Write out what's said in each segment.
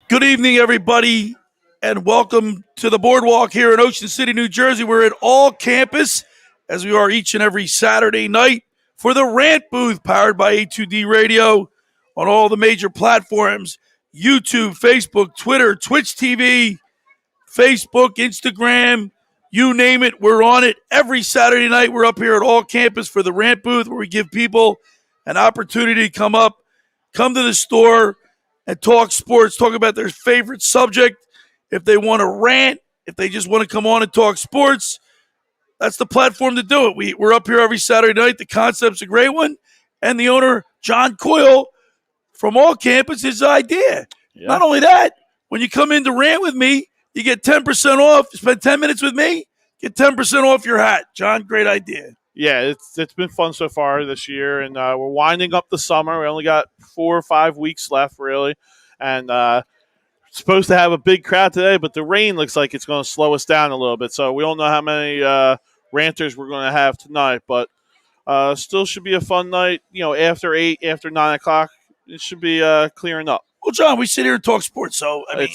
Good evening, everybody, and welcome to the boardwalk here in Ocean City, New Jersey. We're at all campus, as we are each and every Saturday night, for the Rant booth powered by A2D Radio on all the major platforms: YouTube, Facebook, Twitter, Twitch TV, Facebook, Instagram, you name it, we're on it. Every Saturday night, we're up here at all campus for the Rant booth, where we give people an opportunity to come to the store, and talk sports, talk about their favorite subject. If they want to rant, if they just want to come on and talk sports, that's the platform to do it. We're up here every Saturday night. The concept's a great one. And the owner, John Coyle, from all campus, his idea. Yeah. Not only that, when you come in to rant with me, you get 10% off. You spend 10 minutes with me, get 10% off your hat. John, great idea. Yeah, it's been fun so far this year, and we're winding up the summer. We only got 4 or 5 weeks left, really, and supposed to have a big crowd today, but the rain looks like it's going to slow us down a little bit, so we don't know how many ranters we're going to have tonight, but still should be a fun night. You know, after 8, after 9 o'clock, it should be clearing up. Well, John, we sit here and talk sports, so, I mean.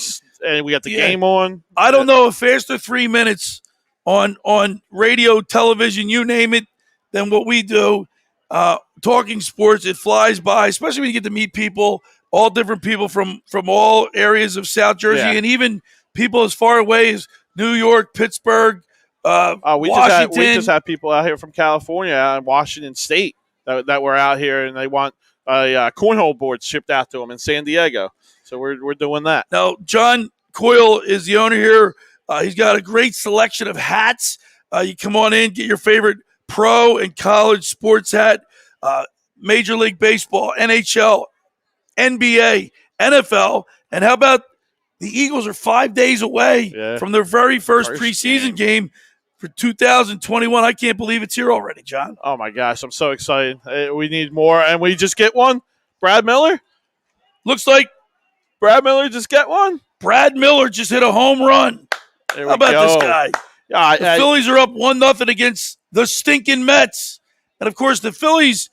And we got the game on. I don't know if faster 3 minutes on radio, television, you name it, than what we do, talking sports. It flies by, especially when you get to meet people, all different people from all areas of South Jersey, and even people as far away as New York, Pittsburgh, Washington. We just have people out here from California and Washington State that were out here, and they want a cornhole board shipped out to them in San Diego. So we're doing that. Now, John Coyle is the owner here. He's got a great selection of hats. You come on in, get your favorite pro and college sports hat, Major League Baseball, NHL, NBA, NFL, and how about the Eagles are 5 days away from their very first preseason game for 2021. I can't believe it's here already, John. Oh, my gosh, I'm so excited. We need more, and we just get one? Brad Miller? Looks like Brad Miller just get one? Brad Miller just hit a home run. How about this guy? The Phillies are up 1-0 against the stinking Mets. And, of course, the Phillies,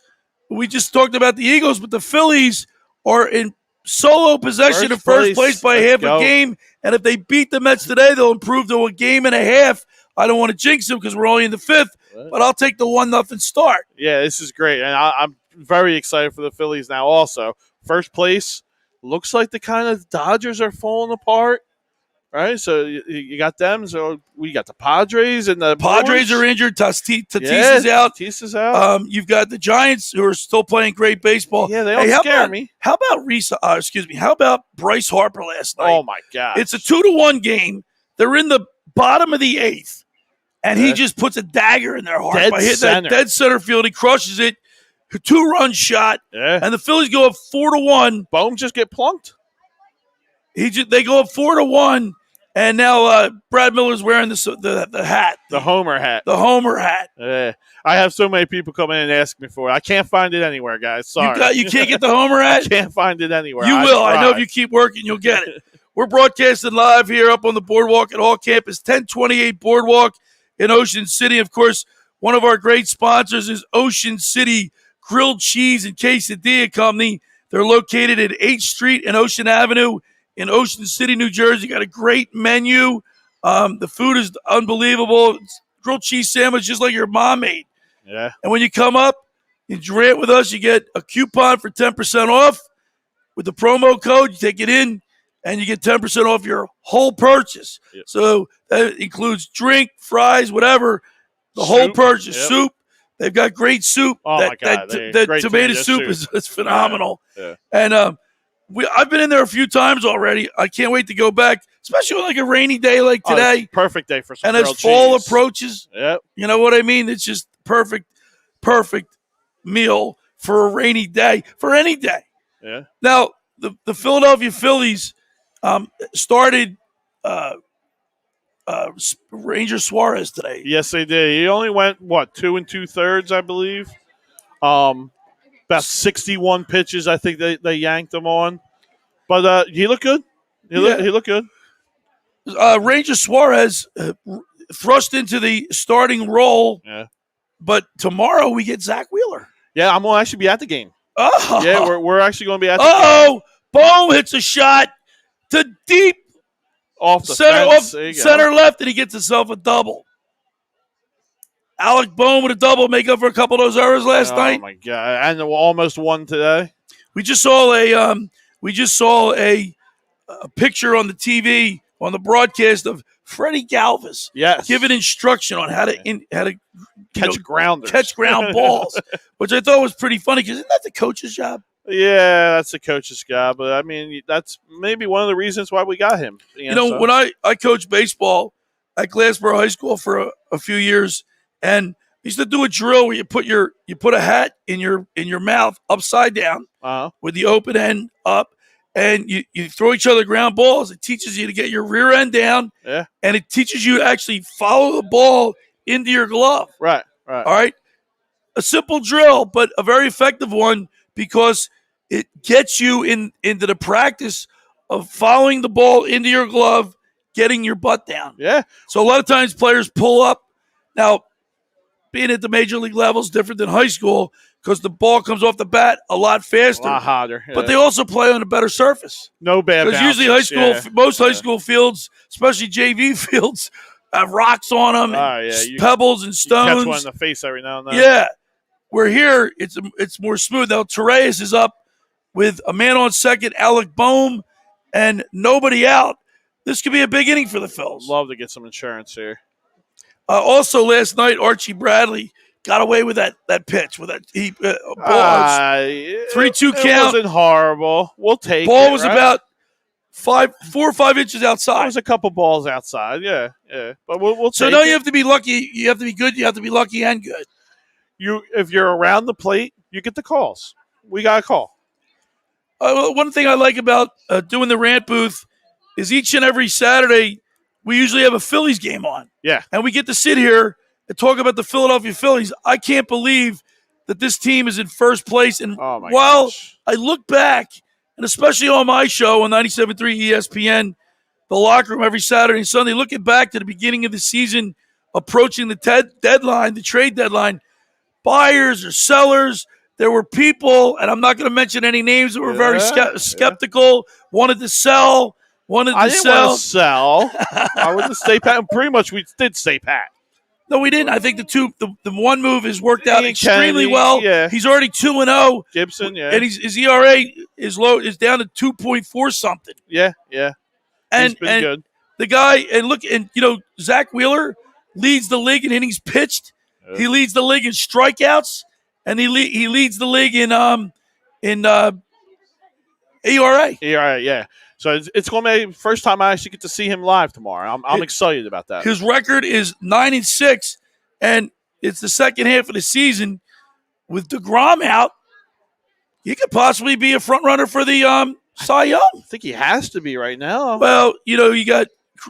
we just talked about the Eagles, but the Phillies are in solo possession of first place by half a game. And if they beat the Mets today, they'll improve to a game and a half. I don't want to jinx them because we're only in the 5th, but I'll take the 1-0 start. Yeah, this is great. And I'm very excited for the Phillies now also. First place, looks like the kind of Dodgers are falling apart. Right, so you got them. So we got the Padres, and the Padres are injured. Tatis is out. Tatis is out. You've got the Giants, who are still playing great baseball. Yeah, they don't scare me. How about How about Bryce Harper last night? Oh my God! It's a 2-1 game. They're in the bottom of the 8th, and he just puts a dagger in their heart by hitting that dead center field. He crushes it. 2-run shot, and the Phillies go up 4-1. Bohm just get plunked. They go up 4-1. And now Brad Miller's wearing the hat. The Homer hat. The Homer hat. I have so many people come in and ask me for it. I can't find it anywhere, guys. Sorry. You can't get the Homer hat? I can't find it anywhere. You will. I know if you keep working, you'll get it. We're broadcasting live here up on the boardwalk at all campus, 1028 Boardwalk in Ocean City. Of course, one of our great sponsors is Ocean City Grilled Cheese and Quesadilla Company. They're located at 8th Street and Ocean Avenue in Ocean City, New Jersey. Got a great menu. The food is unbelievable. It's grilled cheese sandwich just like your mom made. Yeah. And when you come up, you rant with us, you get a coupon for 10% off. With the promo code, you take it in, and you get 10% off your whole purchase. Yep. So that includes drink, fries, whatever, the whole purchase. Yep. Soup. They've got great soup. Oh, my God. That tomato soup is phenomenal. Yeah. And I've been in there a few times already. I can't wait to go back, especially on like a rainy day like today. Perfect day for some grilled cheese. And as fall approaches, yep. You know what I mean? It's just perfect meal for a rainy day, for any day. Yeah. Now, the Philadelphia Phillies started Ranger Suarez today. Yes, they did. He only went, 2 2/3, I believe. About 61 pitches, I think they yanked him on. But he looked good. He looked good. Ranger Suarez thrust into the starting role. Yeah. But tomorrow we get Zach Wheeler. Yeah, I'm going to actually be at the game. Oh. Yeah, we're actually going to be at the game. Boom hits a shot. to deep Off the center, fence. off center left, and he gets himself a double. Alec Bohm with a double, make up for a couple of those errors last night. Oh my God! And almost won today. We just saw a picture on the TV on the broadcast of Freddie Galvis, giving instruction on how to catch grounders, catch ground balls, which I thought was pretty funny because isn't that the coach's job? Yeah, that's the coach's job. But I mean, that's maybe one of the reasons why we got him. When I coached baseball at Glassboro High School for a few years, and I used to do a drill where you put a hat in your mouth upside down with the open end up, and you throw each other ground balls. It teaches you to get your rear end down, and it teaches you to actually follow the ball into your glove. Right. All right, a simple drill, but a very effective one because it gets you into the practice of following the ball into your glove, getting your butt down. Yeah. So a lot of times players pull up. Now, being at the major league level is different than high school because the ball comes off the bat a lot faster. A lot hotter. Yeah. But they also play on a better surface. No bad bounces. Because usually most high school fields, especially JV fields, have rocks on them, and pebbles and stones. You catch one in the face every now and then. Yeah. Where here, it's more smooth. Now, Torres is up with a man on second, Alec Bohm, and nobody out. This could be a big inning for the Phils. Love to get some insurance here. Also, last night, Archie Bradley got away with that pitch with that 3-2 count. It wasn't horrible. We'll take it. Ball was about 4 or 5 inches outside. There was a couple balls outside. Yeah. But we'll take it. So now you have to be lucky. You have to be good. You have to be lucky and good. If you're around the plate, you get the calls. We got a call. One thing I like about doing the rant booth is each and every Saturday we usually have a Phillies game on. Yeah. And we get to sit here and talk about the Philadelphia Phillies. I can't believe that this team is in first place. And gosh. I look back, and especially on my show on 97.3 ESPN, the locker room every Saturday and Sunday, looking back to the beginning of the season, approaching the deadline, the trade deadline, buyers or sellers, there were people, and I'm not going to mention any names, that were very skeptical, wanted to sell. I didn't want to sell. I wanted to stay pat. And pretty much we did stay pat. No, we didn't. I think the one move has worked out extremely well. Yeah. He's already 2-0. Gibson, yeah. And his ERA is down to 2.4 something. Yeah. And, He's been good. The guy, Zach Wheeler leads the league in innings pitched. Yeah. He leads the league in strikeouts, and he leads the league in ERA. ERA, yeah. So it's going to be the first time I actually get to see him live tomorrow. I'm excited about that. His record is 9-6, and it's the second half of the season. With DeGrom out, he could possibly be a front runner for the Cy Young. I think he has to be right now. Well, you got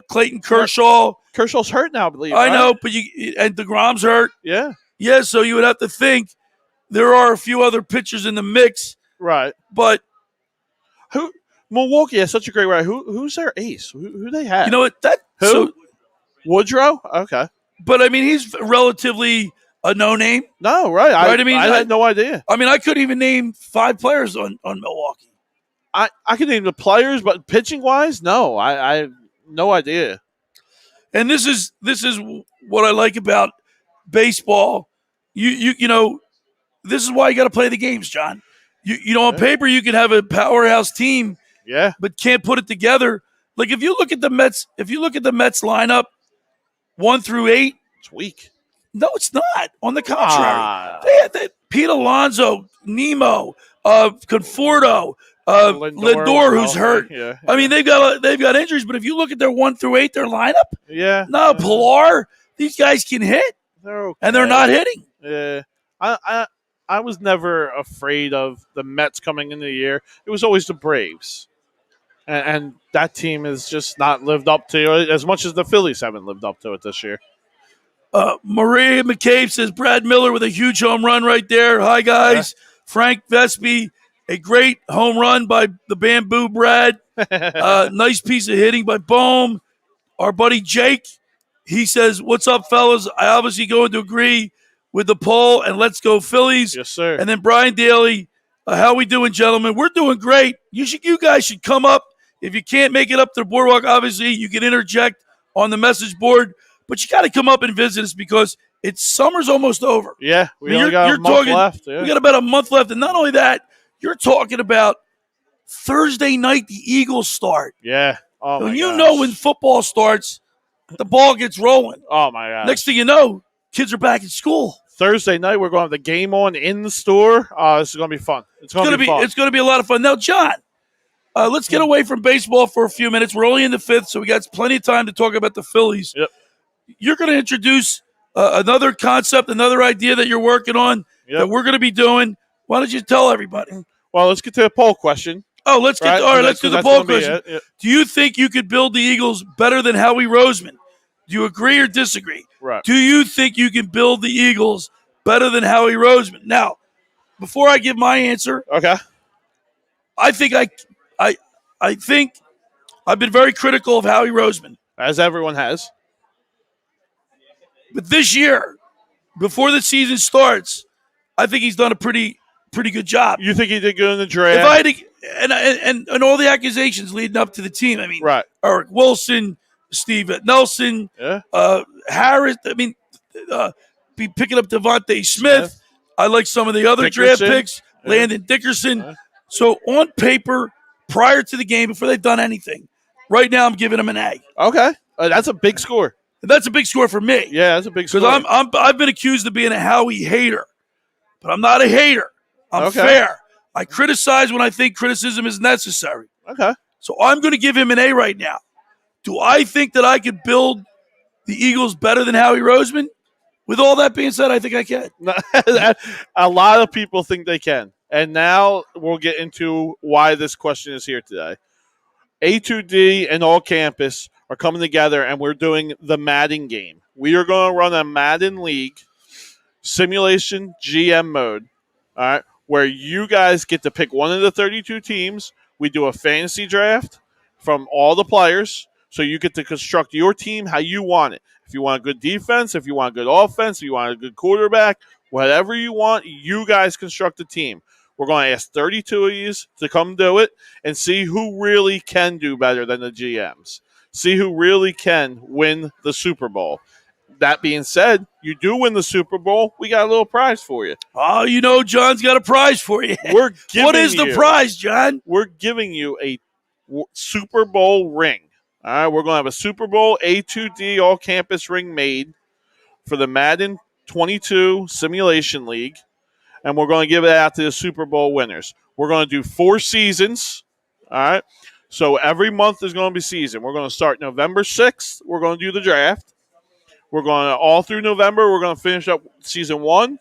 Clayton Kershaw. Kershaw's hurt now, I believe. I know, but and DeGrom's hurt. Yeah. Yeah, so you would have to think there are a few other pitchers in the mix. Right. But Milwaukee has such a great record. Who's their ace? Who do they have? You know what? Woodrow? Okay. But, I mean, he's relatively a no-name. No, right. I had no idea. I mean, I couldn't even name 5 players on Milwaukee. I could name the players, but pitching-wise, no. I have no idea. And this is what I like about baseball. You know, this is why you got to play the games, John. On paper, you can have a powerhouse team. Yeah. But can't put it together. Like if you look at the Mets lineup 1 through 8, it's weak. No, it's not. On the contrary. They had Pete Alonso, Nemo, Conforto, Lindor, who's hurt. Yeah. I mean, they've got injuries, but if you look at their 1 through 8, their lineup, Pilar, these guys can hit. They're okay. And they're not hitting. Yeah. I was never afraid of the Mets coming into the year. It was always the Braves. And that team has just not lived up to it as much as the Phillies haven't lived up to it this year. Maria McCabe says Brad Miller with a huge home run right there. Hi, guys. Yeah. Frank Vespi, a great home run by the Bamboo Brad. Nice piece of hitting by Bohm. Our buddy Jake, he says, what's up, fellas? I obviously going to agree with the poll, and let's go Phillies. Yes, sir. And then Brian Daly, how we doing, gentlemen? We're doing great. You guys should come up If you can't make it up to the boardwalk, obviously you can interject on the message board, but you got to come up and visit us because summer's almost over. Yeah, we only got a month left. Yeah. We got about a month left, and not only that, you're talking about Thursday night the Eagles start. Yeah. Oh my you know when football starts, the ball gets rolling. Oh my gosh. Next thing you know, kids are back in school. Thursday night, we're going to have the game on in the store. This is going to be fun. It's going to be fun. It's going to be a lot of fun. Now, John, let's get away from baseball for a few minutes. We're only in the fifth, so we got plenty of time to talk about the Phillies. Yep. You're going to introduce another concept, another idea that you're working on that we're going to be doing. Why don't you tell everybody? Well, let's get to the poll question. Oh, let's do the poll question. Yep. Do you think you could build the Eagles better than Howie Roseman? Do you agree or disagree? Right. Do you think you can build the Eagles better than Howie Roseman? Now, before I give my answer, okay, I think I've been very critical of Howie Roseman, as everyone has. But this year, before the season starts, I think he's done a pretty good job. You think he did good in the draft? If I had to, and all the accusations leading up to the team, I mean, right. Eric Wilson, Steve Nelson, Harris. I mean, be picking up Devontae Smith. I like some of the other draft picks, Landon Dickerson. So on paper, prior to the game, before they've done anything, right now I'm giving them an A. Okay, that's a big score. That's a big score for me. Yeah, that's a big score. Because I've been accused of being a Howie hater, but I'm not a hater. I'm fair. I criticize when I think criticism is necessary. Okay. So I'm going to give him an A right now. Do I think that I could build the Eagles better than Howie Roseman? With all that being said, I think I can. A lot of people think they can. And now we'll get into why this question is here today. A2D and All Campus are coming together, and we're doing the Madden game. We are going to run a Madden League simulation GM mode, all right, where you guys get to pick one of the 32 teams. We do a fantasy draft from all the players, so you get to construct your team how you want it. If you want a good defense, if you want a good offense, if you want a good quarterback, whatever you want, you guys construct a team. We're going to ask 32 of you to come do it and see who really can do better than the GMs. See who really can win the Super Bowl. That being said, you do win the Super Bowl, we got a little prize for you. Oh, you know John's got a prize for you. What is the prize, John? We're giving you a Super Bowl ring. All right, we're going to have a Super Bowl A2D all-campus ring made for the Madden 22 Simulation League, and we're going to give it out to the Super Bowl winners. We're going to do 4 seasons, all right? So every month is going to be season. We're going to start November 6th. We're going to do the draft. We're going to, all through November, we're going to finish up season 1.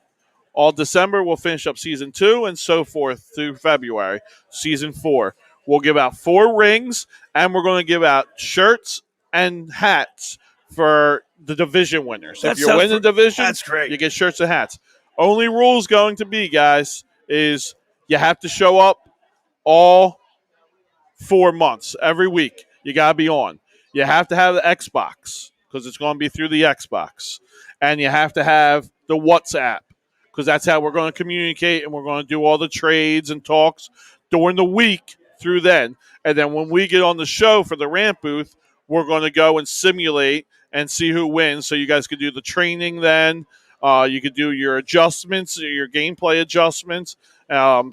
All December, we'll finish up season 2, and so forth through February, season 4. We'll give out 4 rings, and we're going to give out shirts and hats for the division winners. If you're winning the division, that's great. You get shirts and hats. Only rules going to be, guys, is you have to show up all 4 months, every week. You got to be on. You have to have the Xbox because it's going to be through the Xbox. And you have to have the WhatsApp because that's how we're going to communicate, and we're going to do all the trades and talks during the week through then. And then when we get on the show for the rant booth, we're going to go and simulate and see who wins. So you guys could do the training then. You could do your adjustments, your gameplay adjustments,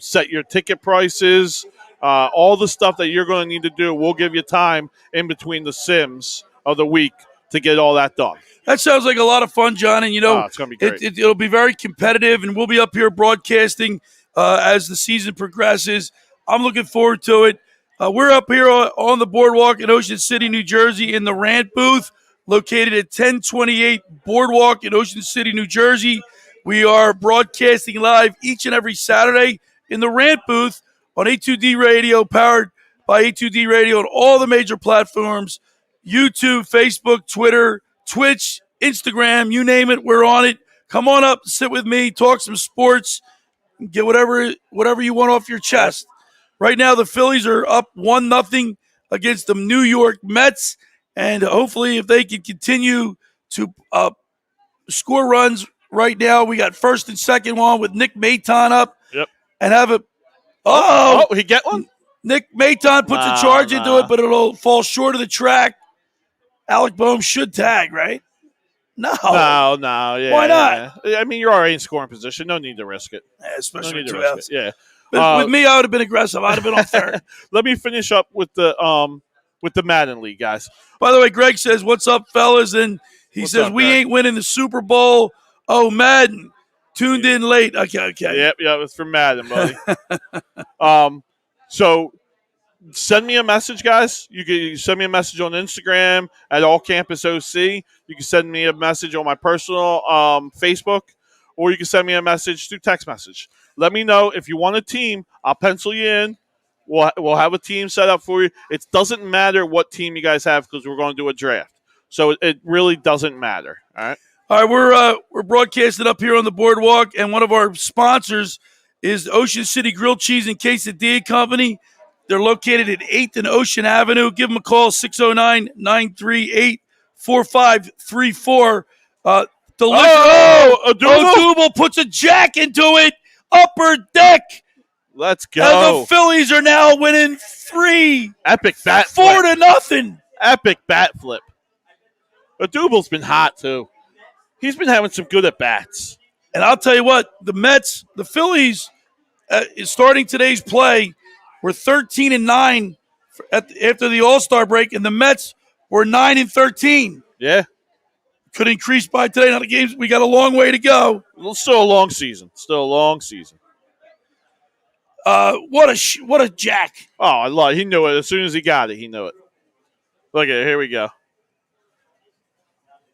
set your ticket prices, all the stuff that you're going to need to do. We'll give you time in between the sims of the week to get all that done. That sounds like a lot of fun, John. And, it's going to be great. It'll be very competitive, and we'll be up here broadcasting as the season progresses. I'm looking forward to it. We're up here on the boardwalk in Ocean City, New Jersey, in the rant booth, located at 1028 Boardwalk in Ocean City, New Jersey. We are broadcasting live each and every Saturday in the rant booth on A2D Radio, powered by A2D Radio on all the major platforms, YouTube, Facebook, Twitter, Twitch, Instagram, you name it, we're on it. Come on up, sit with me, talk some sports, get whatever you want off your chest. Right now, the Phillies are up 1-0 against the New York Mets, and hopefully if they can continue to score runs right now, we got first and second one with Nick Maton up. Yep. And have a he get one? Nick Maton puts a charge into it, but it'll fall short of the track. Alec Boehm should tag, right? No. Yeah. Why not? Yeah. I mean, you're already in scoring position. No need to risk it. Especially no need with to two risk outs. it. Yeah. With me, I would have been aggressive. I'd have been on third. Let me finish up with the Madden League, guys. By the way, Greg says, "What's up, fellas?" And he says, "We ain't winning the Super Bowl." Oh, Madden tuned in late. Okay. Yep. It's for Madden, buddy. So send me a message, guys. You can send me a message on Instagram at All Campus OC. You can send me a message on my personal Facebook, or you can send me a message through text message. Let me know if you want a team. I'll pencil you in. We'll have a team set up for you. It doesn't matter what team you guys have because we're going to do a draft. So it really doesn't matter. All right, we're broadcasting up here on the boardwalk, and one of our sponsors is Ocean City Grilled Cheese and Quesadilla Company. They're located at 8th and Ocean Avenue. Give them a call, 609-938-4534. Odubel puts a jack into it. Upper deck. Let's go. And the Phillies are now winning 3. Epic bat 4-0. Epic bat flip. Odubel's been hot, too. He's been having some good at-bats. And I'll tell you what, the Phillies, starting today's play, were 13-9 after the All-Star break, and the Mets were 9-13. Yeah. Could increase by today. Now the games, we got a long way to go. Still a long season. What a jack. Oh, I love it. He knew it. As soon as he got it, he knew it. Look at it. Here we go.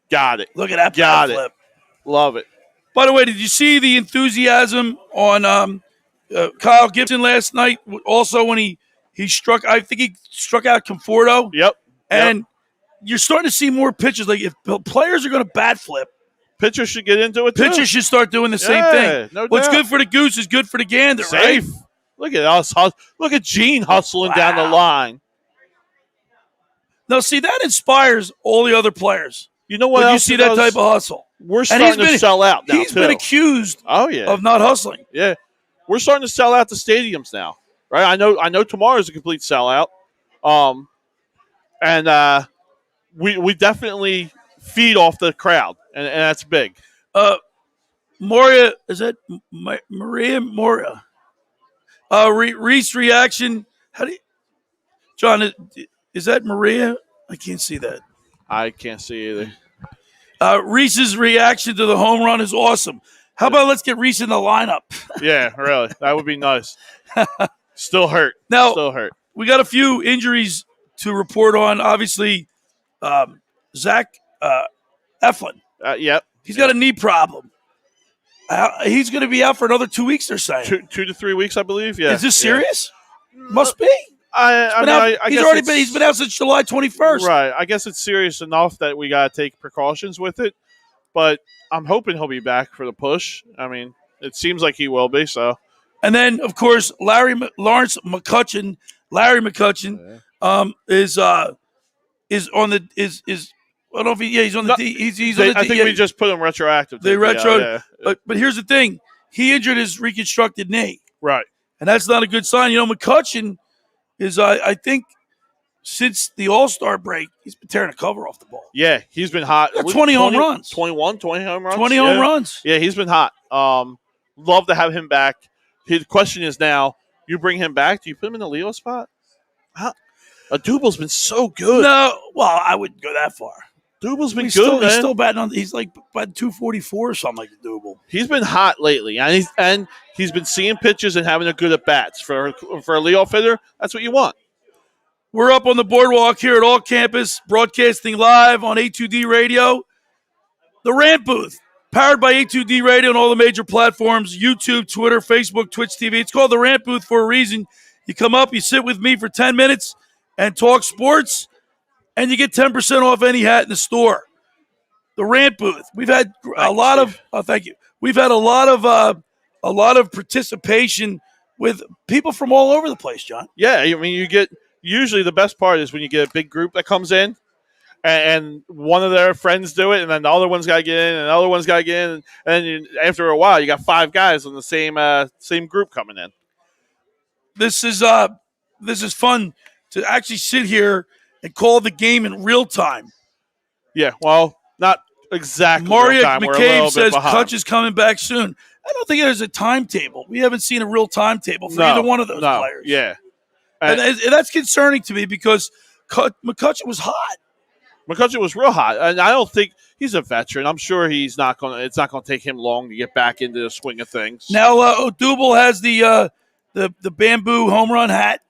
Got it. Look at that got flip. It. Love it. By the way, did you see the enthusiasm on Kyle Gibson last night? Also, when he struck, I think he struck out Conforto. Yep. And you're starting to see more pitches. Like if players are going to bat flip, pitchers should get into it. Pitchers should start doing the same thing. No What's doubt. good for the goose is good for the gander. Safe. Right? Look at us. Look at Gene hustling down the line. Now, see, that inspires all the other players. You know what? When you see that type of hustle, we're starting to sell out now. He's been accused of not hustling. Yeah, we're starting to sell out the stadiums now. Right? I know tomorrow's a complete sellout. And we definitely feed off the crowd, and that's big. Moria, is that Maria Moria? Reese reaction. How do you, John? Is that Maria? I can't see that. I can't see either. Reese's reaction to the home run is awesome. How about let's get Reese in the lineup? Yeah, really. That would be nice. Still hurt. Still hurt. We got a few injuries to report on. Obviously, Zach Eflin. Yep. He's got a knee problem. He's going to be out for another 2 weeks, they're saying. 2 to 3 weeks, I believe. Yeah. Is this serious? Must be. He's been out since July 21st. Right. I guess it's serious enough that we got to take precautions with it. But I'm hoping he'll be back for the push. I mean, it seems like he will be. So. And then, of course, Larry McCutcheon is on the is. I don't know if he's on the he's on the I think we just put him retroactive. They retro. But here's the thing: he injured his reconstructed knee. Right. And that's not a good sign. You know, McCutcheon is, I think, since the All-Star break, he's been tearing the cover off the ball. Yeah, he's been hot. 20 home runs. 20 home runs. 20 home runs. Yeah, he's been hot. Love to have him back. His question is now, you bring him back, do you put him in the Leo spot? Odubel's been so good. No, well, I wouldn't go that far. Odubel's been good, man. He's still batting on. He's like batting 244 or something like Odubel. He's been hot lately, and he's been seeing pitches and having a good at bats for a leadoff hitter. That's what you want. We're up on the boardwalk here at All Campus, broadcasting live on A2D Radio. The Rant Booth, powered by A2D Radio on all the major platforms: YouTube, Twitter, Facebook, Twitch TV. It's called the Rant Booth for a reason. You come up, you sit with me for 10 minutes, and talk sports. And you get 10% off any hat in the store. The Rant Booth. We've had a lot of thank you. We've had a lot of participation with people from all over the place, John. Yeah, I mean, you get usually the best part is when you get a big group that comes in, and one of their friends do it, and then the other one's got to get in, and the other one's got to get in, and after a while, you got 5 guys on the same group coming in. This is this is fun to actually sit here and call the game in real time. Yeah, well, not exactly. Mario real time. We're a little McCabe bit says behind. Kutch is coming back soon. I don't think there's a timetable. We haven't seen a real timetable for either one of those players. Yeah. And that's concerning to me because McCutcheon was hot. McCutcheon was real hot, and I don't think he's a veteran. I'm sure he's not going. It's not going to take him long to get back into the swing of things. Now Odubel has the bamboo home run hat.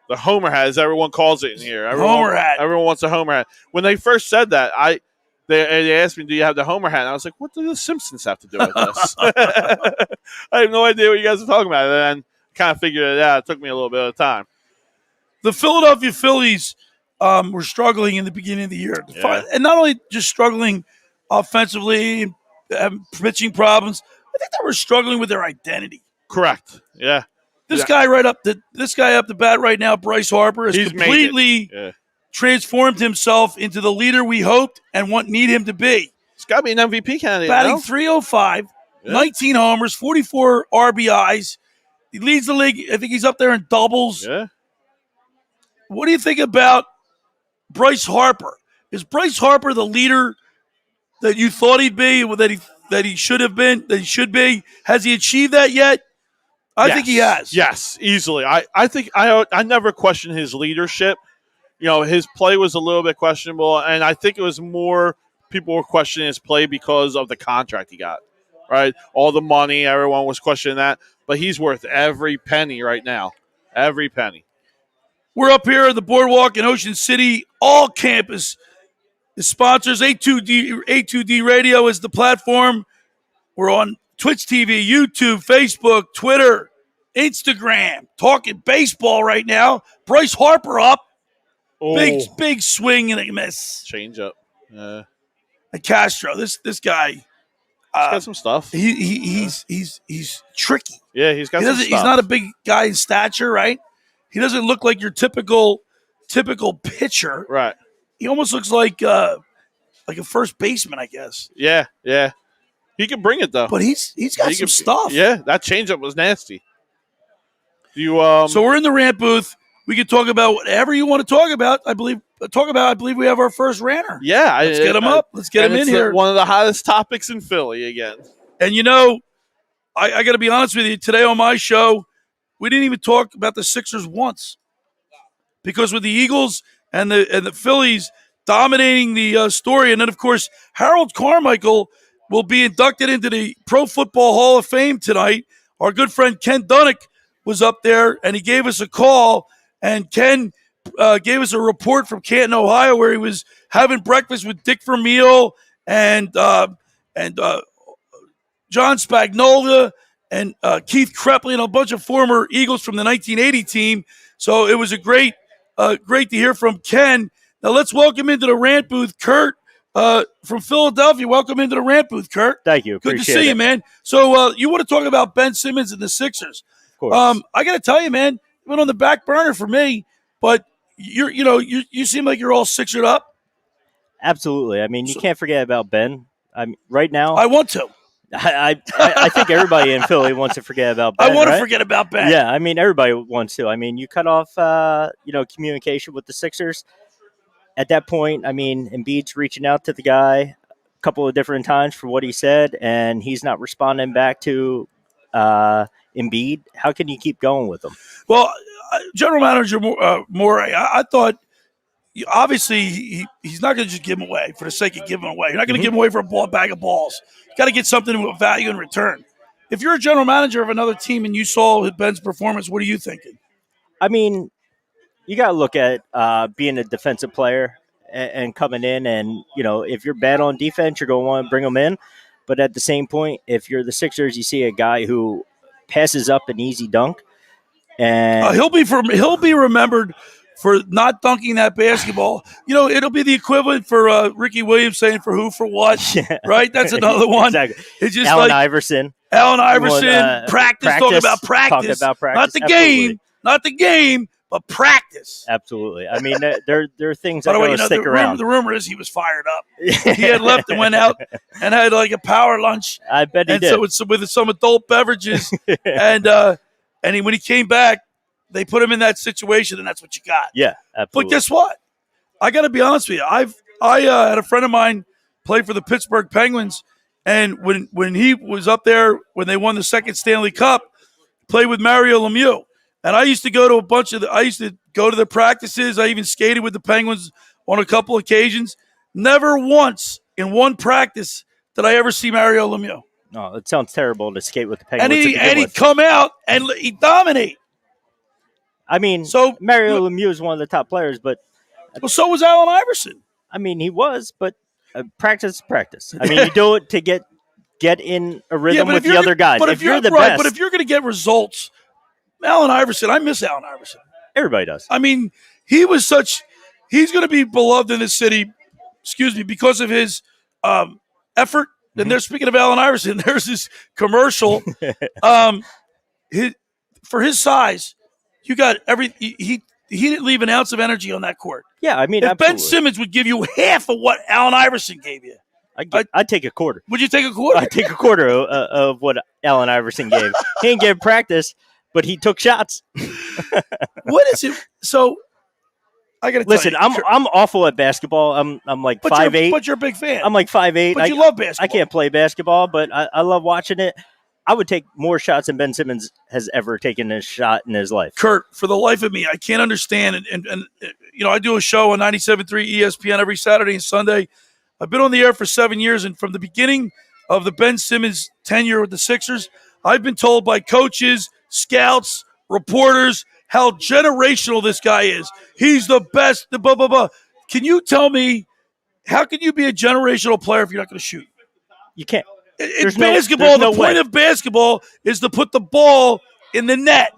The homer hat, as everyone calls it in here. Homer hat. Everyone wants a homer hat. When they first said that, they asked me, "Do you have the homer hat?" And I was like, "What do the Simpsons have to do with this?" I have no idea what you guys are talking about, and then kind of figured it out. It took me a little bit of time. The Philadelphia Phillies were struggling in the beginning of the year, and not only just struggling offensively, pitching problems. I think they were struggling with their identity. Correct. Yeah. This guy up the bat right now, Bryce Harper, has completely transformed himself into the leader we hoped and need him to be. He's got to be an MVP candidate. Batting .305, 19 homers, 44 RBIs. He leads the league. I think he's up there in doubles. Yeah. What do you think about Bryce Harper? Is Bryce Harper the leader that you thought he'd be, that he should have been, that he should be? Has he achieved that yet? I think he has. Yes, easily. I think I never questioned his leadership. You know, his play was a little bit questionable, and I think it was more people were questioning his play because of the contract he got, right? All the money, everyone was questioning that, but he's worth every penny right now. Every penny. We're up here at the boardwalk in Ocean City. All campus is sponsors. A2D Radio is the platform. We're on Twitch TV, YouTube, Facebook, Twitter, Instagram. Talking baseball right now. Bryce Harper up. Big swing and a miss. Change up. And Castro, this guy. He's got some stuff. He's tricky. Yeah, he's got some stuff. He's not a big guy in stature, right? He doesn't look like your typical pitcher. Right. He almost looks like a first baseman, I guess. Yeah. He can bring it though. But he's got some stuff. Yeah, that changeup was nasty. So we're in the rant booth. We can talk about whatever you want to talk about. I believe we have our first ranter. Yeah, let's get him up. Let's get him in here. One of the hottest topics in Philly again. And I got to be honest with you. Today on my show, we didn't even talk about the Sixers once, because with the Eagles and the Phillies dominating the story, and then of course Harold Carmichael will be inducted into the Pro Football Hall of Fame tonight. Our good friend Ken Dunnick was up there, and he gave us a call. And Ken gave us a report from Canton, Ohio, where he was having breakfast with Dick Vermeil and John Spagnola and Keith Krepley and a bunch of former Eagles from the 1980 team. So it was a great to hear from Ken. Now let's welcome into the rant booth Kurt from Philadelphia. Welcome into the rant booth, Kurt. Thank you. Good to see you, man. So you want to talk about Ben Simmons and the Sixers? Of course. I got to tell you, man. Been on the back burner for me, but you seem like you're all Sixered up. Absolutely. I mean, you can't forget about Ben. Right now. I want to. I think everybody in Philly wants to forget about Ben. I want to forget about Ben. Yeah, I mean, everybody wants to. I mean, you cut off, communication with the Sixers. At that point, I mean, Embiid's reaching out to the guy a couple of different times for what he said, and he's not responding back to Embiid. How can you keep going with him? Well, General Manager Morey, I thought obviously he's not going to just give him away for the sake of giving him away. You're not going to give him away for a bag of balls. You got to get something of value in return. If you're a general manager of another team and you saw Ben's performance, what are you thinking? I mean, you got to look at being a defensive player and coming in, and if you're bad on defense, you're going to want to bring him in. But at the same point, if you're the Sixers, you see a guy who passes up an easy dunk, and he'll be remembered for not dunking that basketball. It'll be the equivalent for Ricky Williams saying for who, for what, right? That's another one. Exactly. It's just Allen Iverson, practice. Talking about practice. Not the game, but practice. Absolutely. I mean, there are things that going to stick around. The rumor is he was fired up. He had left and went out and had like a power lunch. I bet he did. So with some adult beverages, and when he came back, they put him in that situation, and that's what you got. Yeah, But absolutely. guess what? I got to be honest with you. I had a friend of mine play for the Pittsburgh Penguins, and when he was up there when they won the second Stanley Cup, played with Mario Lemieux. And I used to go to I used to go to the practices. I even skated with the Penguins on a couple occasions. Never once in one practice did I ever see Mario Lemieux. No, it sounds terrible to skate with the And Penguins. he'd come out and he'd dominate. I mean, So Mario Lemieux is one of the top players, but well, so was Allen Iverson. I mean, he was, but practice. I mean, you do it to get in a rhythm with the other guys. But if you're the right, best, but if you're going to get results, Allen Iverson, I miss Allen Iverson. everybody does. I mean, he's going to be beloved in this city, because of his effort. And they're speaking of Allen Iverson. There's this commercial. For his size, you got he didn't leave an ounce of energy on that court. Yeah, I mean, if absolutely. Ben Simmons would give you half of what Allen Iverson gave you, I'd take a quarter. Would you take a quarter? I'd take a quarter of what Allen Iverson gave. He didn't give practice, but he took shots. What is it? So I got to listen. I'm awful at basketball. I'm like 5'8". But you're a big fan. I'm like 5'8". But you love basketball. I can't play basketball, but I love watching it. I would take more shots than Ben Simmons has ever taken a shot in his life. Kurt, for the life of me, I can't understand. And I do a show on 97.3 ESPN every Saturday and Sunday. I've been on the air for 7 years, and from the beginning of the Ben Simmons tenure with the Sixers, I've been told by coaches, scouts, reporters, how generational this guy is. He's the best, the blah, blah, blah. Can you tell me, how can you be a generational player if you're not going to shoot? You can't. In basketball, the point of basketball is to put the ball in the net.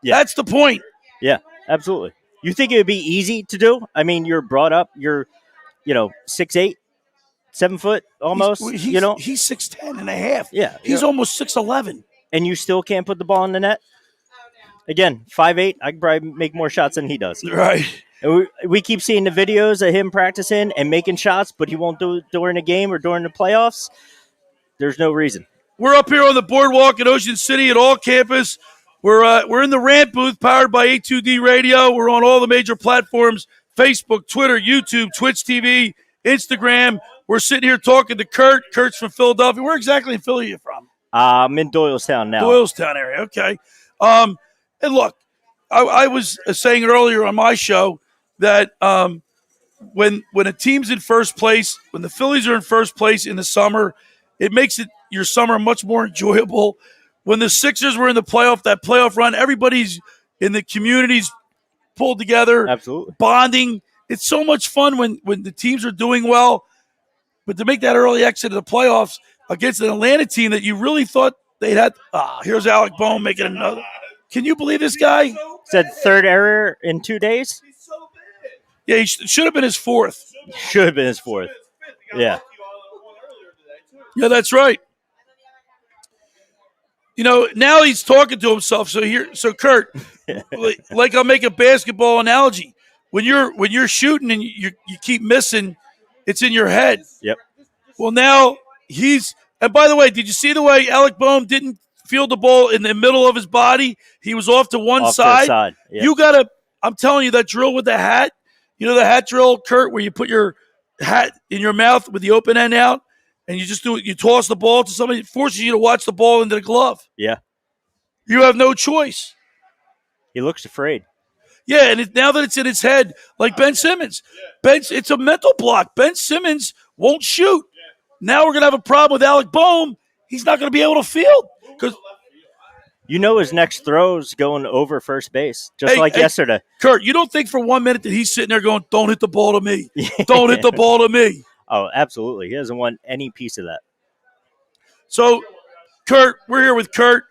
Yeah. That's the point. Yeah, absolutely. You think it would be easy to do? I mean, you're brought up, you're 6'8", 7 foot almost. He's 6'10" and a half. Yeah. He's almost 6'11". And you still can't put the ball in the net? Again, 5'8", I could probably make more shots than he does. Right. And we keep seeing the videos of him practicing and making shots, but he won't do it during a game or during the playoffs. There's no reason. We're up here on the boardwalk in Ocean City at all campus. We're in the rant booth powered by A2D Radio. We're on all the major platforms: Facebook, Twitter, YouTube, Twitch TV, Instagram. We're sitting here talking to Kurt. Kurt's from Philadelphia. Where exactly in Philly are you from? I'm in Doylestown now. Doylestown area, okay. And look, I was saying earlier on my show that when a team's in first place, when the Phillies are in first place in the summer, it makes your summer much more enjoyable. When the Sixers were in that playoff run, everybody's in the communities pulled together, absolutely bonding. It's so much fun when the teams are doing well. But to make that early exit of the playoffs against an Atlanta team that you really thought they'd had, here's Alec Boehm making another. Can you believe this guy? Said third error in 2 days? Yeah, he should have been his fourth. Should have been his fourth. Yeah. Yeah, that's right. Now he's talking to himself. So Kurt, like I'll make a basketball analogy. When you're shooting and you keep missing, it's in your head. Yep. Well, now and by the way, did you see the way Alec Boehm didn't field the ball in the middle of his body? He was off to one side. Yep. I'm telling you, that drill with the hat, the hat drill, Kurt, where you put your hat in your mouth with the open end out, and you just do it. You toss the ball to somebody. It forces you to watch the ball into the glove. Yeah. You have no choice. He looks afraid. Yeah, and now that it's in his head, like Ben Simmons. It's a mental block. Ben Simmons won't shoot. Now we're going to have a problem with Alec Boehm. He's not going to be able to field. His next throw's going over first base, just yesterday. Kurt, you don't think for 1 minute that he's sitting there going, don't hit the ball to me. Don't hit the ball to me. Oh, absolutely. He doesn't want any piece of that. So, Kurt, we're here with Kurt.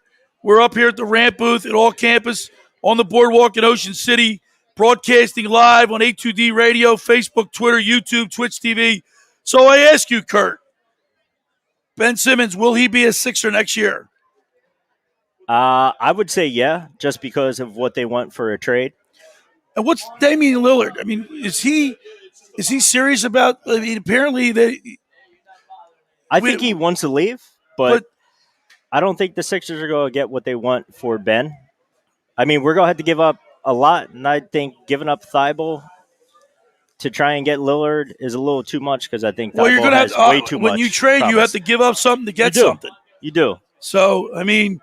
We're up here at the rant booth at all campus on the boardwalk in Ocean City, broadcasting live on A2D Radio, Facebook, Twitter, YouTube, Twitch TV. So I ask you, Kurt, Ben Simmons, will he be a Sixer next year? I would say yeah, just because of what they want for a trade. And what's Damian Lillard? I mean, is he serious about? I mean, apparently I think he wants to leave, but I don't think the Sixers are going to get what they want for Ben. I mean, we're going to have to give up a lot, and I think giving up Thibault to try and get Lillard is a little too much because I think Well, you're Thibault going to has have way too much. when you trade, you have promise. to give up something to get do. something. You do. So, I mean,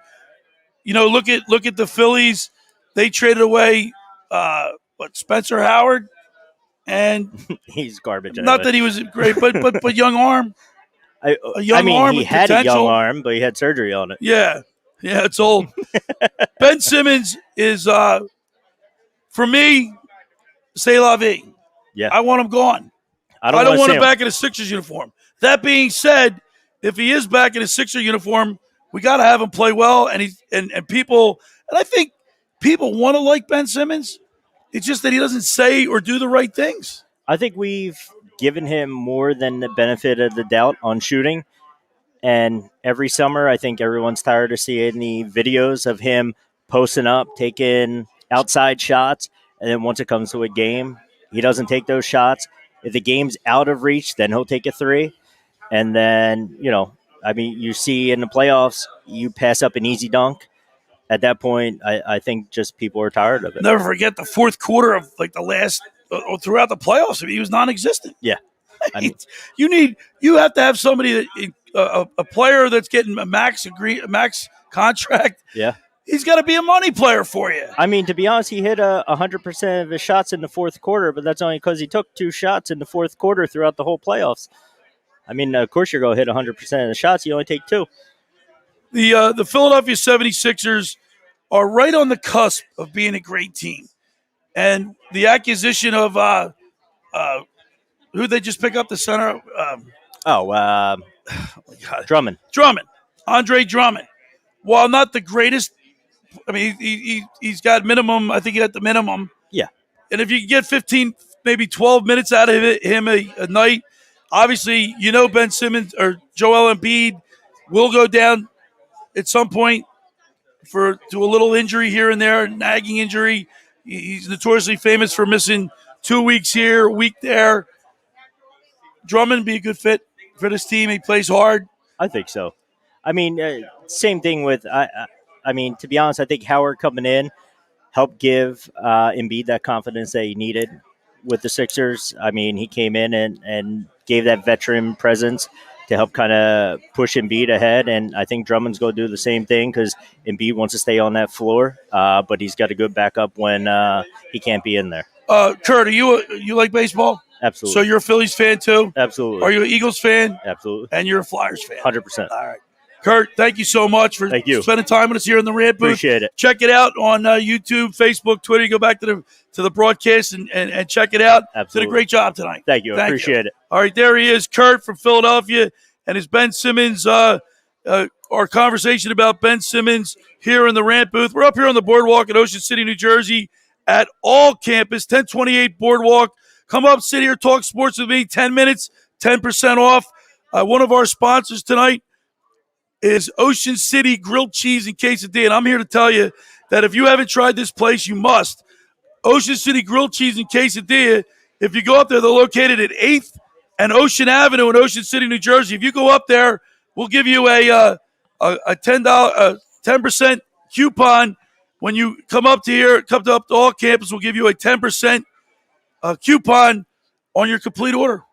look at the Phillies. They traded away Spencer Howard, and He's garbage. not that he was great, but young arm. A young arm he with had a young potential. arm, but he had surgery on it. Yeah, it's old. Ben Simmons is, for me, c'est la vie. Yeah. I want him gone. I don't want him back in a Sixers uniform. That being said, if he is back in a Sixers uniform, we got to have him play well. And people, and I think people want to like Ben Simmons. It's just that he doesn't say or do the right things. I think we've given him more than the benefit of the doubt on shooting. And every summer, I think everyone's tired of seeing the videos of him posting up, taking outside shots. And then once it comes to a game, he doesn't take those shots. If the game's out of reach, then he'll take a three. And then, you see in the playoffs, you pass up an easy dunk. At that point, I think just people are tired of it. Never forget the fourth quarter of the last throughout the playoffs. I mean, he was non-existent. Yeah, you have to have somebody that a player that's getting a max contract. Yeah, he's got to be a money player for you. I mean, to be honest, he hit 100% of his shots in the fourth quarter, but that's only because he took 2 shots in the fourth quarter throughout the whole playoffs. I mean, of course, you're going to hit 100% of the shots. You only take 2. The Philadelphia 76ers are right on the cusp of being a great team. And the acquisition of who they just pick up the center? Drummond. Andre Drummond. While not the greatest, I mean, he's got minimum. I think he got the minimum. Yeah. And if you can get 15, maybe 12 minutes out of him a night, obviously, Ben Simmons or Joel Embiid will go down at some point to a little injury here and there, nagging injury. He's notoriously famous for missing 2 weeks here, a week there. Drummond be a good fit for this team. He plays hard. I think so. I mean, same thing with. I mean, to be honest, I think Howard coming in helped give Embiid that confidence that he needed with the Sixers. I mean, he came in and gave that veteran presence to help kind of push Embiid ahead. And I think Drummond's going to do the same thing because Embiid wants to stay on that floor, but he's got a good backup when he can't be in there. Kurt, are you like baseball? Absolutely. So you're a Phillies fan too? Absolutely. Are you an Eagles fan? Absolutely. And you're a Flyers fan? 100%. All right. Kurt, thank you so much for spending time with us here in the Rant Booth. Appreciate it. Check it out on YouTube, Facebook, Twitter. You go back to the broadcast and check it out. Absolutely. Did a great job tonight. Thank you. Appreciate it. All right, there he is, Kurt from Philadelphia, and his Ben Simmons, our conversation about Ben Simmons here in the Rant Booth. We're up here on the boardwalk in Ocean City, New Jersey at all campus, 1028 Boardwalk. Come up, sit here, talk sports with me, 10 minutes, 10% off. One of our sponsors tonight is Ocean City Grilled Cheese and Quesadilla. And I'm here to tell you that if you haven't tried this place, you must. Ocean City Grilled Cheese and Quesadilla, if you go up there, they're located at 8th and Ocean Avenue in Ocean City, New Jersey. If you go up there, we'll give you a $10% coupon. When you come up to all campus, we'll give you a 10% coupon on your complete order.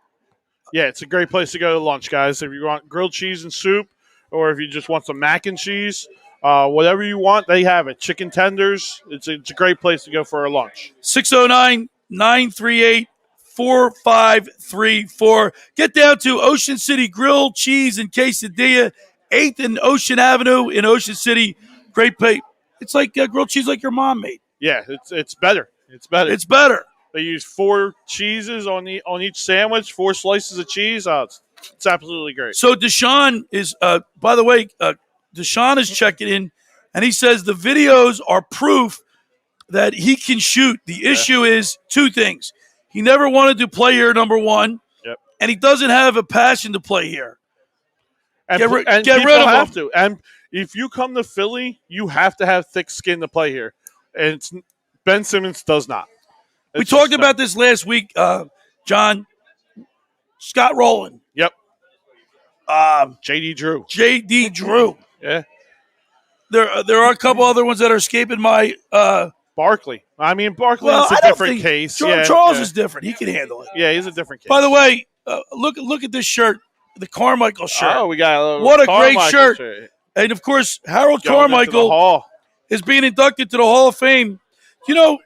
Yeah, it's a great place to go to lunch, guys. If you want grilled cheese and soup, or if you just want some mac and cheese, whatever you want, they have it. Chicken tenders. It's a great place to go for a lunch. 609-938-4534. Get down to Ocean City Grilled Cheese and Quesadilla, 8th and Ocean Avenue in Ocean City. Great place. It's like grilled cheese like your mom made. Yeah, it's better. It's better. It's better. They use 4 cheeses on each sandwich, 4 slices of cheese. It's absolutely great. So Deshaun is, by the way, Deshaun is checking in, and he says the videos are proof that he can shoot. The issue is 2 things. He never wanted to play here, number 1, and he doesn't have a passion to play here. And get rid of have him. To. And if you come to Philly, you have to have thick skin to play here. And Ben Simmons does not. We talked about this last week, John. Scott Rowland. Yep. J.D. Drew. J.D. Drew. Yeah. there are a couple other ones that are escaping my. Barkley. I mean, Barkley Well, is I a don't different think case. Charles is different. He can handle it. Yeah, he's a different case. By the way, look at this shirt, the Carmichael shirt. Oh, we got a little what a Carmichael great shirt! shirt. And of course, Harold Going into the Carmichael Hall. is being inducted to the Hall of Fame. You know,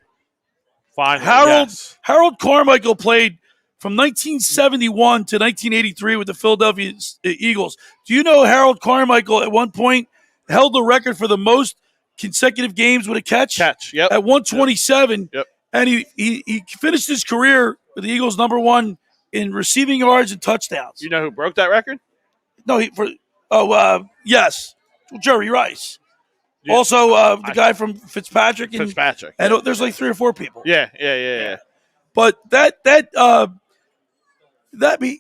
Finally, Harold Carmichael played from 1971 to 1983 with the Philadelphia Eagles. Do you know Harold Carmichael at one point held the record for the most consecutive games with a catch? Yep. At 127. Yep. And he finished his career with the Eagles #1 in receiving yards and touchdowns. You know who broke that record? No, yes, Jerry Rice. Yeah. Also, the guy from Fitzpatrick. Fitzpatrick. And there's like 3 or 4 people. Yeah. But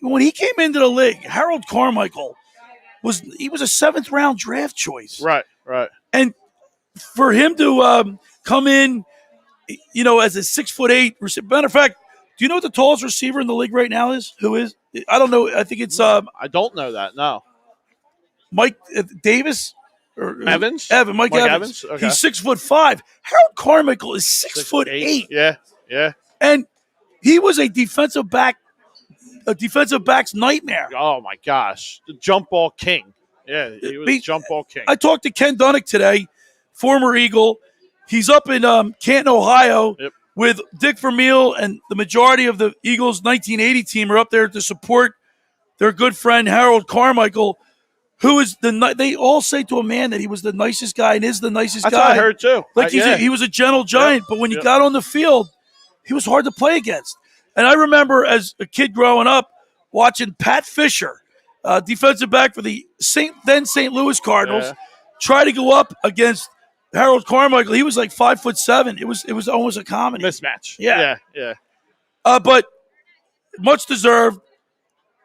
when he came into the league, Harold Carmichael was a 7th round draft choice. Right. And for him to come in, as a 6'8" receiver. Matter of fact, do you know what the tallest receiver in the league right now is? Who is? I don't know. I think it's I don't know that. No. Mike Davis or Evans. Mike Evans. Okay. He's 6'5". Harold Carmichael is 6'8". Yeah. And he was a defensive back's nightmare. Oh my gosh, the jump ball king. Yeah, he was jump ball king. I talked to Ken Dunnick today, former Eagle. He's up in Canton, Ohio, with Dick Vermeil, and the majority of the Eagles' 1980 team are up there to support their good friend Harold Carmichael, who is they all say to a man that he was the nicest guy and is the nicest guy. That's what I heard too. Like he was a gentle giant, but when he got on the field, he was hard to play against. And I remember as a kid growing up watching Pat Fisher, defensive back for the then St. Louis Cardinals, try to go up against Harold Carmichael. He was like 5'7". It was almost a comedy mismatch. Yeah. But much deserved.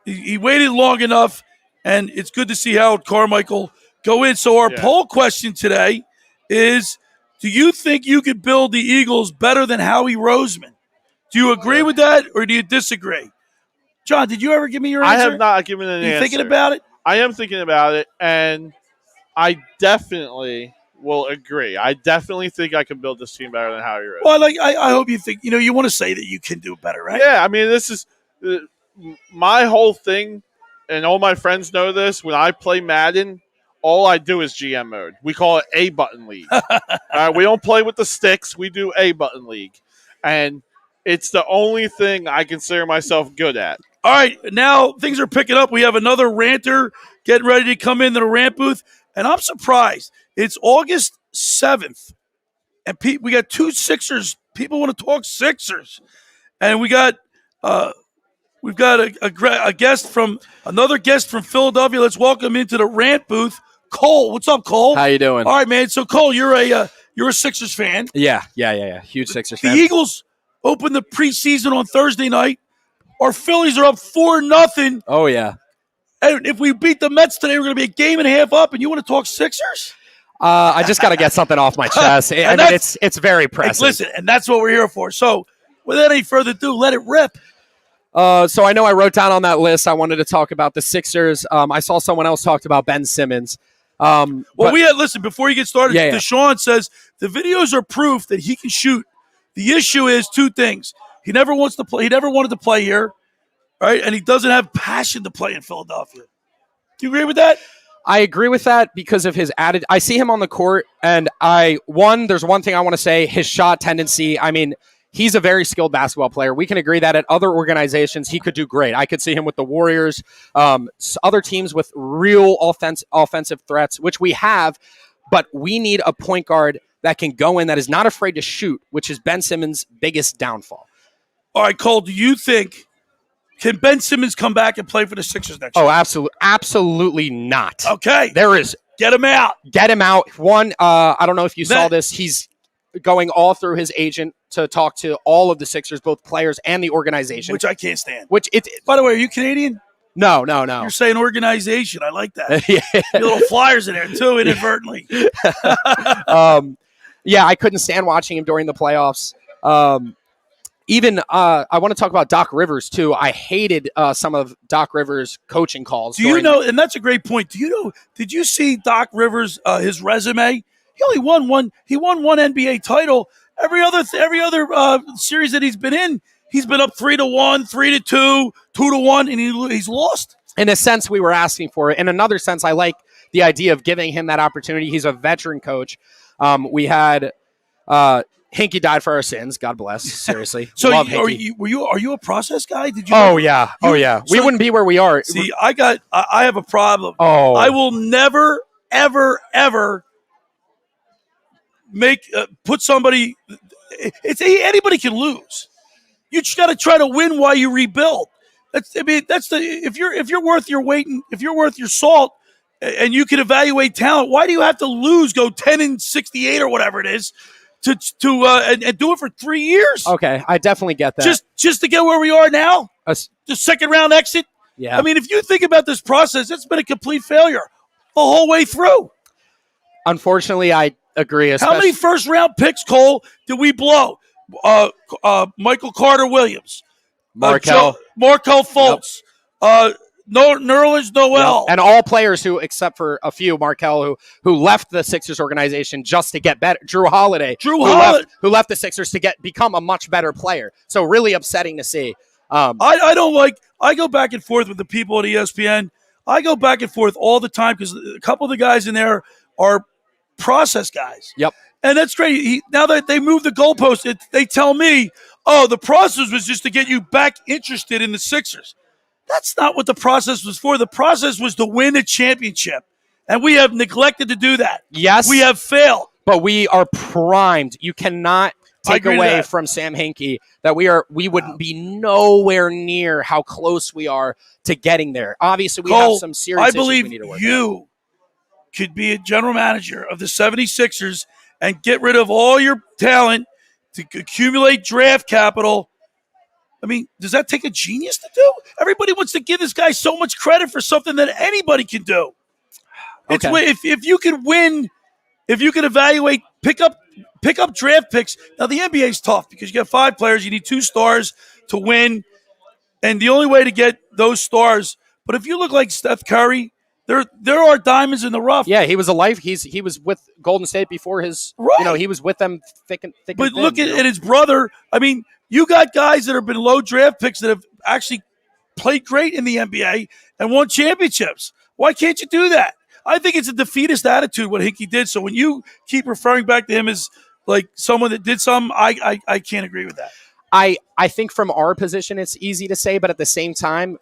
He waited long enough, and it's good to see Harold Carmichael go in. So our poll question today is: do you think you could build the Eagles better than Howie Roseman? Do you agree with that, or do you disagree? John, did you ever give me your answer? I have not given an answer. You thinking about it? I am thinking about it, and I definitely will agree. I definitely think I can build this team better than Howie Roseman. Well, I hope you think, you want to say that you can do better, right? Yeah, I mean, this is my whole thing, and all my friends know this. When I play Madden, all I do is GM mode. We call it A-button league. We don't play with the sticks. We do A-button league. And it's the only thing I consider myself good at. All right, now things are picking up. We have another ranter getting ready to come into the rant booth, and I'm surprised. It's August 7th, and we got 2 Sixers. People want to talk Sixers, and we've got a guest from Philadelphia. Let's welcome into the rant booth, Cole. What's up, Cole? How you doing? All right, man. So Cole, you're a Sixers fan. Yeah. Huge Sixers fan. The Eagles opened the preseason on Thursday night. Our Phillies are up 4-0. Oh, yeah. And if we beat the Mets today, we're going to be a game and a half up, and you want to talk Sixers? I just got to get something off my chest. I mean, it's very pressing. Listen, and that's what we're here for. So without any further ado, let it rip. So I know I wrote down on that list I wanted to talk about the Sixers. I saw someone else talked about Ben Simmons. Listen, before you get started, Yeah. Deshaun says the videos are proof that he can shoot. The issue is 2 things. He never wants to play. He never wanted to play here, right? And he doesn't have passion to play in Philadelphia. Do you agree with that? I agree with that because of his attitude. I see him on the court, and there's one thing I want to say, his shot tendency. I mean, he's a very skilled basketball player. We can agree that at other organizations, he could do great. I could see him with the Warriors, other teams with real offensive threats, which we have, but we need a point guard that can go in, that is not afraid to shoot, which is Ben Simmons' biggest downfall. All right, Cole, do you think, can Ben Simmons come back and play for the Sixers next year? Oh, absolutely not. Okay. There is. Get him out. Get him out. One, I don't know if you saw this. He's going all through his agent to talk to all of the Sixers, both players and the organization. Which I can't stand. By the way, are you Canadian? No. You're saying organization. I like that. Yeah. Little flyers in there, too, inadvertently. Yeah, I couldn't stand watching him during the playoffs. even I want to talk about Doc Rivers too. I hated some of Doc Rivers' coaching calls. Do you know? And that's a great point. Do you know? Did you see Doc Rivers his resume? He only won one. He won one NBA title. Every other series that he's been in, he's been up 3-1, 3-2, 2-1, and he's lost. In a sense, we were asking for it. In another sense, I like the idea of giving him that opportunity. He's a veteran coach. We had. Hinkie died for our sins. God bless. Seriously. So Love are Hinkie. you a process guy? Did you? Oh yeah. We wouldn't be where we are. See, I have a problem. Oh. I will never, ever, ever put somebody. Anybody can lose. You just got to try to win while you rebuild. If you're worth your weight and if you're worth your salt, and you can evaluate talent, why do you have to lose? Go 10-68 or whatever it is. To do it for 3 years. Okay, I definitely get that. Just to get where we are now, the second round exit. Yeah, I mean, if you think about this process, it's been a complete failure the whole way through. Unfortunately, I agree. How many first round picks, Cole, did we blow? Michael Carter Williams, Markel Fultz, Nerlens Noel. Yep. And all players who, except for a few, Markel, who left the Sixers organization just to get better. Drew Holiday, who left the Sixers to become a much better player. So really upsetting to see. I go back and forth with the people at ESPN. I go back and forth all the time because a couple of the guys in there are process guys. Yep. And that's great. Now that they moved the goalpost, they tell me, the process was just to get you back interested in the Sixers. That's not what the process was for. The process was to win a championship. And we have neglected to do that. Yes. We have failed. But we are primed. You cannot take away from Sam Hinkie that we wouldn't be nowhere near how close we are to getting there. Obviously, we have some serious issues we need to work on. You could be a general manager of the 76ers and get rid of all your talent to accumulate draft capital. I mean, does that take a genius to do? Everybody wants to give this guy so much credit for something that anybody can do. Okay. If you can win, if you can evaluate, pick up draft picks. Now, the NBA is tough because you got 5 players. You need 2 stars to win. And the only way to get those stars, but if you look like Steph Curry, there are diamonds in the rough. Yeah, he was he was with Golden State before his, he was with them thick and thin. But look at his brother. I mean, you got guys that have been low draft picks that have actually played great in the NBA and won championships. Why can't you do that? I think it's a defeatist attitude what Hinkie did. So when you keep referring back to him as like someone that did something, I can't agree with that. I think from our position it's easy to say, but at the same time,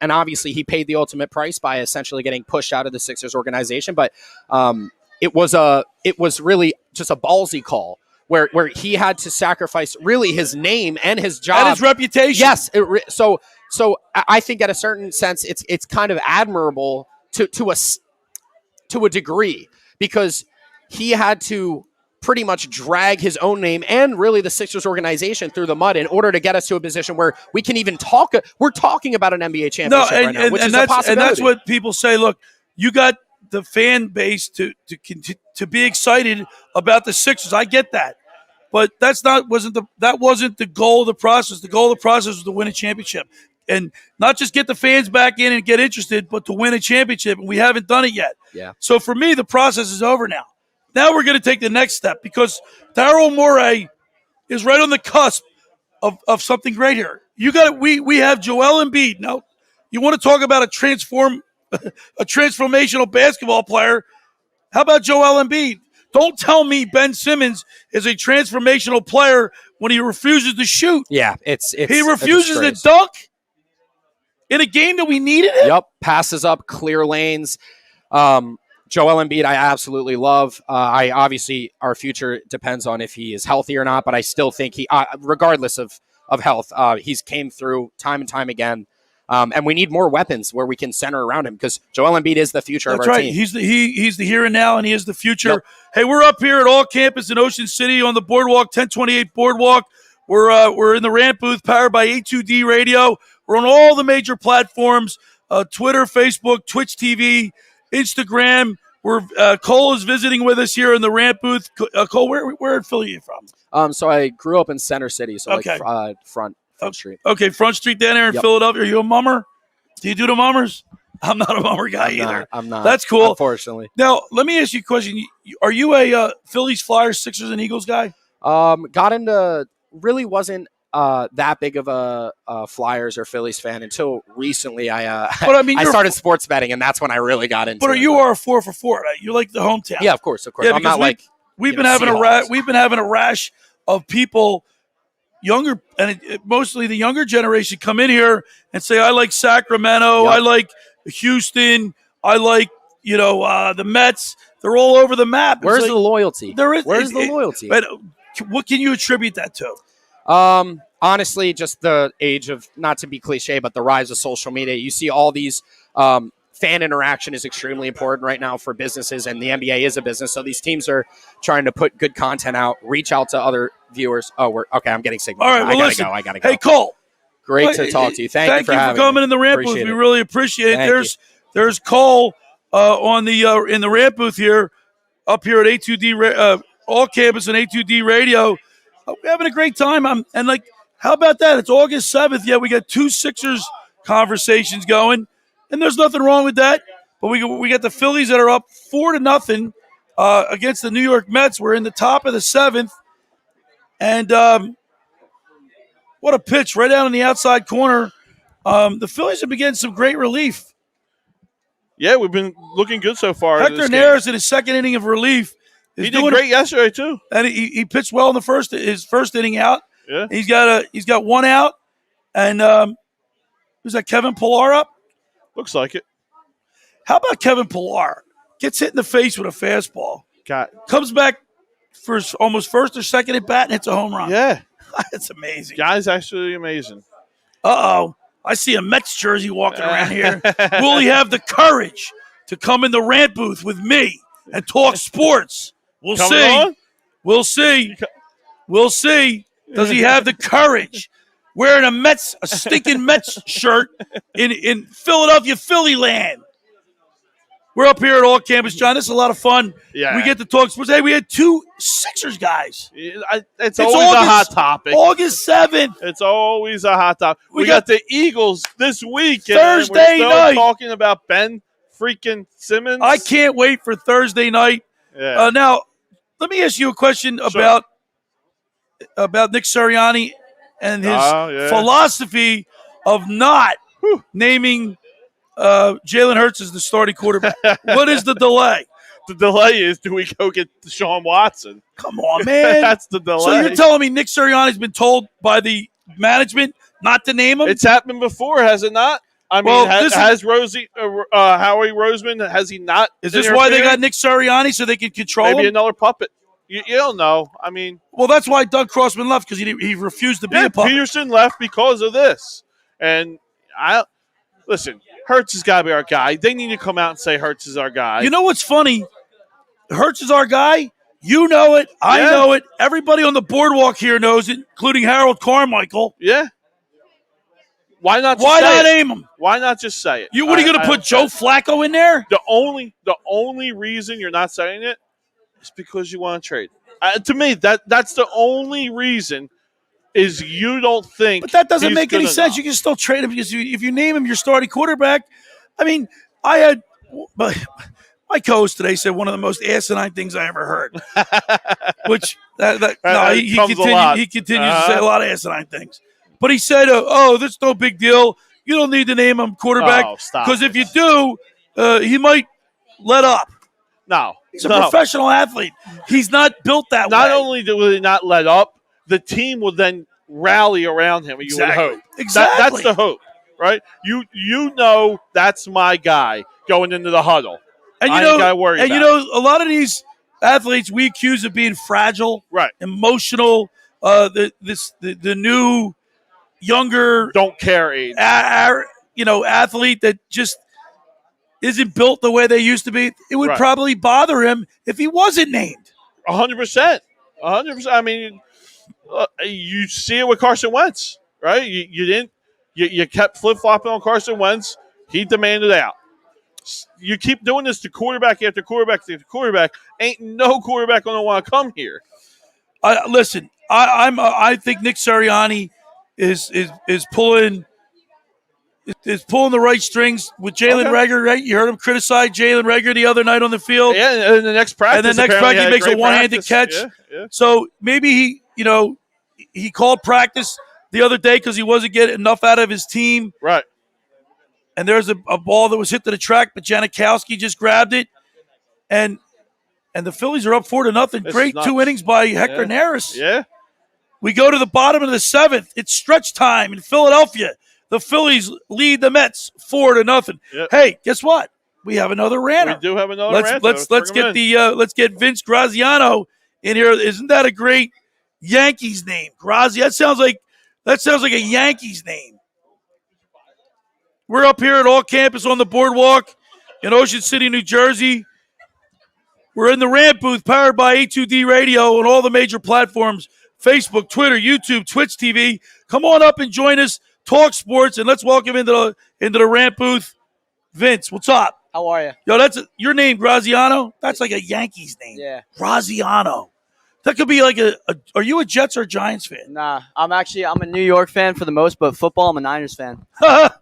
and obviously he paid the ultimate price by essentially getting pushed out of the Sixers organization. But it was really just a ballsy call. Where he had to sacrifice really his name and his job and his reputation. Yes, so I think at a certain sense it's kind of admirable to a degree because he had to pretty much drag his own name and really the Sixers organization through the mud in order to get us to a position where we can even talk. We're talking about an NBA championship right now, which is a possibility. And that's what people say. Look, you got the fan base to be excited about the Sixers. I get that. But that wasn't the goal of the process. The goal of the process was to win a championship. And not just get the fans back in and get interested, but to win a championship. And we haven't done it yet. Yeah. So for me, the process is over now. Now we're going to take the next step because Daryl Morey is right on the cusp of something great here. We have Joel Embiid. Now, you want to talk about a transformational basketball player. How about Joel Embiid? Don't tell me Ben Simmons is a transformational player when he refuses to shoot. Yeah, he refuses to dunk in a game that we needed it. Yep, passes up clear lanes. Joel Embiid, I absolutely love. I obviously our future depends on if he is healthy or not, but I still think he, regardless of health, he's came through time and time again. And we need more weapons where we can center around him because Joel Embiid is the future of our team. He's the here and now, and he is the future. Yep. Hey, we're up here at All Campus in Ocean City on the boardwalk, 1028 Boardwalk. We're in the rant booth powered by A2D Radio. We're on all the major platforms, Twitter, Facebook, Twitch TV, Instagram. Cole is visiting with us here in the rant booth. Cole, where in Philly are you from? So I grew up in Center City, so Okay. like Front Street. Okay, Front Street down there in Yep. Philadelphia. Are you a mummer? Do you do the mummers? I'm not a mummer guy either. I'm not. That's cool. Unfortunately. Now, let me ask you a question. Are you a Phillies, Flyers, Sixers, and Eagles guy? Got into really wasn't that big of a Flyers or Phillies fan until recently. But I mean, I started sports betting, and that's when I really got into. But it. you are a 4 for 4, right? You like the hometown. Yeah, of course. Yeah, I'm not like we've you been know, having Seahawks. we've been having a rash of people, younger and mostly the younger generation, come in here and say, "I like Sacramento. Yep. I like Houston. I like the Mets." They're all over the map. Where's the loyalty? Where's the loyalty? But what can you attribute that to? Honestly, just the age of, not to be cliche, but the rise of social media. You see all these fan interaction is extremely important right now for businesses, and the NBA is a business. So these teams are trying to put good content out, reach out to other viewers. Oh, I'm getting signals. All right, well, I gotta go. Hey, Cole. Great to talk to you. Thank you for having coming me. in the rant booth. Appreciate We it. really appreciate it. Thank There's Cole on the in the rant booth here, up here at A2D all campus and A2D radio. We're having a great time. And like, how about that? It's August 7th. Yeah, we got 2 Sixers conversations going, and there's nothing wrong with that. But we got the Phillies that are up 4-0 against the New York Mets. We're in the top of the 7th, and what a pitch right out on the outside corner. The Phillies have been getting some great relief. Yeah, we've been looking good so far. Hector Neris in his second inning of relief. He did great yesterday too, and he pitched well in his first inning out. Yeah, he's got 1 out, and who's that? Kevin Pillar up? Looks like it. How about Kevin Pillar? Gets hit in the face with a fastball. Comes back for his almost first or second at bat and hits a home run. Yeah, it's amazing. Guy's actually amazing. I see a Mets jersey walking around here. Will he have the courage to come in the rant booth with me and talk sports? We'll see. We'll see. We'll see. Does he have the courage? Wearing a stinking Mets shirt in Philadelphia, Philly land. We're up here at all campus, John. This is a lot of fun. Yeah. We get to talk sports. Hey, we had 2 Sixers guys. It's always a hot topic. August 7th. It's always a hot topic. We got the Eagles this week. Thursday and we're still night. Talking about Ben freaking Simmons. I can't wait for Thursday night. Yeah. Now, let me ask you a question about Nick Sirianni and his philosophy of not naming Jalen Hurts as the starting quarterback. What is the delay? The delay is, do we go get Deshaun Watson? Come on, man. That's the delay. So you're telling me Nick Sirianni's been told by the management not to name him? It's happened before, has it not? I mean, has Howie Roseman, has he not? Is this why they got Nick Sirianni, so they can control him? Maybe another puppet. You don't know. I mean, well, that's why Doug Crossman left, because he refused to be a puppet. Peterson left because of this. And listen, Hurts has got to be our guy. They need to come out and say Hurts is our guy. You know what's funny? Hurts is our guy. You know it. I know it. Everybody on the boardwalk here knows it, including Harold Carmichael. Yeah. Why not name him? Why not just say it? What are you going to put Joe Flacco in there? The only reason you're not saying it is because you want to trade. To me, that's the only reason. Is you don't think, but that doesn't make any sense. Enough. You can still trade him because if you name him your starting quarterback, I mean, I had my co-host today said one of the most asinine things I ever heard. Which he continues to say a lot of asinine things. But he said, that's no big deal. You don't need to name him quarterback because if you do, he might let up. No, he's a professional athlete. He's not built that way. Not only will he not let up, the team will then rally around him. You would hope. Exactly. That's the hope, right? You know that's my guy going into the huddle. And I ain't got to worry about. You know, a lot of these athletes we accuse of being fragile, right? Emotional. The new younger don't care age. Athlete that just isn't built the way they used to be. It would probably bother him if he wasn't named. 100%. 100%. I mean. You see it with Carson Wentz, right? You kept flip-flopping on Carson Wentz. He demanded out. You keep doing this to quarterback after quarterback after quarterback. Ain't no quarterback going to want to come here. Listen, I think Nick Sirianni is pulling the right strings with Jalen Reagor. Right, you heard him criticize Jalen Reagor the other night on the field. Yeah, and the next practice, and the next practice he makes a one-handed catch. Yeah. So maybe he called practice the other day because he wasn't getting enough out of his team. Right. And there's a ball that was hit to the track, but Janikowski just grabbed it, and the Phillies are up 4-0. Great 2 innings by Hector Neris. Yeah. We go to the bottom of the 7th. It's stretch time in Philadelphia. The Phillies lead the Mets 4-0. Yep. Hey, guess what? We have another ranter. We do have another ranter. Let's get Vince Graziano in here. Isn't that a great Yankees name? Grazia. That sounds like a Yankees name. We're up here at All Campus on the boardwalk in Ocean City, New Jersey. We're in the rant booth powered by A2D Radio on all the major platforms, Facebook, Twitter, YouTube, Twitch TV. Come on up and join us, talk sports, and let's welcome into the rant booth, Vince. What's up? How are you? Yo, that's your name, Graziano? That's like a Yankees name. Yeah. Graziano. That could be like are you a Jets or a Giants fan? Nah, I'm a New York fan for the most, but football, I'm a Niners fan.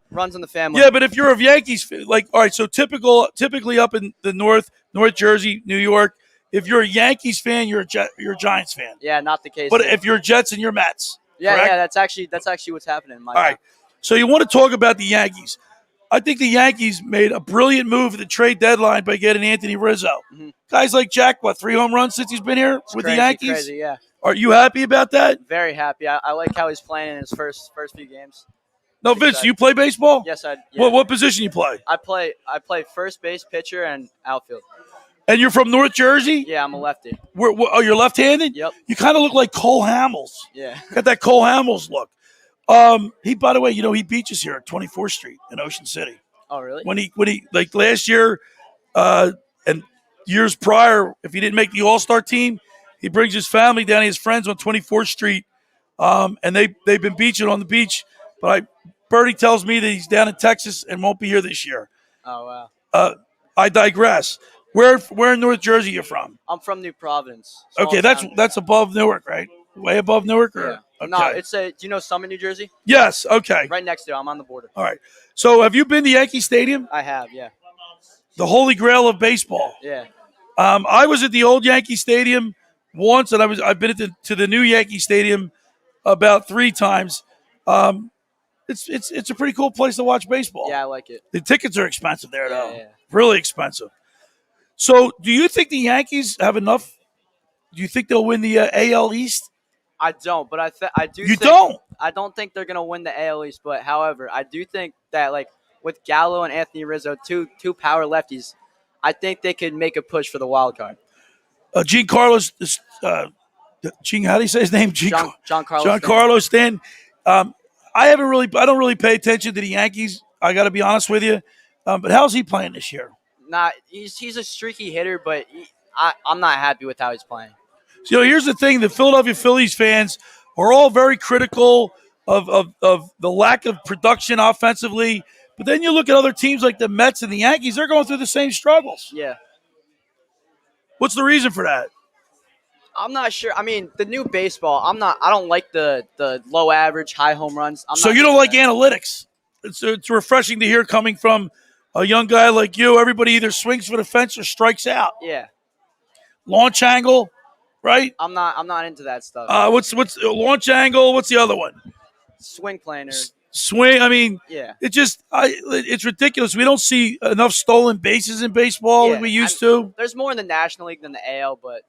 Runs in the family. Yeah, but if you're a Yankees fan, all right, so typically up in the North Jersey, New York, if you're a Yankees fan, you're a Giants fan. Yeah, not the case. But if you're Jets and you're Mets. Yeah, correct? yeah, that's actually what's happening in my All right. So you want to talk about the Yankees. I think the Yankees made a brilliant move at the trade deadline by getting Anthony Rizzo. Mm-hmm. Guys like Jack, 3 home runs since he's been here with the Yankees? Crazy, yeah. Are you happy about that? Very happy. I like how he's playing in his first few games. No, Vince, you play baseball? Yes, I. Yeah. What position you play? I play first base, pitcher, and outfield. And you're from North Jersey? Yeah, I'm a lefty. You're left-handed? Yep. You kind of look like Cole Hamels. Yeah. Got that Cole Hamels look. He, by the way, he beaches us here at 24th Street in Ocean City. Oh, really? When he like last year and years prior, if he didn't make the All-Star team, he brings his family down, his friends on 24th Street, and they've been beaching on the beach. But Bertie tells me that he's down in Texas and won't be here this year. Oh, wow. I digress. Where in North Jersey you from? I'm from New Providence. Okay, that's above Newark, right? Way above Newark? Or? Yeah. Okay. No, do you know Summit, New Jersey? Yes, okay. Right next to it. I'm on the border. All right. So have you been to Yankee Stadium? I have, yeah. The holy grail of baseball. Yeah. I was at the old Yankee Stadium once, and I've been to the new Yankee Stadium about 3 times. It's a pretty cool place to watch baseball. Yeah, I like it. The tickets are expensive there, though. Yeah. Really expensive. So do you think the Yankees have enough? Do you think they'll win the AL East? I don't, but I do. Don't? I don't think they're gonna win the AL East, but however, I do think that with Gallo and Anthony Rizzo, two power lefties, I think they could make a push for the wild card. Giancarlo, how do you say his name? Giancarlo Stanton. I don't really pay attention to the Yankees. I got to be honest with you. But how's he playing this year? Nah, he's a streaky hitter, but I'm not happy with how he's playing. So, here's the thing: the Philadelphia Phillies fans are all very critical of the lack of production offensively. But then you look at other teams like the Mets and the Yankees; they're going through the same struggles. Yeah. What's the reason for that? I'm not sure. I mean, the new baseball. I don't like the low average, high home runs. So you don't like analytics? It's refreshing to hear coming from a young guy like you. Everybody either swings for the fence or strikes out. Yeah. Launch angle, right? I'm not into that stuff. What's launch angle? What's the other one? Swing planer. Swing. I mean, yeah. It's ridiculous. We don't see enough stolen bases in baseball like we used to. There's more in the National League than the AL, but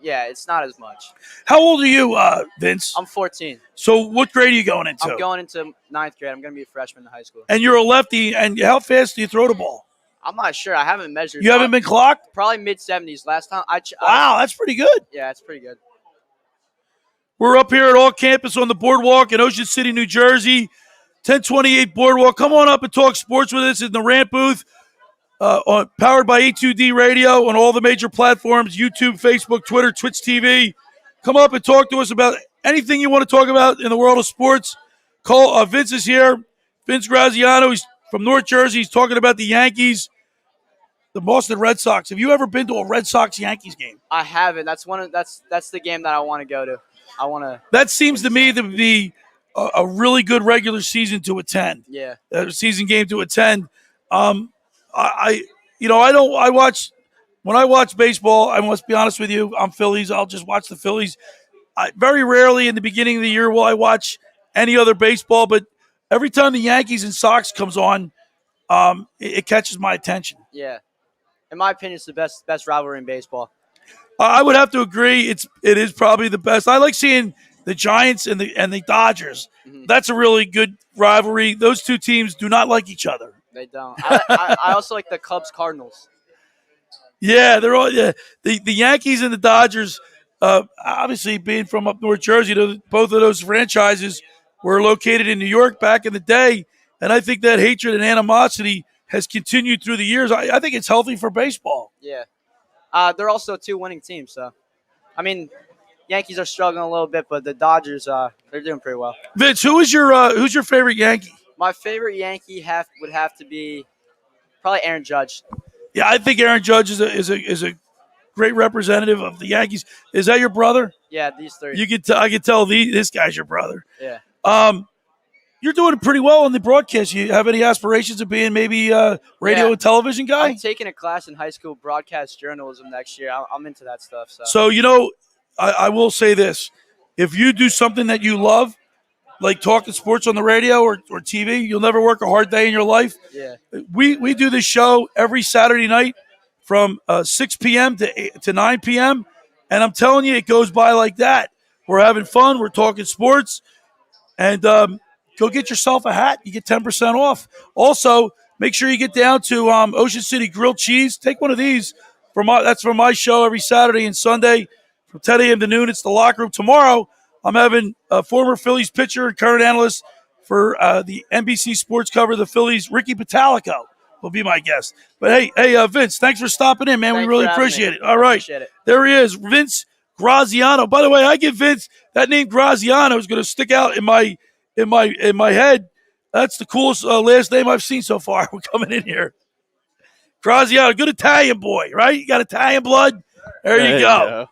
yeah, it's not as much. How old are you, Vince? I'm 14. So what grade are you going into? I'm going into 9th grade. I'm going to be a freshman in high school. And you're a lefty, and how fast do you throw the ball? I'm not sure. I haven't measured. You haven't been clocked? Probably mid-70s. Last time wow, that's pretty good. Yeah, it's pretty good. We're up here at All Campus on the boardwalk in Ocean City, New Jersey. 1028 Boardwalk. Come on up and talk sports with us in the rant booth. Powered by A2D Radio on all the major platforms, YouTube, Facebook, Twitter, Twitch TV. Come up and talk to us about anything you want to talk about in the world of sports. Vince is here. Vince Graziano. He's from North Jersey. He's talking about the Yankees. the Boston Red Sox. Have you ever been to a Red Sox Yankees game? I haven't. That's the game that I want to go to. I want to. That seems to me to be a really good regular season to attend. Yeah. A season game to attend. I watch when I watch baseball. I must be honest with you. I'm Phillies. I'll just watch the Phillies. Very rarely in the beginning of the year will I watch any other baseball, but every time the Yankees and Sox comes on, it catches my attention. Yeah. In my opinion, it's the best rivalry in baseball. I would have to agree. It is probably the best. I like seeing the Giants and the Dodgers. Mm-hmm. That's a really good rivalry. Those two teams do not like each other. They don't. I also like the Cubs Cardinals. Yeah, they're all the Yankees and the Dodgers. Obviously, being from up North Jersey, both of those franchises were located in New York back in the day, and I think that hatred and animosity has continued through the years. I think it's healthy for baseball. Yeah. They're also two winning teams, so I mean, Yankees are struggling a little bit, but the Dodgers, they're doing pretty well. Vince, who's your favorite Yankee? My favorite Yankee would have to be probably Aaron Judge. Yeah, I think Aaron Judge is a great representative of the Yankees. Is that your brother? Yeah, these three. I can tell this guy's your brother. Yeah. You're doing pretty well on the broadcast. You have any aspirations of being maybe a radio and television guy? I'm taking a class in high school broadcast journalism next year. I'm into that stuff. So I will say this: if you do something that you love, like talking sports on the radio or TV, you'll never work a hard day in your life. Yeah. We do this show every Saturday night from 6 p.m. to 9 p.m., and I'm telling you, it goes by like that. We're having fun. We're talking sports. And go get yourself a hat. You get 10% off. Also, make sure you get down to Ocean City Grilled Cheese. Take one of these. That's from my show every Saturday and Sunday from 10 a.m. to noon. It's the Locker Room. Tomorrow, I'm having a former Phillies pitcher and current analyst for the NBC Sports cover of the Phillies, Ricky Patalico, will be my guest. But hey, Vince, thanks for stopping in, man. Thanks we really for having appreciate me. it. All right. Appreciate it. There he is, Vince Graziano. By the way, I give Vince that name Graziano is going to stick out in my head. That's the coolest last name I've seen so far. We're coming in here. Graziano, good Italian boy, right? You got Italian blood? There you go.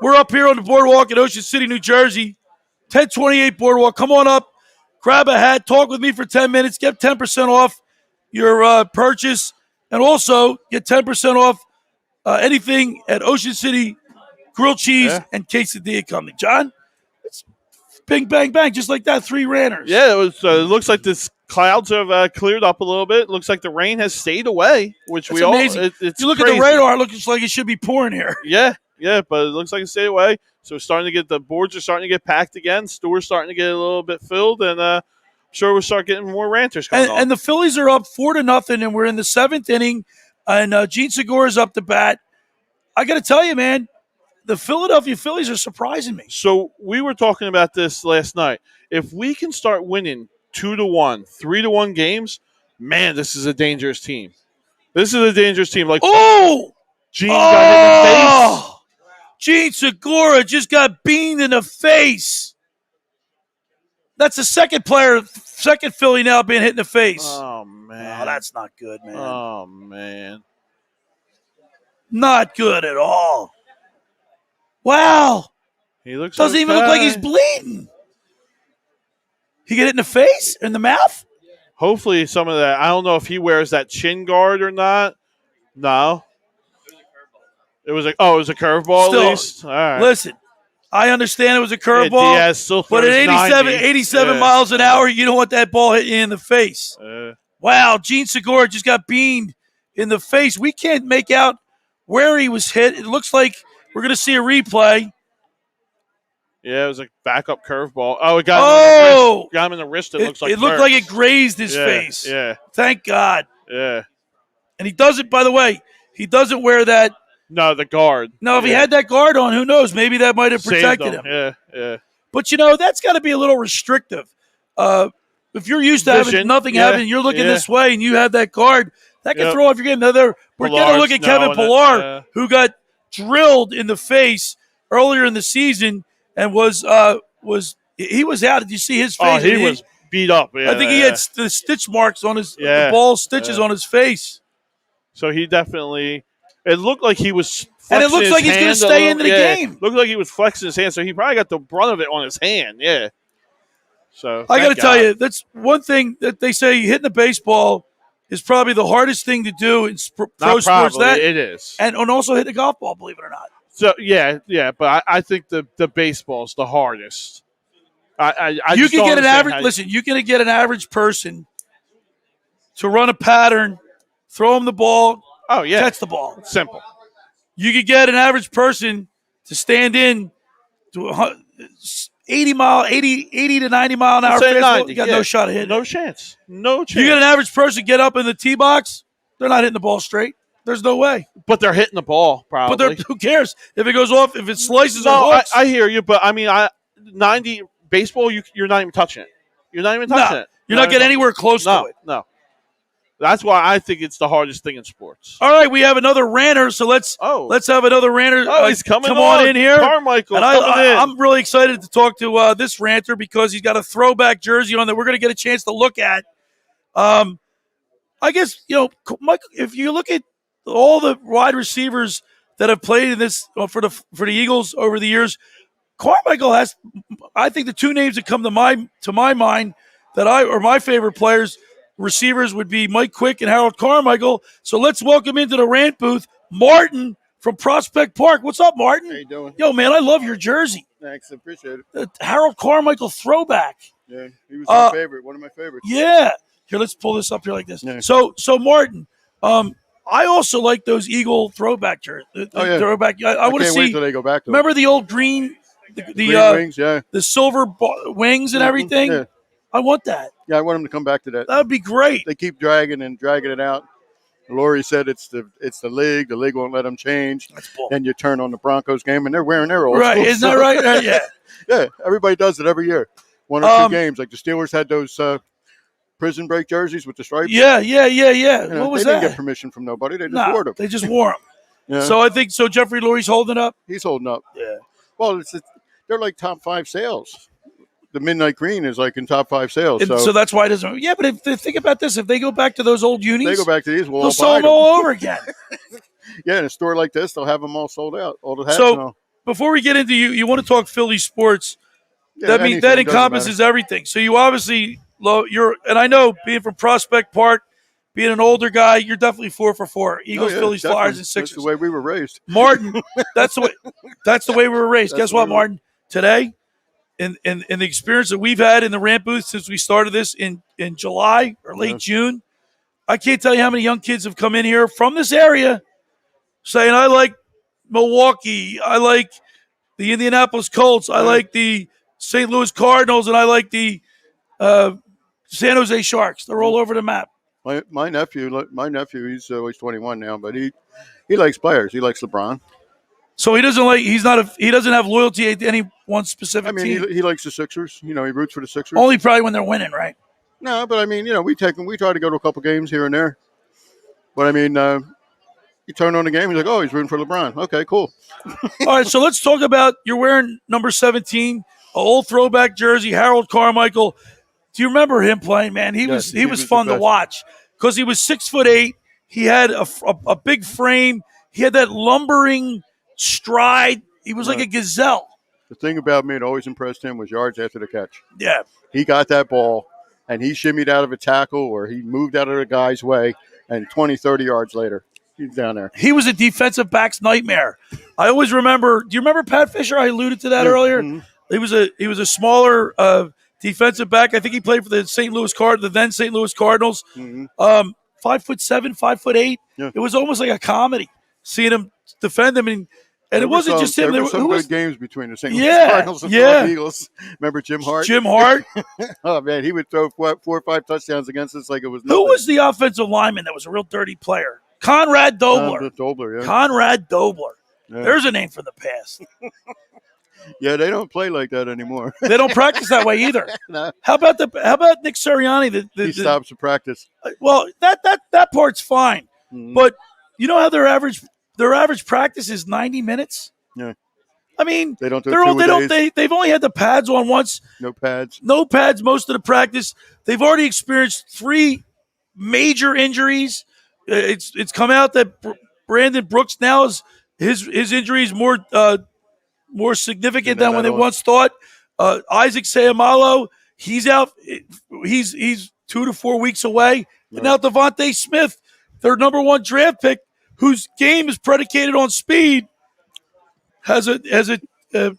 We're up here on the boardwalk in Ocean City, New Jersey. 1028 boardwalk. Come on up, grab a hat, talk with me for 10 minutes, get 10% off your purchase, and also get 10% off anything at Ocean City Grilled Cheese and Quesadilla Company. John? Bing, bang, bang, just like that, 3 ranters. Yeah, it looks like the clouds have cleared up a little bit. Looks like the rain has stayed away, which That's amazing. It's you look crazy. at the radar, it looks like it should be pouring here. Yeah, but it looks like it stayed away. So the boards are starting to get packed again. Store's starting to get a little bit filled, and I'm sure we'll start getting more ranters coming on. And the Phillies are up 4-0, and we're in the 7th inning, and Gene Segura's up to bat. I got to tell you, man, the Philadelphia Phillies are surprising me. So we were talking about this last night. If we can start winning 2-1, 3-1 games, man, this is a dangerous team. This is a dangerous team. Like, Gene got hit in the face. Gene Segura just got beamed in the face. That's the second Philly now being hit in the face. Oh, man. Oh, that's not good, man. Oh, man. Not good at all. Wow. He looks Doesn't even look like he's bleeding. He get hit in the face? In the mouth? Hopefully some of that. I don't know if he wears that chin guard or not. No. It was a curveball at least? All right. Listen, I understand it was a curveball. Diaz still but at 87 miles an hour, you don't want that ball hitting you in the face. Wow, Gene Segura just got beamed in the face. We can't make out where he was hit. It looks like we're going to see a replay. Yeah, it was a backup curveball. Oh, it got him in the wrist. It looks like it looked like it grazed his face. Yeah. Thank God. Yeah. And he doesn't, by the way, wear that. No, the guard. No, if he had that guard on, who knows? Maybe that might have protected him. Yeah. But, that's got to be a little restrictive. If you're used to having nothing happen, you're looking this way, and you have that guard, that can throw off your game. We're going to look at Kevin Pillar, who got drilled in the face earlier in the season and was out. Did you see his face? Oh, he was beat up. Yeah, I think he had the stitch marks on his the ball stitches on his face. So he definitely. It looked like he was. And it looks like he's going to stay into the game. Looked like he was flexing his hand, so he probably got the brunt of it on his hand. Yeah. So I got to tell you, that's one thing that they say hitting the baseball is probably the hardest thing to do in pro sports. It is. And also hit the golf ball, believe it or not. So yeah, but I think the baseball's the hardest. I you just can don't get an understand average. Listen, you can get an average person to run a pattern, throw him the ball, catch the ball. It's simple. You could get an average person to stand in to 80 to 90 mile an hour fastball. You got no shot of hitting. No chance. No chance. You get an average person get up in the tee box, they're not hitting the ball straight. There's no way. But they're hitting the ball, probably. But who cares if it goes off? If it slices or hooks? I hear you, but I mean, 90 baseball, you're not even touching it. You're not even touching it. You're not getting anywhere close to it. No. That's why I think it's the hardest thing in sports. All right, we have another ranter, so let's have another ranter. He's coming come on in here. Carmichael, and I'm really excited to talk to this ranter because he's got a throwback jersey on that we're going to get a chance to look at. I guess, Michael, if you look at all the wide receivers that have played in this for the Eagles over the years, Carmichael has, I think, the two names that come to my mind that are my favorite players. Receivers would be Mike Quick and Harold Carmichael. So let's welcome into the rant booth Martin from Prospect Park. What's up, Martin? How you doing? Yo, man, I love your jersey. Thanks, I appreciate it. Harold Carmichael throwback. Yeah, he was my favorite, one of my favorites. Yeah. Here, let's pull this up here like this. Yeah. So Martin, I also like those Eagle throwback jerseys. Throwback. I want to can't see. wait till they go back to remember the old green, green wings, the silver wings and everything. Yeah. I want that. Yeah, I want them to come back to that. That would be great. They keep dragging it out. Laurie said it's the league. The league won't let them change. That's bull. Then you turn on the Broncos game, and they're wearing their old right. school Isn't that right? Yeah. Yeah, everybody does it every year. One or two games. Like the Steelers had those prison break jerseys with the stripes. Yeah. What was they that? didn't get permission from nobody. They just wore them. They just wore them. Yeah. So I think Jeffrey Lurie's holding up. He's holding up. Yeah. Well, they're like top 5 sales. The midnight green is like in top 5 sales. So that's why it doesn't. Yeah, but if they think about this, if they go back to those old unis, they go back to these. They'll sell them all over again. Yeah, in a store like this, they'll have them all sold out. All the hats. So before we get into you want to talk Philly sports. Yeah, that encompasses everything. So you obviously love and I know being from Prospect Park, being an older guy, you're definitely 4 for 4. Eagles, Phillies, definitely. Flyers, and Sixers. That's the way we were raised. Martin, that's the way we were raised. Guess what, Martin? Today, in the experience that we've had in the rant booth since we started this in July or late June, I can't tell you how many young kids have come in here from this area saying, I like Milwaukee, I like the Indianapolis Colts, I like the St. Louis Cardinals, and I like the San Jose Sharks. They're all over the map. My nephew, he's 21 now, but he likes players. He likes LeBron. So he doesn't have loyalty to any one specific team. He likes the Sixers. He roots for the Sixers. Only probably when they're winning, right? No, but we try to go to a couple games here and there. But you turn on the game, he's like, oh, he's rooting for LeBron. Okay, cool. All right, so let's talk about you're wearing number 17, an old throwback jersey, Harold Carmichael. Do you remember him playing, man? He was fun to watch because he was 6'8". He had a big frame. He had that lumbering stride. He was like a gazelle. The thing about me that always impressed him was yards after the catch. Yeah. He got that ball, and he shimmied out of a tackle or he moved out of the guy's way, and 20, 30 yards later, he's down there. He was a defensive back's nightmare. I always remember – do you remember Pat Fisher? I alluded to that earlier. Mm-hmm. He was a smaller defensive back. I think he played for the then St. Louis Cardinals. Mm-hmm. 5'7", 5'8". Yeah. It was almost like a comedy seeing him defend him, and it wasn't just him. There were some good games between the St. Louis Cardinals and the Eagles. Remember Jim Hart? Jim Hart. Oh man, he would throw 4 or 5 touchdowns against us like it was nothing. Who was the offensive lineman that was a real dirty player? Conrad Dobler. Dobler, yeah. Conrad Dobler. Yeah. There's a name from the past. Yeah, they don't play like that anymore. They don't practice that way either. No. How about Nick Sirianni? He stops to practice. Well, that part's fine, but you know how their average practice is 90 minutes. Yeah, I mean they don't. They've only had the pads on once. No pads Most of the practice. They've already experienced 3 major injuries. it's come out that Brandon Brooks now is his injury is more significant than when they once thought. Isaac Seumalo, he's out. He's 2 to 4 weeks away. And now Devontae Smith, their number 1 draft pick, whose game is predicated on speed, has a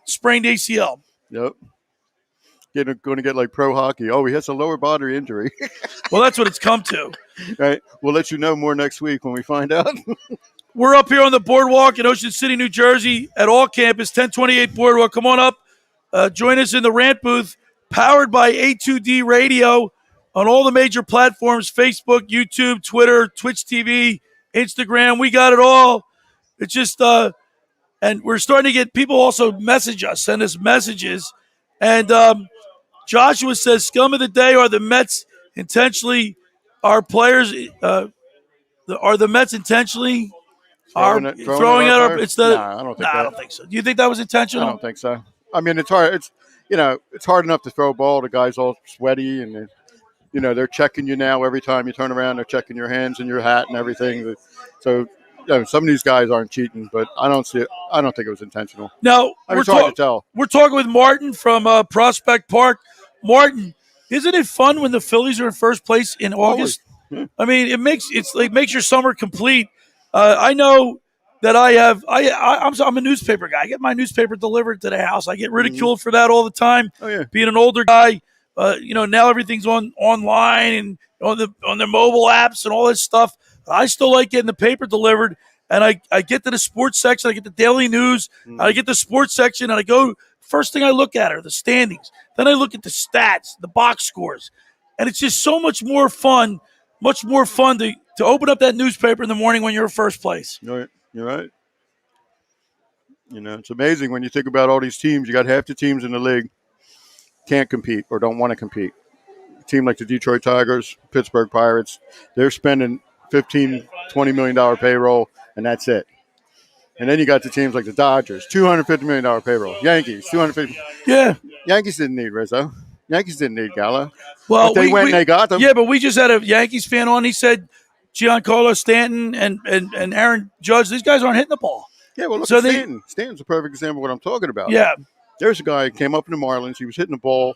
sprained ACL. Yep. Going to get like pro hockey. Oh, he has a lower body injury. Well, that's what it's come to. Right. We'll let you know more next week when we find out. We're up here on the boardwalk in Ocean City, New Jersey, at all campus, 1028 Boardwalk. Come on up. Join us in the rant booth, powered by A2D Radio on all the major platforms, Facebook, YouTube, Twitter, Twitch TV, Instagram. We got it all. It's just, and we're starting to get people also message us, send us messages. And Joshua says, scum of the day, are the Mets intentionally, our players, are the Mets intentionally throwing it up? I don't think so. Do you think that was intentional? I don't think so. I mean, it's hard. It's hard enough to throw a ball. The guy's all sweaty, and they're checking you now every time you turn around. They're checking your hands and your hat and everything. So some of these guys aren't cheating, but I don't see it. I don't think it was intentional. No, it's hard to tell. We're talking with Martin from Prospect Park. Martin, isn't it fun when the Phillies are in first place in August? Yeah. I mean, it makes your summer complete. I know that I'm a newspaper guy. I get my newspaper delivered to the house. I get ridiculed for that all the time. Oh yeah, being an older guy, now everything's online and on the mobile apps and all this stuff. I still like getting the paper delivered, and I get to the sports section. I get the daily news. I get the sports section, and I go. First thing I look at are the standings. Then I look at the stats, the box scores, and it's just so much more fun. Much more fun to open up that newspaper in the morning when you're in first place. You're right. It's amazing when you think about all these teams. You got half the teams in the league can't compete or don't want to compete. A team like the Detroit Tigers, Pittsburgh Pirates, they're spending $15, $20 million payroll, and that's it. And then you got the teams like the Dodgers, $250 million payroll. Yankees, $250. Yeah. Yankees didn't need Rizzo. Yankees didn't need Gallo. Well, but they went and they got them. Yeah, but we just had a Yankees fan on. He said Giancarlo Stanton and Aaron Judge, these guys aren't hitting the ball. Yeah, well, look at Stanton. Stanton's a perfect example of what I'm talking about. Yeah. There's a guy who came up in the Marlins. He was hitting the ball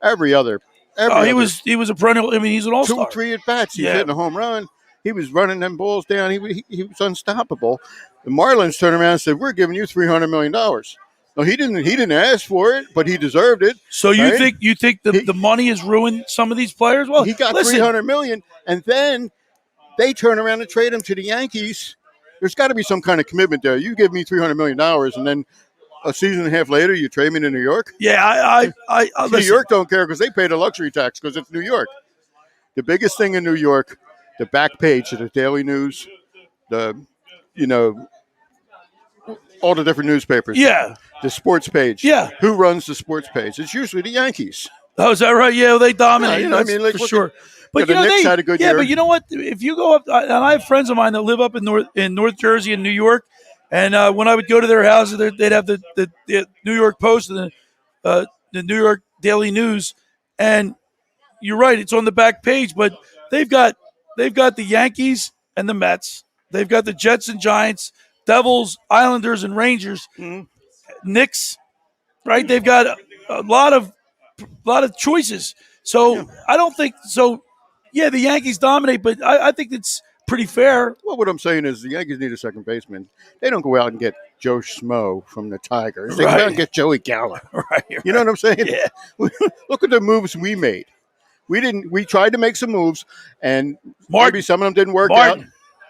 every other. He was a perennial. I mean, he's an all-star. 2-3 at bats. He's hitting a home run. He was running them balls down. He was unstoppable. The Marlins turned around and said, "We're giving you $300 million." No, he didn't ask for it, but he deserved it. So you think the money has ruined some of these players? Well, he got $300 million, and then they turn around and trade him to the Yankees. There's got to be some kind of commitment there. You give me $300 million, and then a season and a half later, you trade me to New York? Yeah, New York don't care because they pay the luxury tax because it's New York. The biggest thing in New York, the back page of the Daily News, all the different newspapers. Yeah. The sports page. Yeah. Who runs the sports page? It's usually the Yankees. Oh, is that right? Yeah, they dominate. For sure. But the Knicks had a good year. But you know what? If you go up, and I have friends of mine that live up in North Jersey and New York, and when I would go to their houses, they'd have the New York Post and the New York Daily News, and you're right, it's on the back page, but they've got the Yankees and the Mets, they've got the Jets and Giants, Devils, Islanders, and Rangers, Knicks, right? They've got a lot of choices. So I don't think so. Yeah, the Yankees dominate, but I think it's pretty fair. Well, what I'm saying is the Yankees need a second baseman. They don't go out and get Joe Schmo from the Tigers. They go out and get Joey Gallo. Right. You know what I'm saying? Yeah. Look at the moves we made. We tried to make some moves, and maybe some of them didn't work out.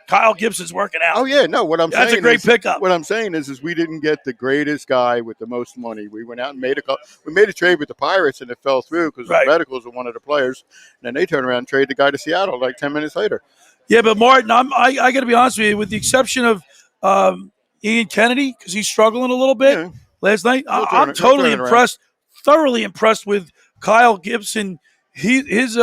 Kyle Gibson's working out. Oh, yeah. No, what I'm saying that's a great pickup. What I'm saying is we didn't get the greatest guy with the most money. We went out and made a trade with the Pirates, and it fell through because the medicals were one of the players. And then they turned around and traded the guy to Seattle like 10 minutes later. Yeah, but Martin, I got to be honest with you, with the exception of Ian Kennedy, because he's struggling a little bit last night. I'm totally impressed, thoroughly impressed with Kyle Gibson. His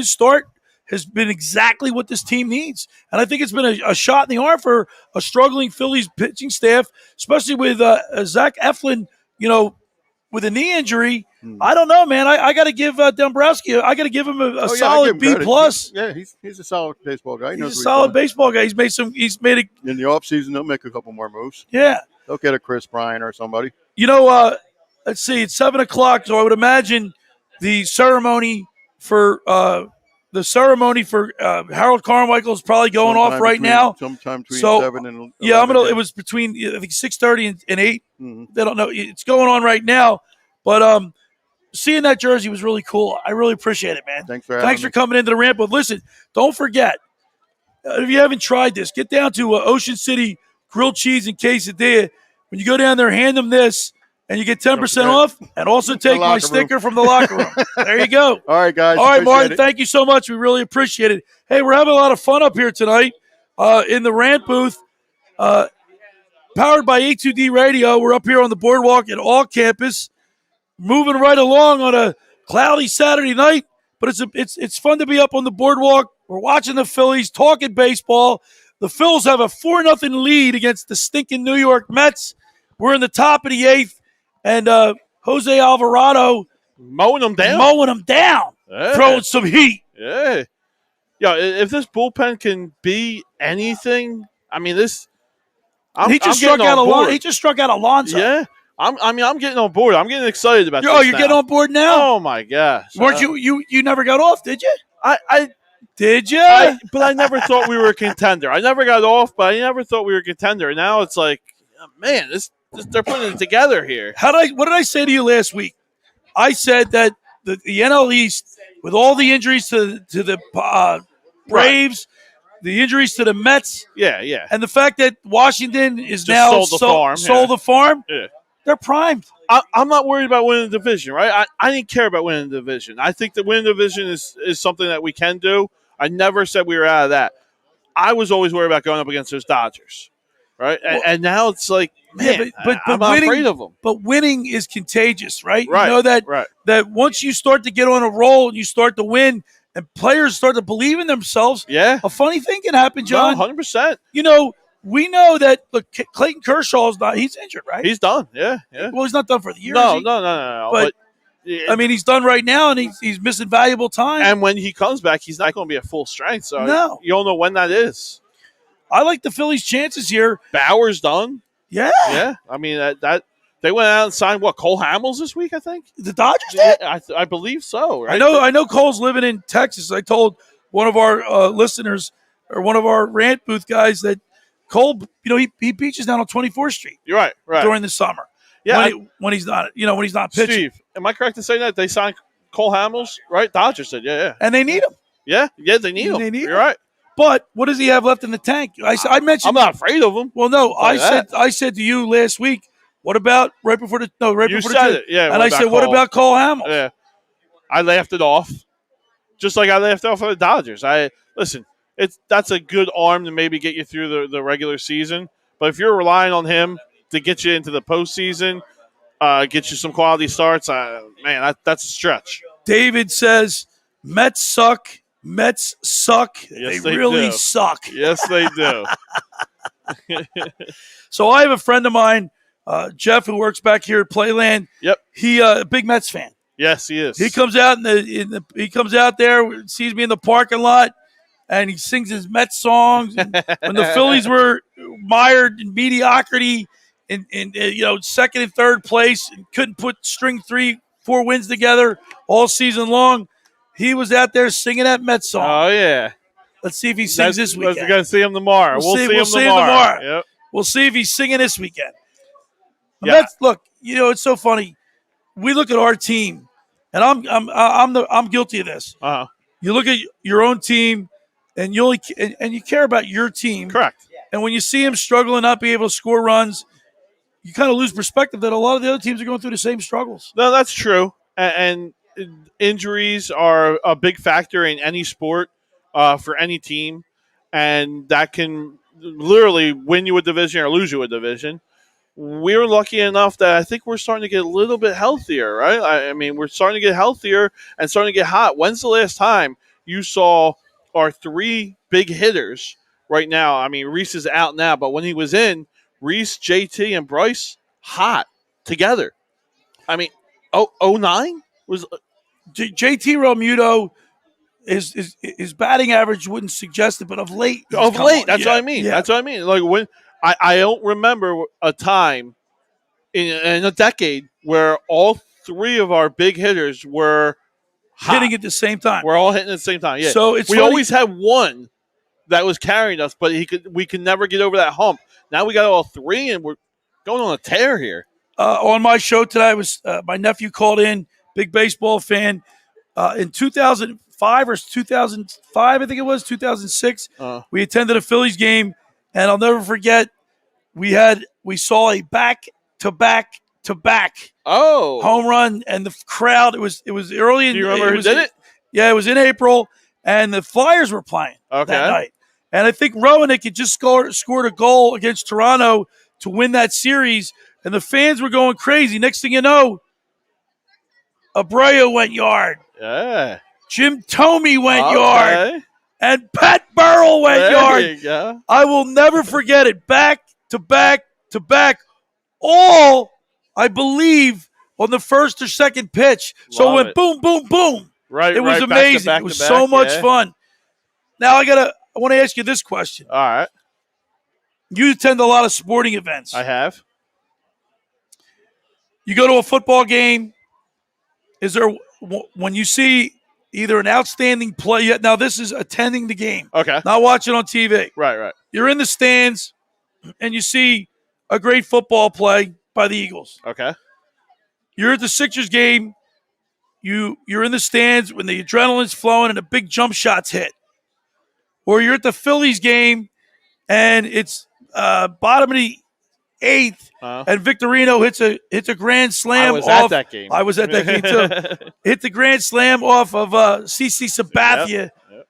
start has been exactly what this team needs. And I think it's been a shot in the arm for a struggling Phillies pitching staff, especially with Zach Eflin, with a knee injury, I don't know, man. I got to give Dombrowski. I got to give him a solid B plus. He's a solid baseball guy. He's a solid baseball guy. He's made it in the offseason. They'll make a couple more moves. Yeah, they'll get a Chris Bryant or somebody. Let's see. It's 7:00, so I would imagine the ceremony for Harold Carmichael is probably going off right now. Sometime between 7 and 11. Yeah, it was between I think 6:30 and 8. Mm-hmm. They don't know. It's going on right now, but seeing that jersey was really cool. I really appreciate it, man. Thanks for coming into the ramp. But listen, don't forget, if you haven't tried this, get down to Ocean City Grilled Cheese and Quesadilla. When you go down there, hand them this, and you get 10% off, and also take my sticker from the locker room. There you go. All right, guys. All right, Martin, thank you so much. We really appreciate it. Hey, we're having a lot of fun up here tonight in the rant booth. Powered by A2D Radio. We're up here on the boardwalk at all campus, moving right along on a cloudy Saturday night. But it's fun to be up on the boardwalk. We're watching the Phillies, talking baseball. The Phils have a 4-0 lead against the stinking New York Mets. We're in the top of the 8th, and Jose Alvarado mowing them down, throwing some heat. Yeah. If this bullpen can be anything, I mean this. He just struck out Alonso. Yeah. I'm getting on board. I'm getting excited about this. You're getting on board now? Oh my gosh. Weren't you never got off, did you? Did you? But I never thought we were a contender. I never got off, but I never thought we were a contender. Now it's like, man, they're putting it together here. What did I say to you last week? I said that the NL East, with all the injuries to the Braves, the injuries to the Mets, and the fact that Washington is just now sold the farm, yeah. They're primed. I'm not worried about winning the division, right? I didn't care about winning the division. I think that winning the division is something that we can do. I never said we were out of that. I was always worried about going up against those Dodgers, right? And now it's like, man, but I'm not afraid of them. But winning is contagious, right? Right. You know that once you start to get on a roll and you start to win and players start to believe in themselves, a funny thing can happen, John. 100%. We know that Clayton Kershaw he's injured, right? He's done, yeah. Well, he's not done for the year. No. But he's done right now, and he's missing valuable time. And when he comes back, he's not going to be at full strength. So you don't know when that is. I like the Phillies' chances here. Bauer's done. Yeah. I mean that they went out and signed Cole Hamels this week. I think the Dodgers did. I believe so. Right? I know. Cole's living in Texas. I told one of our listeners or one of our rant booth guys that Cole, he beaches down on 24th Street. You're right. During the summer. Yeah. When he's not pitching. Steve, am I correct in saying that they signed Cole Hamels? Right, Dodgers did. Yeah. And they need him. Yeah, they need him. You're right. But what does he have left in the tank? I mentioned. I'm not afraid of him. Well, no, I said to you last week. What about right before the? No, right you before said the. It. Yeah. And I said, what about Cole Hamels? Yeah. I laughed it off, just like I laughed off of the Dodgers. That's a good arm to maybe get you through the regular season. But if you're relying on him to get you into the postseason, get you some quality starts, man, that's a stretch. David says, Mets suck. Mets suck. Yes, they really do. suck. Yes, they do. So I have a friend of mine, Jeff, who works back here at Playland. Yep. He a big Mets fan. Yes, he is. He comes out he comes out there, sees me in the parking lot, and he sings his Mets songs. And when the Phillies were mired in mediocrity in second and third place and couldn't string 3-4 wins together all season long, he was out there singing that Mets song. Oh, yeah. Let's see if he sings this weekend. We're going to see him tomorrow. We'll see him tomorrow. Yep. We'll see if he's singing this weekend. Yeah. Mets, look, it's so funny. We look at our team, and I'm guilty of this. Uh-huh. You look at your own team, and you care about your team. Correct. And when you see him struggle and not be able to score runs, you kind of lose perspective that a lot of the other teams are going through the same struggles. No, that's true. And injuries are a big factor in any sport for any team, and that can literally win you a division or lose you a division. We're lucky enough that I think we're starting to get a little bit healthier, right? I mean, we're starting to get healthier and starting to get hot. When's the last time you saw our 3 big hitters right now? I mean, Reese is out now, but when he was in, Reese, JT, and Bryce, hot together. I mean, 09 was JT Realmuto. His batting average wouldn't suggest it, but of late. That's what I mean. Yeah. That's what I mean. Like when I don't remember a time in a decade where all three of our big hitters were hitting at the same time. We're all hitting at the same time. Yeah. So it's we funny. always had one that was carrying us, but we could never get over that hump. Now we got all three, and we're going on a tear here. On my show today, was my nephew called in, big baseball fan. In 2005 or 2005, I think it was 2006. We attended a Phillies game, and I'll never forget. We saw a back-to-back home run, and the crowd. It was early. Do you remember who did it? Yeah, it was in April, and the Flyers were playing that night. And I think Roenick had just scored a goal against Toronto to win that series, and the fans were going crazy. Next thing you know, Abreu went yard. Yeah. Jim Thome went yard. And Pat Burrell went yard. You go. I will never forget it. Back to back to back. All, I believe, on the first or second pitch. So it went boom, boom, boom. Right. It was right, amazing. back It was to so back, much fun. Now I want to ask you this question. All right. You attend a lot of sporting events. I have. You go to a football game. Is there, when you see either an outstanding play, now this is attending the game, Okay. not watching on TV. Right. You're in the stands, and you see a great football play by the Eagles. Okay. You're at the Sixers game. You're in the stands when the adrenaline's flowing and a big jump shot's hit. Or you're at the Phillies game, and it's bottom of the eighth, and Victorino hits a grand slam. I was off. at that game. I was at that game too. Hit the grand slam off of CC Sabathia. Yep.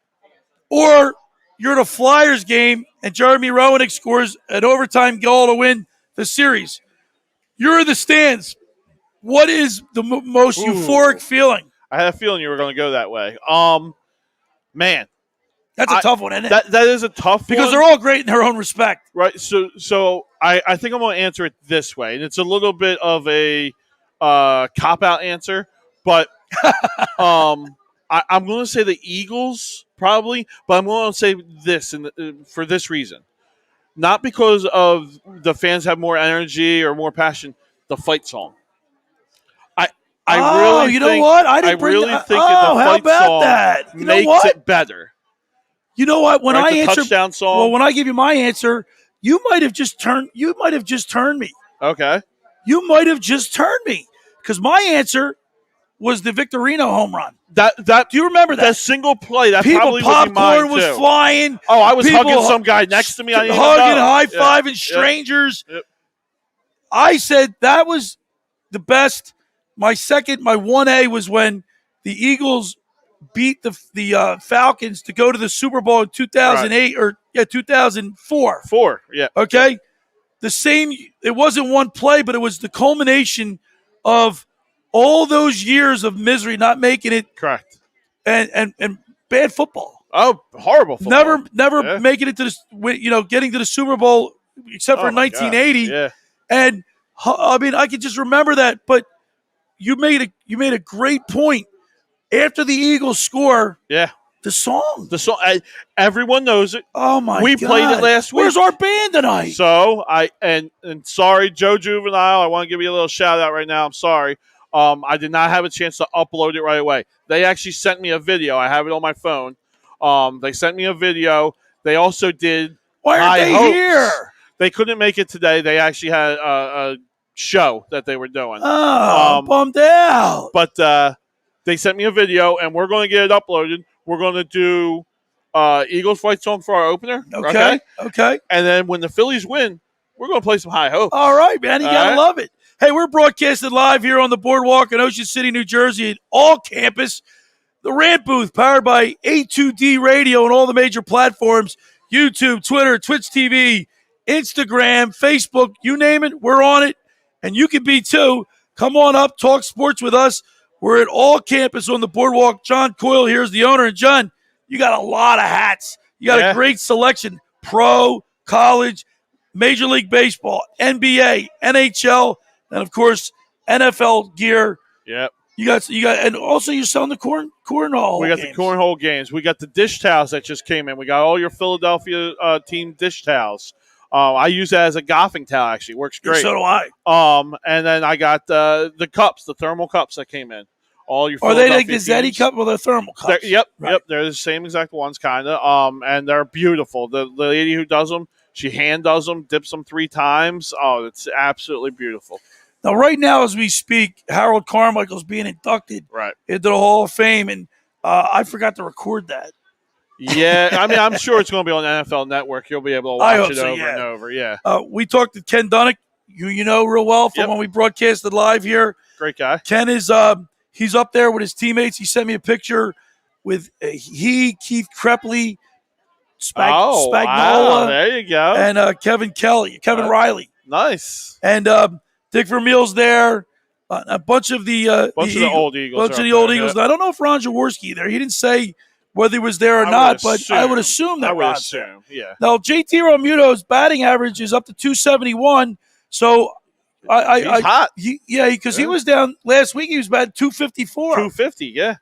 Or you're at a Flyers game, and Jeremy Roenick scores an overtime goal to win the series. You're in the stands. What is the most euphoric feeling? I had a feeling you were going to go that way. Man. That's a tough one, isn't it? That is a tough one. Because they're all great in their own respect. Right. So I think I'm going to answer it this way. And it's a little bit of a cop-out answer. But I'm going to say the Eagles probably. But I'm going to say this for this reason. Not because of the fans have more energy or more passion. The fight song. I really think the fight song makes it better. You know what? When I answer, touchdown song. Well, when I give you my answer, you might have just turned me. Okay. You might have just turned me because my answer was the Victorino home run. That do you remember that? That single play? That people probably popcorn was flying. Oh, I was hugging some guy next to me. I hugging, high fiving strangers. Yep. I said that was the best. My 1A was when the Eagles beat the Falcons to go to the Super Bowl in 2008 or 2004. Yeah. Okay. The same. It wasn't one play, but it was the culmination of all those years of misery, not making it. Correct. And bad football. Oh, horrible football. Never making it to the getting to the Super Bowl except for 1980. Yeah. And I mean, I can just remember that, but. You made a great point. After the Eagles score, the song, everyone knows it. Oh my God, we played it last week. Where's our band tonight? So and sorry, Joe Juvenile. I want to give you a little shout out right now. I'm sorry. I did not have a chance to upload it right away. They actually sent me a video. I have it on my phone. They sent me a video. They also did. Why are they here? They couldn't make it today. They actually had a show that they were doing. Oh, bummed out. But they sent me a video, and we're going to get it uploaded. We're going to do Eagles fight song for our opener. Okay. And then when the Phillies win, we're going to play some High Hopes. All right, man. You got to love it. Hey, we're broadcasting live here on the boardwalk in Ocean City, New Jersey, at all campus. The Rant Booth, powered by A2D Radio and all the major platforms, YouTube, Twitter, Twitch TV, Instagram, Facebook, you name it, we're on it. And you can be too. Come on up, talk sports with us. We're at all campus on the boardwalk. John Coyle here's the owner. And John, you got a lot of hats. You got a great selection. Pro, college, Major League Baseball, NBA, NHL, and of course, NFL gear. Yep. You got, and also you're selling the cornhole. We got games. the cornhole games. We got the dish towels that just came in. We got all your Philadelphia team dish towels. I use that as a golfing towel. Actually, works Yeah, great. so do I. And then I got the cups, the thermal cups that came in. All your Are they like the Philadelphia Zeddy cup? Well, they're thermal cups. Yep. Right. They're the same exact ones, kind of. And they're beautiful. The lady who does them, she hand does them, dips them 3 times. Oh, it's absolutely beautiful. Now, right now, as we speak, Harold Carmichael's being inducted Right. into the Hall of Fame, and I forgot to record that. Yeah, I mean, I'm sure it's going to be on NFL Network. You'll be able to I watch hope it so, over yeah. and over. Yeah, We talked to Ken Dunnick, who you know real well from Yep. when we broadcasted live here. great guy. Ken is he's up there with his teammates. He sent me a picture with Keith Krepley, Wow, Spagnola, there you go. and Kevin Riley. Nice. And Dick Vermeil's there. A bunch of the Old Eagles. bunch of the old Eagles. I don't know if Ron Jaworski there. He didn't say whether he was there or not, but I would assume that Ron's there. Yeah. Now JT Realmuto's batting average is up to 271. So He's hot. Because he was down last week. He was batting 254. 250. Yeah.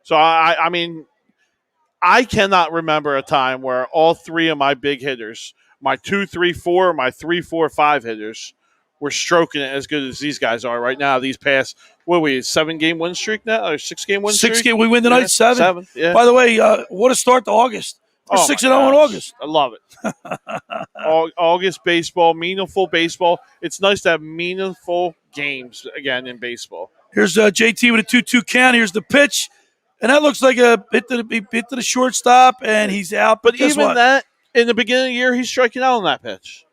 So I mean, I cannot remember a time where all 3 of my big hitters, my 2, 3, 4, my 3, 4, 5 hitters, were stroking it as good as these guys are right now. These past, 7-game win streak now, or 6-game win streak? 6 game. We win tonight. Yeah, 7. Yeah. By the way, what a start to August. We're 6-0 in August. I love it. August baseball, meaningful baseball. It's nice to have meaningful games again in baseball. Here's JT with a 2-2 count. Here's the pitch, and that looks like a hit to the shortstop, and he's out. But guess even what? that, in the beginning of the year, he's striking out on that pitch,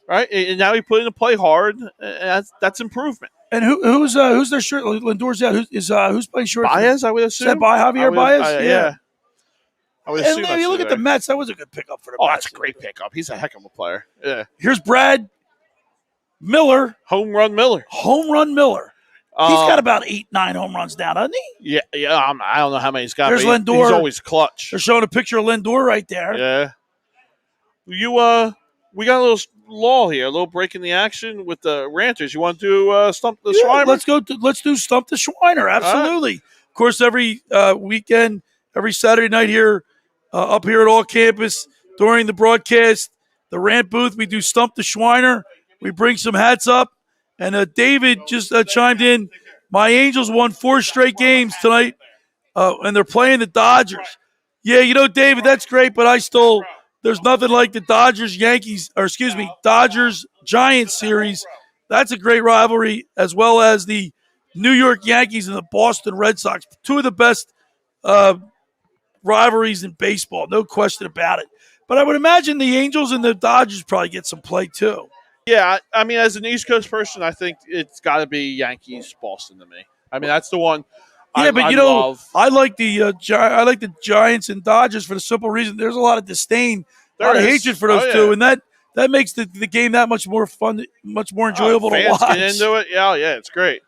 right? And now he put in a play hard. And that's improvement. And who's their shirt? Lindor's out. Who's playing short? Baez, I would assume. Is that Javier Baez? Yeah. I would assume. And you look at the Mets. That was a good pickup for the Mets. That's a great pickup. He's a heck of a player. Yeah. Here's Brad Miller. Home run Miller. He's got about 8-9 home runs down, doesn't he? Yeah. I don't know how many he's got. There's but Lindor. He's always clutch. They're showing a picture of Lindor right there. Yeah. We got a little lull here, a little break in the action with the ranters. You want to do Stump the Schweiner? Let's do Stump the Schweiner. Absolutely. Right. Of course, every weekend, every Saturday night here, up here at All Campus during the broadcast, the rant booth, we do Stump the Schweiner. We bring some hats up, and David just chimed in. My Angels won 4 straight games tonight, and they're playing the Dodgers. Yeah, David, that's great, but there's nothing like the Dodgers-Giants series. That's a great rivalry, as well as the New York Yankees and the Boston Red Sox. 2 of the best rivalries in baseball, no question about it. But I would imagine the Angels and the Dodgers probably get some play, too. Yeah, I mean, as an East Coast person, I think it's got to be Yankees-Boston to me. I mean, that's the one. Yeah, but I like the Giants and Dodgers for the simple reason there's a lot of disdain, a lot of hatred for those two, and that makes the game that much more fun, much more enjoyable to watch. Get into it. Yeah, it's great.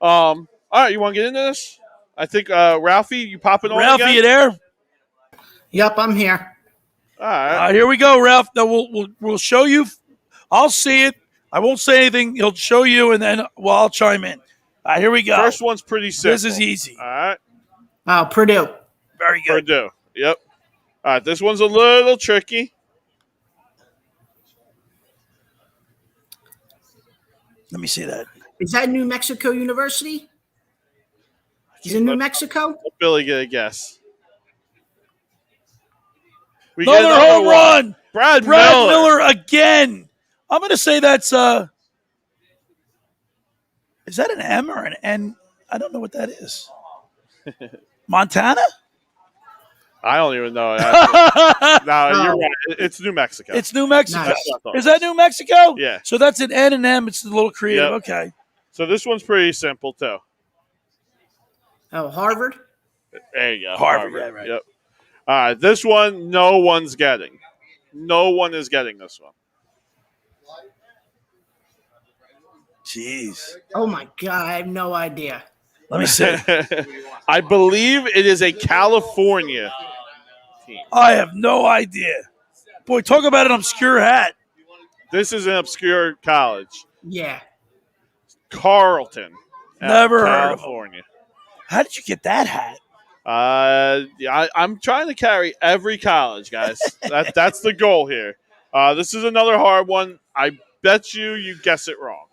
All right, you want to get into this? I think Ralphie, you popping on? Ralphie, you there? Yep, I'm here. All right, here we go, Ralph. Now we'll show you. I'll see it. I won't say anything. He'll show you, and then I'll chime in. All right, here we go. First one's pretty simple. This is easy. All right. Oh, Purdue. Very good. Purdue. Yep. All right, this one's a little tricky. Let me see that. Is that New Mexico University? Is it New Mexico? Let Billy get a guess. We Another get home run. Brad Miller again. I'm going to say that's is that an M or an N? I don't know what that is. Montana? I don't even know. No, you're right. It's New Mexico. It's New Mexico. Nice. Is that New Mexico? Yeah. So that's an N and M. It's a little creative. Yep. Okay. So this one's pretty simple, too. Oh, Harvard? There you go. Harvard. Yeah, right. Yep. All right, this one, no one's getting. No one is getting this one. Jeez. Oh, my God. I have no idea. Let me see. I believe it is a California team. I have no idea. Boy, talk about an obscure hat. This is an obscure college. Yeah. Carleton. Never heard of him. California. How did you get that hat? I'm trying to carry every college, guys. That's the goal here. This is another hard one. I bet you guess it wrong.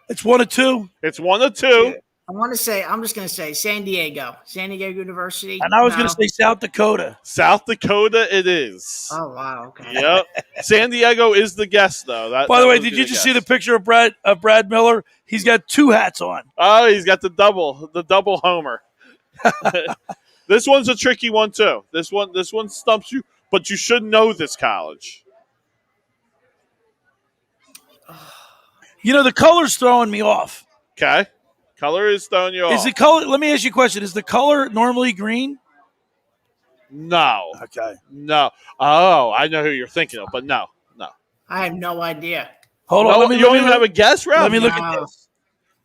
It's 1 of 2. It's 1 of 2. Yeah. I'm just going to say San Diego University. And I was going to say South Dakota. South Dakota it is. Oh, wow. Okay. Yep. San Diego is the guess, though. By the way, did you just see the picture of Brad Miller? He's got 2 hats on. Oh, he's got the double homer. This one's a tricky one too. This one stumps you, but you should know this college. You know, the color's throwing me off. Okay. Color is throwing you off. Is the color? Let me ask you a question. Is the color normally green? No. Okay. No. Oh, I know who you're thinking of, but no. I have no idea. Hold on. You don't even have a guess, Ralph? Let me look at this.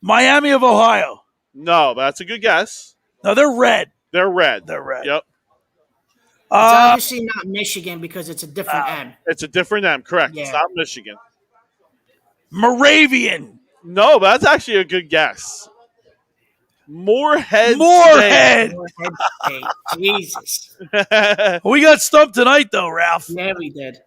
Miami of Ohio. No, but that's a good guess. No, they're red. They're red. They're red. Yep. It's obviously not Michigan because it's a different M. It's a different M, correct. Yeah. It's not Michigan. Moravian. No, but that's actually a good guess. Moorhead. Moorhead. State. Jesus. We got stumped tonight, though, Ralph. Yeah, we did.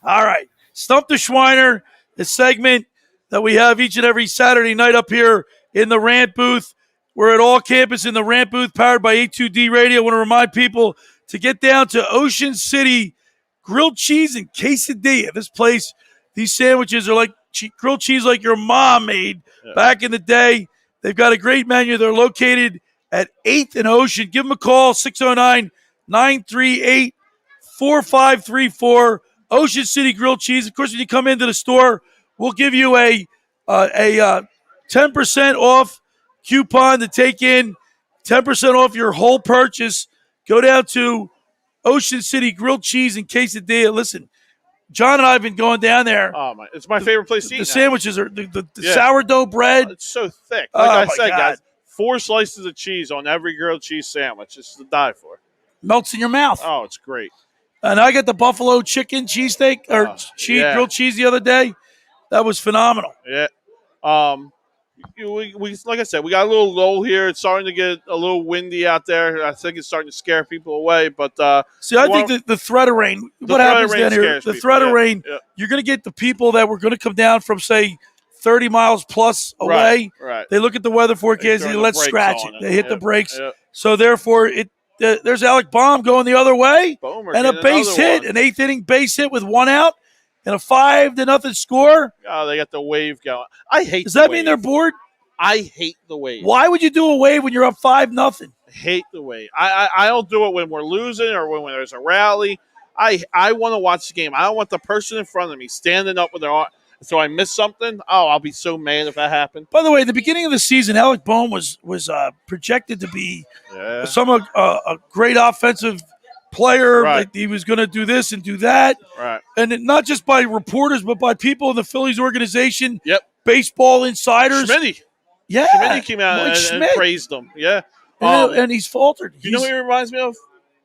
All right. Stump the Schweiner, the segment that we have each and every Saturday night up here in the rant booth. We're at all campus in the rant booth powered by A2D Radio. I want to remind people to get down to Ocean City Grilled Cheese and Quesadilla. This place, these sandwiches are like grilled cheese like your mom made back in the day. They've got a great menu. They're located at 8th and Ocean. Give them a call, 609-938-4534. Ocean City Grilled Cheese. Of course, when you come into the store, we'll give you a 10% off coupon to take in 10% off your whole purchase. Go down to Ocean City Grilled Cheese and Quesadilla. Listen, John and I have been going down there. Oh my! It's my favorite place to eat. The sandwiches are the sourdough bread. Oh, it's so thick. Like I said, God. guys, 4 slices of cheese on every grilled cheese sandwich. It's to die for. Melts in your mouth. Oh, it's great. And I got the buffalo chicken cheesesteak or grilled cheese the other day. That was phenomenal. Yeah. We like I said, we got a little lull here. It's starting to get a little windy out there. I think it's starting to scare people away. But see, I think the threat of rain. What happens down here? The threat of rain. Yeah. You're going to get the people that were going to come down from say 30 miles plus away. Right. They look at the weather forecast and let's scratch it. They hit the brakes. Yep. So therefore, there's Alec Baum going the other way, Boomer, and a base hit, an 8th inning base hit with 1 out, and a 5-0 score. Oh, they got the wave going. I hate. Does that mean they're bored? I hate the wave. Why would you do a wave when you're up 5-0? I hate the wave. I don't do it when we're losing or when there's a rally. I want to watch the game. I don't want the person in front of me standing up with their arm. So I miss something. Oh, I'll be so mad if that happened. By the way, at the beginning of the season, Alec Bohm was projected to be a great offensive player. Right. Like he was going to do this and do that. Right. And not just by reporters, but by people in the Phillies organization. Yep. Baseball insiders. Schmitty. Yeah. Schmitty came out and praised him. Yeah. And he's faltered. You know who he reminds me of?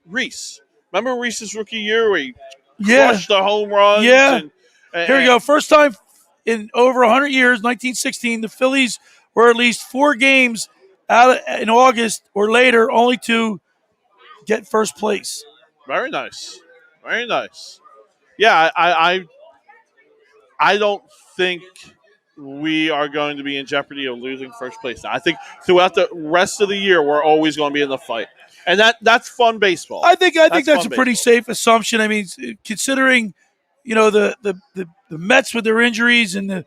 Reese. Remember Reese's rookie year where he crushed the home runs? Yeah. And here we go. First time in over 100 years, 1916, the Phillies were at least 4 games out in August or later only to get first place. Very nice. Very nice. Yeah, I don't think we are going to be in jeopardy of losing first place. I think throughout the rest of the year, we're always going to be in the fight. And that's fun baseball. I think that's a pretty safe assumption. I mean, considering, the Mets with their injuries and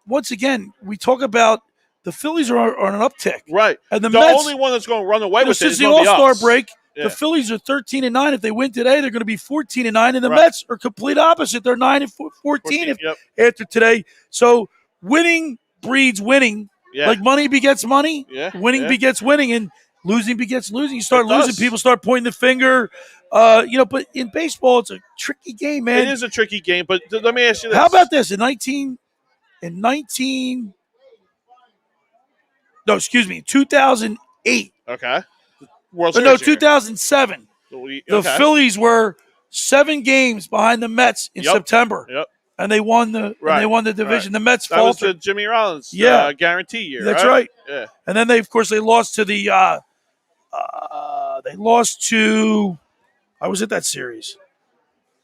once again, we talk about the Phillies are on an uptick. Right. And the Mets, Mets, only one that's going to run away with it since is the going to be All-Star us. break, Yeah. the Phillies are 13-9. If they win today, they're going to be 14-9. And the Mets are complete opposite. They're 9-14 after today. So winning breeds winning. Yeah. Like money begets money. Yeah. Winning begets winning, and losing begets losing. You start It does. losing, people start pointing the finger. But in baseball, it's a tricky game, man. It is a tricky game, but let me ask you this. How about this? In 2008. Okay. Or no, 2007. Okay. The Phillies were 7 games behind the Mets in September. Yep. and they won the division. The Mets That was faltered. the Jimmy Rollins guarantee year. That's right. Yeah. And then they lost to the they lost to. I was at that series.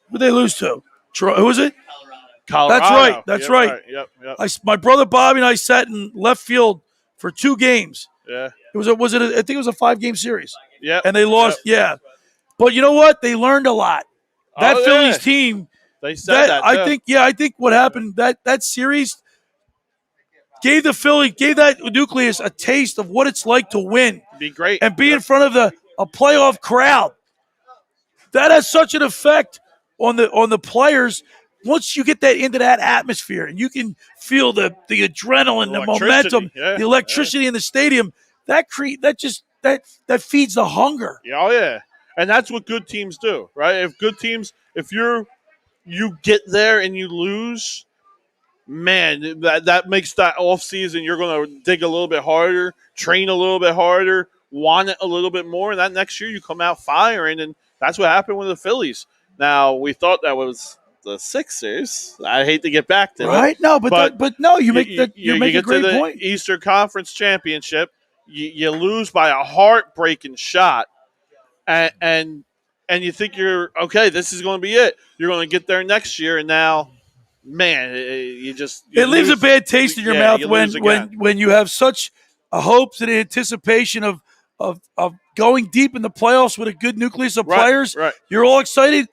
Who did they lose to? Who was it? Colorado. That's right. Yep. My brother Bobby and I sat in left field for 2 games. Yeah. I think it was a 5-game series. Yeah. And they lost. Yep. Yeah. But you know what? They learned a lot. That Phillies team. They said that. I think what happened that series gave that nucleus a taste of what it's like to win. Be great and be in front of a playoff crowd. That has such an effect on the players. Once you get that into that atmosphere and you can feel the adrenaline, the momentum, the electricity in the stadium, that feeds the hunger. Oh yeah, and that's what good teams do, right? If you get there and you lose, man, that makes that off season. You're going to dig a little bit harder, train a little bit harder, want it a little bit more, and that next year you come out firing, and that's what happened with the Phillies. Now we thought that was the Sixers. I hate to get back to right. it, No, but no, you make a great to the point. Eastern Conference Championship, you lose by a heartbreaking shot, and you think you're okay. This is going to be it. You're going to get there next year, and now, man, it leaves a bad taste in your mouth when you have such a hopes and anticipation of going deep in the playoffs with a good nucleus of players. Right. You're all excited.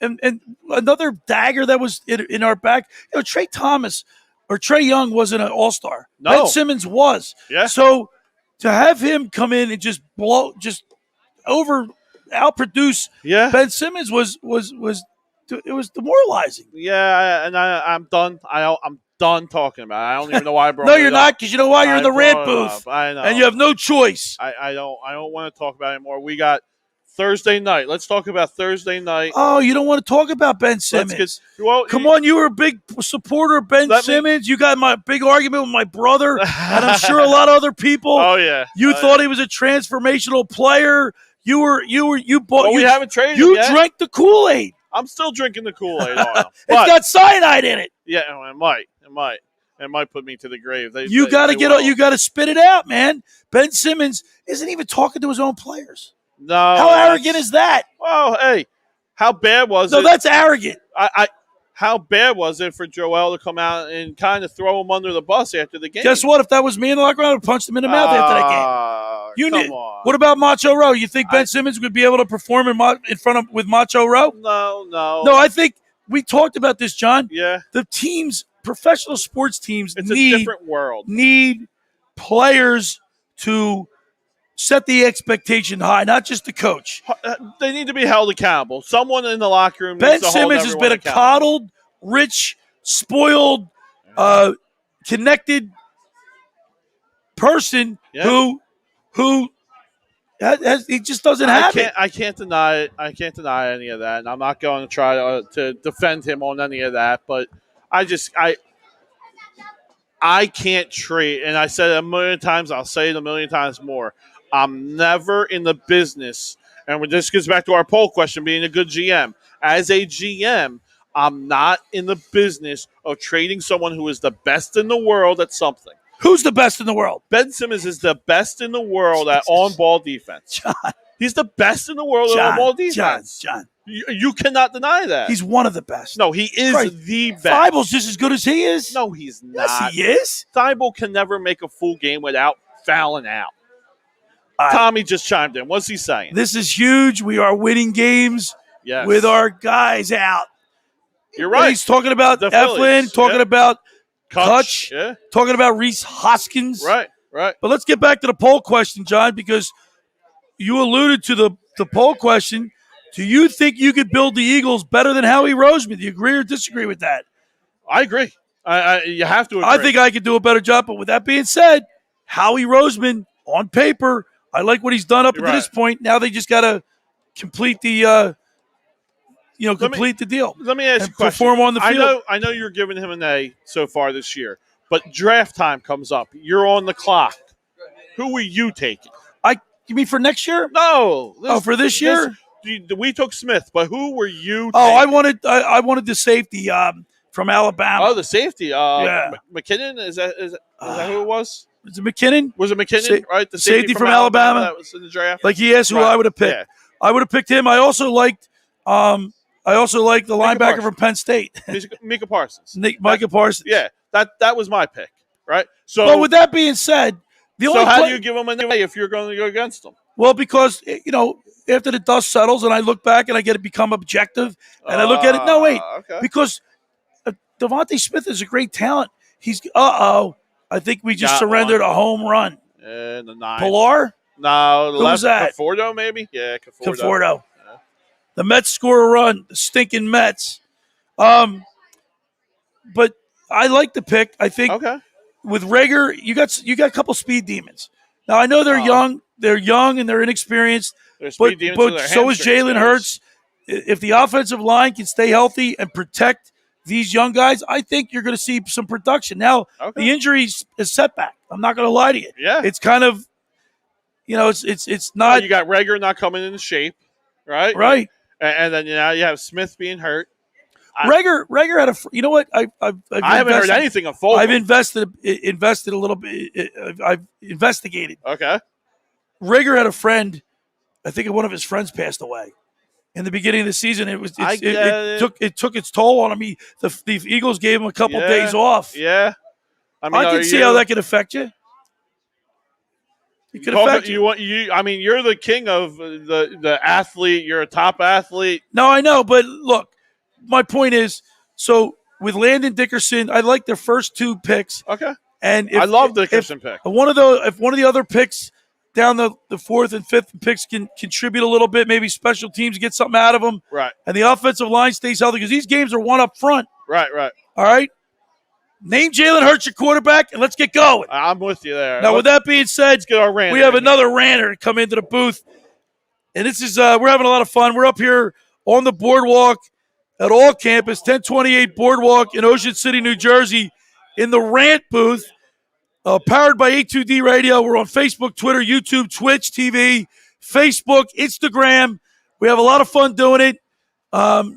And another dagger that was in our back, Trey Young wasn't an all-star. No. Ben Simmons was. Yeah. So to have him come in and just outproduce Ben Simmons was demoralizing. Yeah, and I'm done. I'm done talking about it. I don't even know why I brought No, it you're up. not, because you know why? You're in the rant booth. I know. And you have no choice. I don't want to talk about it anymore. We got Thursday night. Let's talk about Thursday night. Oh, you don't want to talk about Ben Simmons? Come on, you were a big supporter of Ben Simmons. You got my big argument with my brother, and I'm sure a lot of other people. Oh yeah, you thought he was a transformational player. You bought. We haven't traded. You him yet. drank the Kool-Aid. I'm still drinking the Kool-Aid on him. It's got cyanide in it. Yeah, it might put me to the grave. You got to spit it out, man. Ben Simmons isn't even talking to his own players. No. How arrogant is that? Well, hey, how bad was it? No, that's arrogant. How bad was it for Joel to come out and kind of throw him under the bus after the game? Guess what? If that was me in the locker room, I would have punched him in the mouth after that game. Come on. What about Macho Rowe? You think Ben Simmons would be able to perform with Macho Rowe? No. No, I think we talked about this, John. Yeah. The teams, professional sports teams, it's a different world. Need players to set the expectation high, not just the coach. They need to be held accountable. Someone in the locker room Ben needs to Simmons hold has been a coddled, rich, spoiled, connected person who he just doesn't have it. I can't deny it. I can't deny any of that, and I'm not going to try to defend him on any of that. But I can't trade, and I said it a million times. I'll say it a million times more. I'm never in the business, and this gets back to our poll question, being a good GM. As a GM, I'm not in the business of trading someone who is the best in the world at something. Who's the best in the world? Ben Simmons is the best in the world at on-ball defense. John. He's the best in the world at on-ball defense. John. You cannot deny that. He's one of the best. No, he is the best. Thibault's just as good as he is. No, he's not. Yes, he is. Thibault can never make a full game without fouling out. Tommy just chimed in. What's he saying? This is huge. We are winning games with our guys out. You're right. He's talking about the Eflin, Phillies. talking about Kutch, talking about Reese Hoskins. Right. But let's get back to the poll question, John, because you alluded to the poll question. Do you think you could build the Eagles better than Howie Roseman? Do you agree or disagree with that? I agree. You have to agree. I think I could do a better job. But with that being said, Howie Roseman, on paper, I like what he's done up to this point. Now they just got to complete the complete the deal. Let me ask you a question. Perform on the field. I know you're giving him an A so far this year, but draft time comes up. You're on the clock. Who are you taking? You mean for next year? No. For this year? We took Smith, but who were you taking? I wanted the safety from Alabama. Oh, the safety. Yeah. McKinnon, is that who it was? Is it McKinnon? Was it McKinnon? Right, the safety from Alabama that was in the draft. Like he asked who I would have picked. Yeah. I would have picked him. I also liked the linebacker Parsons. from Penn State, Micah Parsons. Micah Parsons. Yeah, that was my pick. Right. So, Well, with that being said, how do you give him a name if you're going to go against them? Well, because after the dust settles and I look back and I get to become objective and I look at it. No, wait, okay. because Devontae Smith is a great talent. He's I think we just surrendered a home run. And the 9. Pilar? No, Who was that? Conforto, maybe? Yeah, Conforto. Yeah. The Mets score a run. The stinking Mets. But I like the pick. I think with Rager, you got a couple speed demons. Now I know they're young. They're young and they're inexperienced. But so is Jalen Hurts. If the offensive line can stay healthy and protect these young guys, I think you're going to see some production. Now, the injuries is setback. I'm not going to lie to you. Yeah. It's kind of, it's not. Well, you got Rager not coming into shape, right? Right. And then you have Smith being hurt. Rager had you know what? I haven't heard anything of Fulton. I've invested a little bit. I've investigated. Okay. Rager had a friend. I think one of his friends passed away. In the beginning of the season, it took its toll on him. The Eagles gave him a couple days off. Yeah, I can see how that could affect you. It could affect you. You're the king of the athlete. You're a top athlete. No, I know, but look, my point is, so with Landon Dickerson, I like their first 2 picks. Okay, and I love the Dickerson pick. If one of the other picks down the 4th and 5th picks can contribute a little bit. Maybe special teams get something out of them. Right. And the offensive line stays healthy because these games are one up front. Right. All right? Name Jalen Hurts your quarterback, and let's get going. I'm with you there. Now, with that being said, let's get our ranter. We have another ranter come into the booth. And this is we're having a lot of fun. We're up here on the boardwalk at all campus, 1028 Boardwalk in Ocean City, New Jersey, in the rant booth. Powered by A2D Radio. We're on Facebook, Twitter, YouTube, Twitch TV, Facebook, Instagram. We have a lot of fun doing it.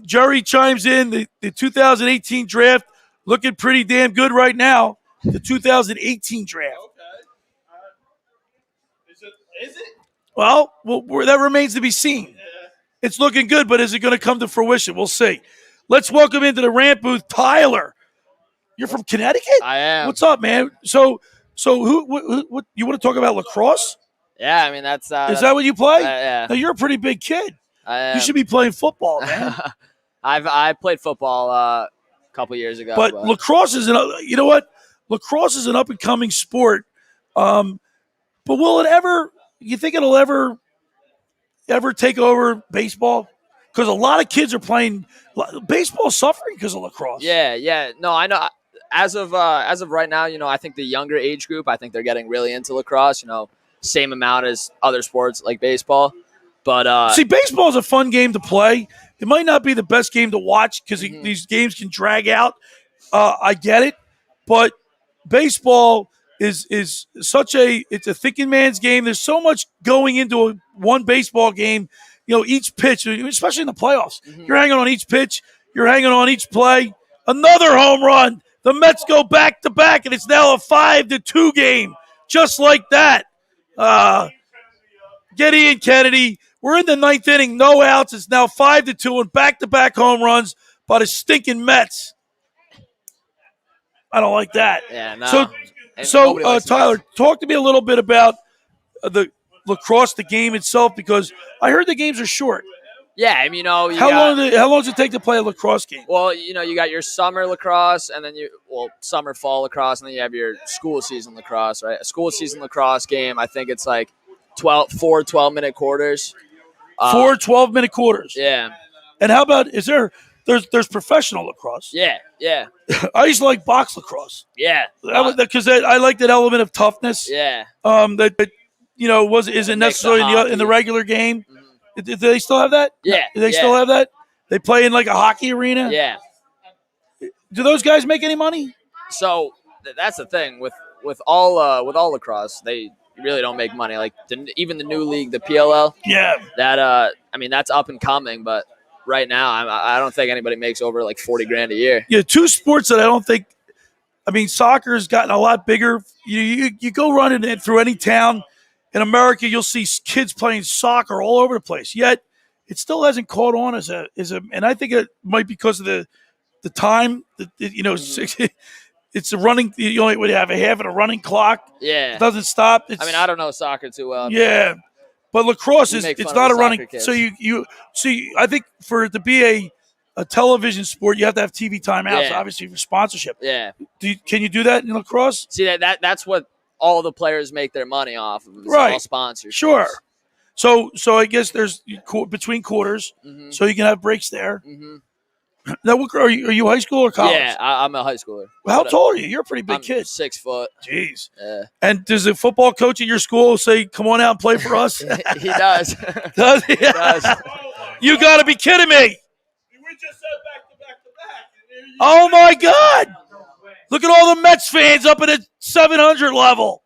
Jerry chimes in. The 2018 draft looking pretty damn good right now. The 2018 draft. Okay. Is it? Well, that remains to be seen. Yeah. It's looking good, but is it going to come to fruition? We'll see. Let's welcome into the rant booth Tyler. You're from Connecticut? I am. What's up, man? So what you want to talk about lacrosse? Yeah, I mean that's. Is that what you play? Yeah. Now you're a pretty big kid. I am. You should be playing football, man. I played football a couple years ago. But lacrosse is you know what? Lacrosse is an up and coming sport. But will it ever? You think it'll ever take over baseball? Because a lot of kids are playing baseball, suffering because of lacrosse. Yeah. No, I know. As of right now, I think the younger age group, I think they're getting really into lacrosse. Same amount as other sports like baseball. But see, baseball is a fun game to play. It might not be the best game to watch because these games can drag out. I get it, but baseball is it's a thinking man's game. There's so much going into one baseball game. Each pitch, especially in the playoffs, you're hanging on each pitch. You're hanging on each play. Another home run. The Mets go back to back, and it's now a 5-2 game, just like that. Getty and Kennedy. We're in the 9th inning, no outs. It's now 5-2 and back-to-back home runs by the stinking Mets. I don't like that. Yeah, no. So Tyler, talk to me a little bit about the lacrosse, the game itself, because I heard the games are short. Yeah, I mean, how long does it take to play a lacrosse game? Well, you got your summer lacrosse, and then summer, fall lacrosse, and then you have your school season lacrosse, right? A school season lacrosse game, I think it's like 4 12-minute quarters. 4 12-minute quarters. Yeah. And how about there's professional lacrosse? Yeah. I used to like box lacrosse. Yeah. Because I like that element of toughness. Yeah. That isn't necessarily in the regular game. Mm-hmm. Do they still have that? Yeah. Do they still have that? They play in like a hockey arena? Yeah. Do those guys make any money? So that's the thing with all lacrosse, they really don't make money. Like even the new league, the PLL. Yeah. That that's up and coming, but right now, I don't think anybody makes over like 40 grand a year. Yeah, two sports that I don't think. I mean, soccer has gotten a lot bigger. You go running through any town in America, you'll see kids playing soccer all over the place. Yet it still hasn't caught on as a. And I think it might be because of the time. It's a running. You only would have a half of a running clock. Yeah, it doesn't stop. I don't know soccer too well. Yeah, but lacrosse it's not a running. Kids. So you see, I think for it to be a television sport, you have to have TV timeouts, obviously for sponsorship. Yeah, can you do that in lacrosse? See that's what all the players make their money off of. Right, all sponsors. Sure. So I guess there's between quarters, so you can have breaks there. Mm-hmm. Now, are you high school or college? Yeah, I'm a high schooler. Well, how tall are you? You're a pretty big kid. 6 foot. Jeez. Yeah. And does the football coach at your school say, "Come on out and play for us"? He does. Does he? Does. You got to be kidding me! We just said back to back. Oh my God! Look at all the Mets fans up at a 700 level.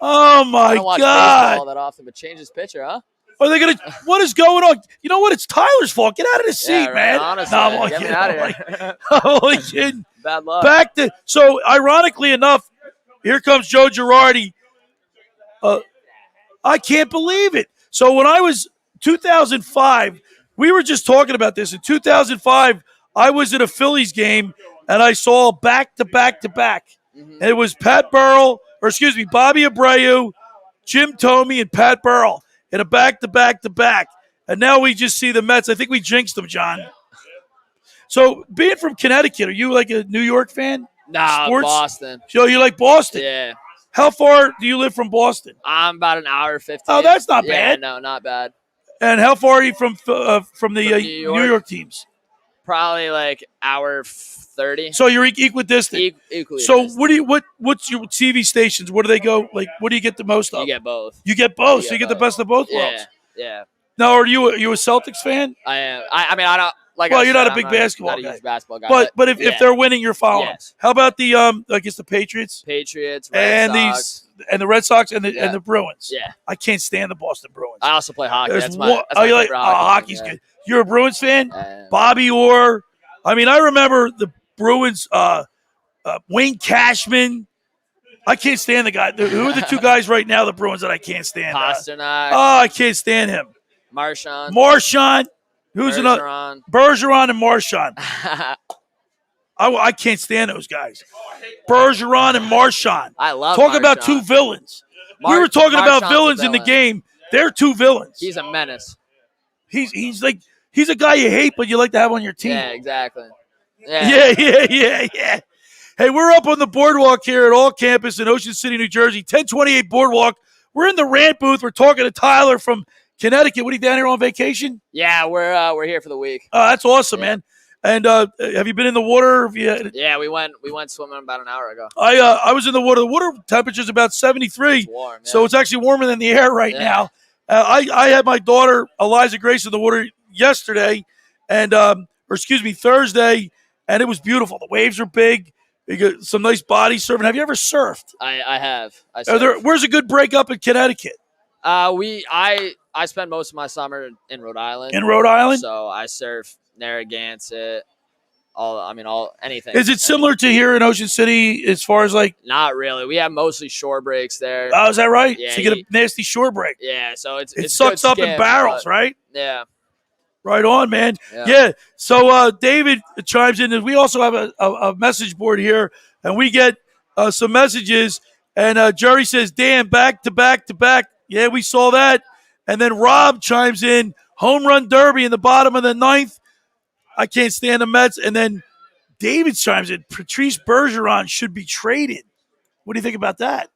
Oh my I don't watch God! baseball that often, but change his pitcher, huh? Are they gonna? What is going on? You know what? It's Tyler's fault. Get out of the seat, right, man. honestly, No, I'm only get kidding. me out of here. I'm only kidding. Bad luck. Back to so. Ironically enough, here comes Joe Girardi. I can't believe it. So when I was 2005, we were just talking about this. In 2005, I was at a Phillies game and I saw back to back to back. And it was Bobby Abreu, Jim Thome, and Pat Burrell in a back to back to back. And now we just see the Mets. I think we jinxed them, John. So being from Connecticut, are you like a New York fan? Nah, Sports? Boston. So you like Boston? Yeah. How far do you live from Boston? I'm about an hour 15. Oh, that's not Yeah, bad. no, not bad. And how far are you from the New York teams? Probably like hour 30. So you're equidistant. Equally. So what's your TV stations? What do they go like? What do you get the most of? You get both. You get both. You So you get get the best of both worlds. Yeah. Now, are you a Celtics fan? I am. I mean, I don't like. Well, I you're said, not a big basketball not guy. a huge basketball guy. But if they're winning, you're following. Yes. How about the I guess the Patriots Patriots, Red Sox. the Red Sox and the Bruins. Yeah. I can't stand the Boston Bruins. I also play hockey. There's That's my you like favorite hockey. hockey's good. You're a Bruins fan? Yeah. Bobby Orr. I mean, I remember the Bruins. Wayne Cashman. I can't stand the guy. Who are the two guys right now? The Bruins that I can't stand. Pasternak. I can't stand him. Marchand. Who's another? Bergeron and Marchand. I can't stand those guys. Bergeron and Marchand. I love. Talk about two villains. We were talking about villains in the game. They're two villains. He's a menace. He's a guy you hate, but you like to have on your team. Yeah, exactly. Yeah. Yeah. Hey, we're up on the boardwalk here at All Campus in Ocean City, New Jersey, 1028 Boardwalk. We're in the rant booth. We're talking to Tyler from Connecticut. What are you down here on vacation? Yeah, we're here for the week. That's awesome, man. And have you been in the water? Yeah, we went swimming about an hour ago. I was in the water. The water temperature is about 73. It's warm, yeah. So it's actually warmer than the air right now. I had my daughter Eliza Grace in the water yesterday, Thursday, and it was beautiful. The waves are big. You got some nice body surfing. Have you ever surfed? I have. Where's a good break up in Connecticut? I spend most of my summer in Rhode Island. In Rhode Island? So I surf Narragansett, anything. Is it similar to here in Ocean City as far as like? Not really. We have mostly shore breaks there. Oh, is that right? Yeah, so you get a nasty shore break. Yeah, so it sucks up in barrels, right? Yeah. Right on, man. Yeah. So David chimes in. We also have a message board here, and we get some messages. And Jerry says, "Damn, back to back to back." Yeah, we saw that. And then Rob chimes in, home run derby in the bottom of the ninth. I can't stand the Mets. And then David chimes in, Patrice Bergeron should be traded. What do you think about that?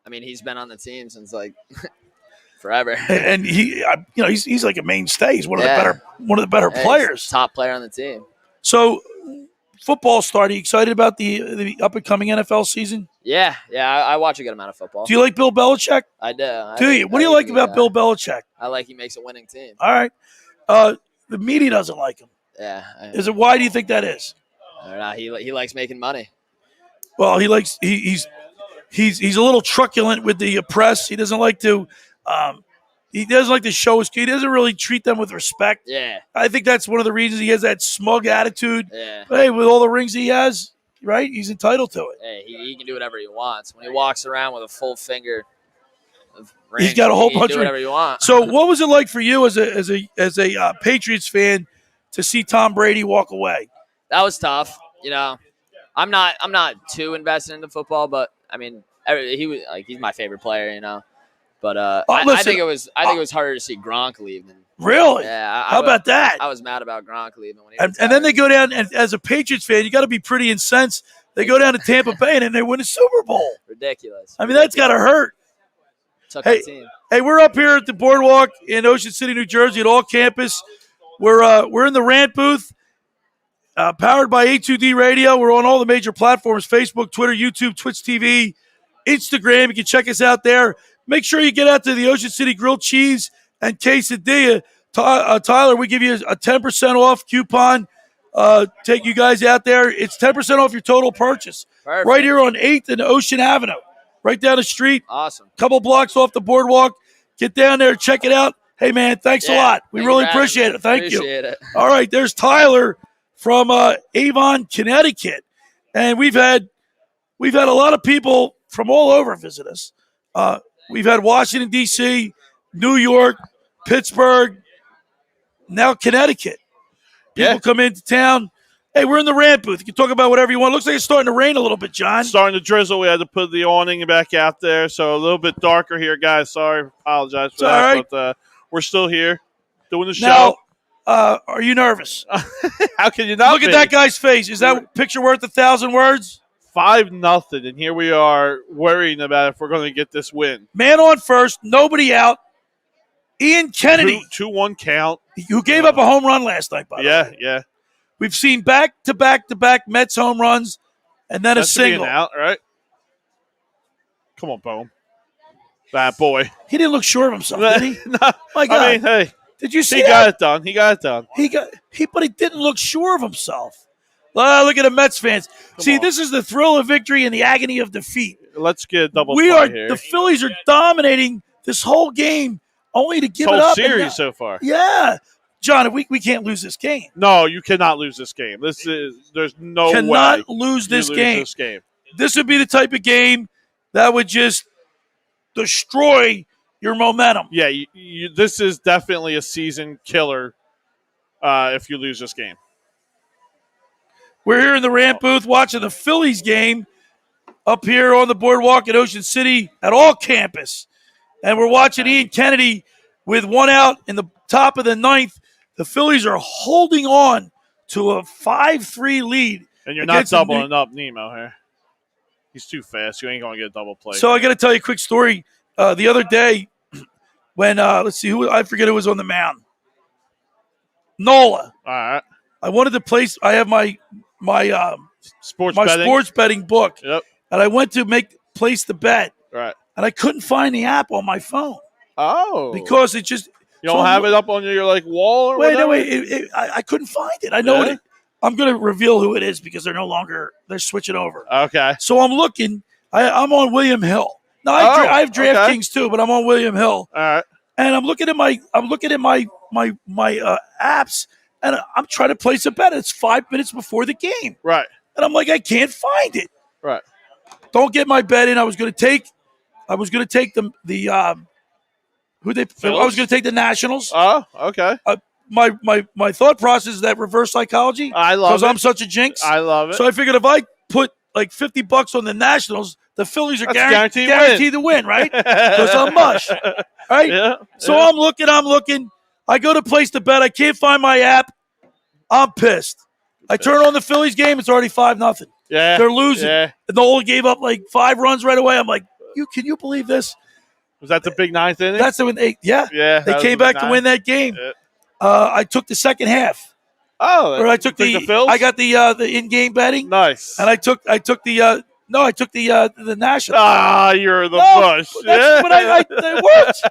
I mean, he's been on the team since like forever. And he's like a mainstay. He's one of the better players. Top player on the team. So football starting. You excited about the up and coming NFL season? Yeah. I watch a good amount of football. Do you like Bill Belichick? I do. What do you like about Bill Belichick? I like he makes a winning team. All right. The media doesn't like him. Yeah. Why do you think that is? I don't know. He likes making money. Well, he's a little truculent with the press. He doesn't like to He doesn't like to show his. He doesn't really treat them with respect. Yeah. I think that's one of the reasons he has that smug attitude. Yeah. But hey, with all the rings he has, right? He's entitled to it. Hey, he can do whatever he wants. When he walks around with a full finger of He's rings, got a whole he can bunch do of. whatever you want. So, what was it like for you as a Patriots fan to see Tom Brady walk away? That was tough. You know, I'm not too invested into football, but I mean, he's my favorite player. You know, but I think it was harder to see Gronk leave than. Really? Yeah. How about that? I was mad about Gronk leaving when he and then they go down, and as a Patriots fan, you got to be pretty incensed. They go down to Tampa Bay and they win a Super Bowl. Ridiculous. I mean, that's got to hurt. Took the team. Hey, we're up here at the boardwalk in Ocean City, New Jersey, at all campus. We're in the rant booth, powered by A2D Radio. We're on all the major platforms: Facebook, Twitter, YouTube, Twitch TV, Instagram. You can check us out there. Make sure you get out to the Ocean City Grilled Cheese and Quesadilla. Tyler, we give you a 10% off coupon. Take you guys out there. It's 10% off your total purchase. Perfect. Right here on 8th and Ocean Avenue. Right down the street. Awesome. Couple blocks off the boardwalk. Get down there, check it out. Hey, man, thanks a lot. We really appreciate it. Thank you. It. All right, there's Tyler from Avon, Connecticut. And we've had a lot of people from all over visit us. We've had Washington, D.C., New York, Pittsburgh, now Connecticut. People come into town. Hey, we're in the rant booth. You can talk about whatever you want. Looks like it's starting to rain a little bit, John. Starting to drizzle. We had to put the awning back out there, so a little bit darker here, guys. Sorry, apologize for that. Right. But we're still here doing the Now, show. are you nervous? How can you not Look at that guy's face. Is that picture worth 1,000 words? 5-0, and here we are worrying about if we're going to get this win. Man on first, nobody out. Ian Kennedy, 2-1 count. who gave up a home run last night, by the way. Yeah. We've seen back-to-back Mets home runs and then a single. Out, right? Come on, Bohm. That boy. He didn't look sure of himself, did he? No, My God. I mean, hey. Did you see He that? got it done. He got it done. But he didn't look sure of himself. Look at the Mets fans. This is the thrill of victory and the agony of defeat. Let's get a double play here. The Phillies are dominating this whole game, only to give this it whole up. Series so far. Yeah. John, we can't lose this game. No, you cannot lose this game. There's no way. Cannot lose this game. This would be the type of game that would just destroy your momentum. Yeah, this is definitely a season killer if you lose this game. We're here in the rant booth watching the Phillies game up here on the boardwalk at Ocean City at all campus. And we're watching Ian Kennedy with one out in the top of the ninth. The Phillies are holding on to a 5-3 lead. And you're not doubling up Nemo here. He's too fast. You ain't going to get a double play. So I got to tell you a quick story. The other day when, let's see, I forget who was on the mound. Nola. All right. I wanted to place, I have my sports betting book. Yep. And I went to place the bet. Right. And I couldn't find the app on my phone. Oh. Because it just. You don't have it up on your wall or whatever? Wait. I couldn't find it. I know it. I'm going to reveal who it is because they're switching over. Okay. So I'm looking. I'm on William Hill. Now I have DraftKings too, but I'm on William Hill. All right. And I'm looking at my apps, and I'm trying to place a bet. It's 5 minutes before the game. Right. And I'm like, I can't find it. Right. Don't get my bet in. I was going to take the Phillies? I was going to take the Nationals. Oh, okay. My thought process is that reverse psychology. I love it. Because I'm such a jinx. I love it. So I figured if I put like $50 on the Nationals, the Phillies are guaranteed to win, right? Because I'm mush. Right? Yeah. So I'm looking. I go to place the bet. I can't find my app. I'm pissed. I turn on the Phillies game. It's already 5-0. Yeah. They're losing. Yeah. And Nola gave up like 5 runs right away. I'm like, can you believe this? Was that the big ninth inning? That's when they came back to win that game. Yeah. I took the second half. Oh, Or I took the Phils? I got the in-game betting. Nice. And I took the Nationals. Ah, you're the mush. Yeah. But it worked.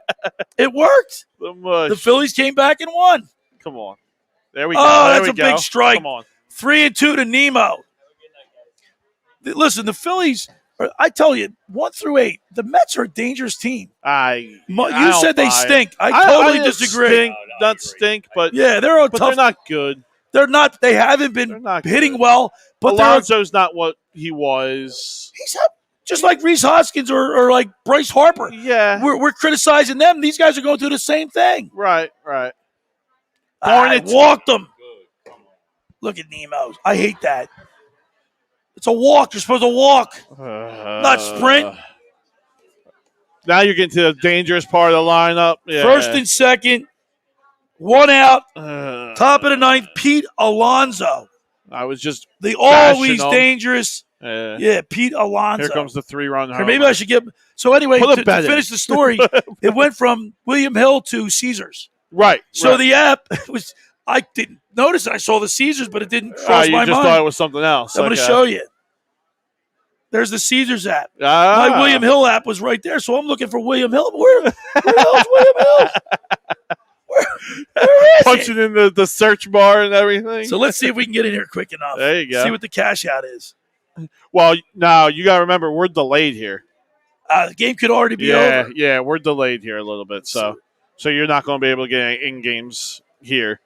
It worked. The mush. The Phillies came back and won. Come on. There we go. Oh, there that's we a go. big strike. Come on. 3-2 to Nemo. Listen, the Phillies I tell you, 1 through 8, the Mets are a dangerous team. I You said they don't buy it. stink. I totally don't disagree. Stink, not stink, but yeah, they're but tough. they're not good. They're not. They haven't been They're not hitting good. well. But Alonso's not what he was. he's just like Reese Hoskins or like Bryce Harper. Yeah. We're criticizing them. These guys are going through the same thing. Right. I walked them. Look at Nemo. I hate that. It's a walk. You're supposed to walk, not sprint. Now you're getting to the dangerous part of the lineup. Yeah. First and second, 1 out, top of the 9th, Pete Alonso. I was just The always dangerous. Yeah. Yeah, Pete Alonso. Here comes the 3-run Or home. maybe I should get. So anyway, Put a to bet in. finish the story, it went from William Hill to Caesars. Right. So the app was. I didn't notice it. I saw the Caesars, but it didn't cross you my just mind. thought it was something else. I'm going to show you. There's the Caesars app. Ah. My William Hill app was right there, so I'm looking for William Hill. Where the hell's William Hill? Where is Punching in the search bar and everything. So let's see if we can get in here quick enough. There you go. See what the cash out is. Well, now you got to remember we're delayed here. The game could already be over. Yeah, we're delayed here a little bit, so you're not going to be able to get any in-games here.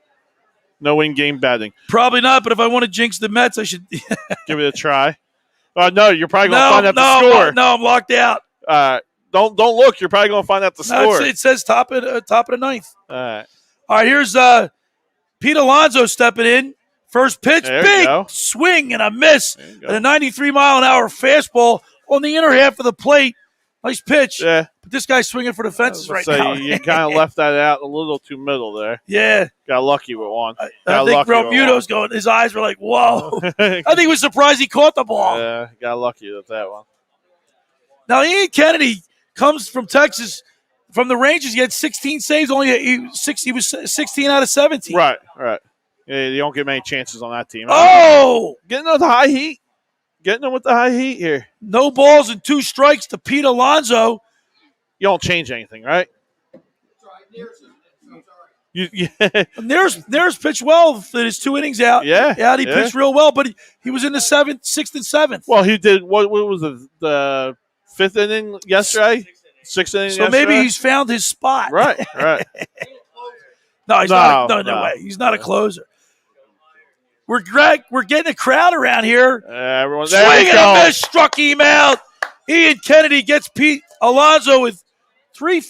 No in-game betting. Probably not, but if I want to jinx the Mets, I should give it a try. No, you're probably going to find out the score. No, I'm locked out. Don't look. You're probably going to find out the score. It says top of the 9th. All right, here's Pete Alonso stepping in. First pitch, big swing and a miss. And a 93-mile-an-hour fastball on the inner half of the plate. Nice pitch. Yeah. But this guy's swinging for the fences right now. You kind of left that out a little too middle there. Yeah. Got lucky with one. I think Romuto's going, his eyes were like, whoa. I think he was surprised he caught the ball. Yeah, got lucky with that one. Now, Ian Kennedy comes from Texas. From the Rangers, he had 16 saves. He was 16 out of 17. Right. Yeah, you don't get many chances on that team. Oh! Getting them with the high heat. Getting them with the high heat here. No balls and 2 strikes to Pete Alonso. You don't change anything, right? Near's pitched well in his 2 innings out. Yeah. He pitched real well, but he was in the 6th and 7th. Well, he did. What was the 5th inning yesterday? 6th inning. So maybe he's found his spot. Right. No, he's not. No way. He's not a closer. We're getting a crowd around here. Everyone, swing and a miss, struck him out. Ian Kennedy gets Pete Alonso with 3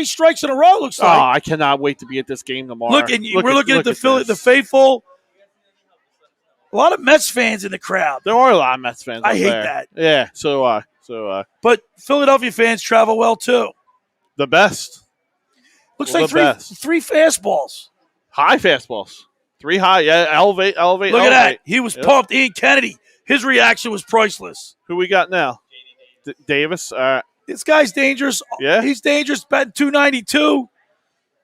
strikes in a row. Looks like. I cannot wait to be at this game tomorrow. We're looking at the faithful. A lot of Mets fans in the crowd. There are a lot of Mets fans. I hate that. Yeah, so do I. But Philadelphia fans travel well too. The best. Looks like three fastballs. High fastballs. 3 high. Yeah, elevate. Look at that. He was pumped. Ian Kennedy. His reaction was priceless. Who we got now? Davis. This guy's dangerous. Yeah. He's dangerous. Batting .292.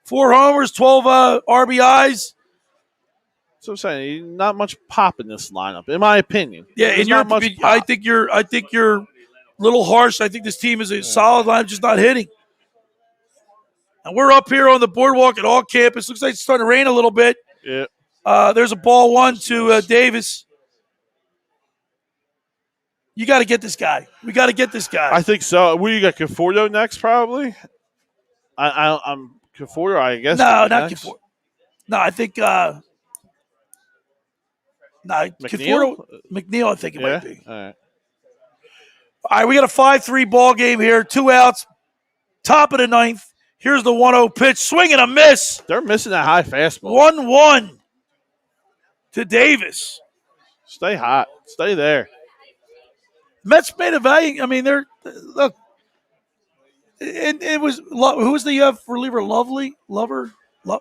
4 homers, 12 RBIs. So I'm saying not much pop in this lineup, in my opinion. Yeah, I think you're a little harsh. I think this team is a solid lineup, just not hitting. And we're up here on the boardwalk at all campus. Looks like it's starting to rain a little bit. Yeah. There's a ball 1 to Davis. You got to get this guy. We got to get this guy. I think so. You got Conforto next, probably. I'm Conforto, I guess. No, not Conforto. No, I think. McNeil? McNeil, I think it might be. All right, we got a 5-3 ball game here. 2 outs. Top of the 9th. Here's the 1-0 pitch. Swing and a miss. They're missing that high fastball. 1-1 to Davis. Stay hot. Stay there. Mets made a value. I mean, look. It was who was the reliever? Lover.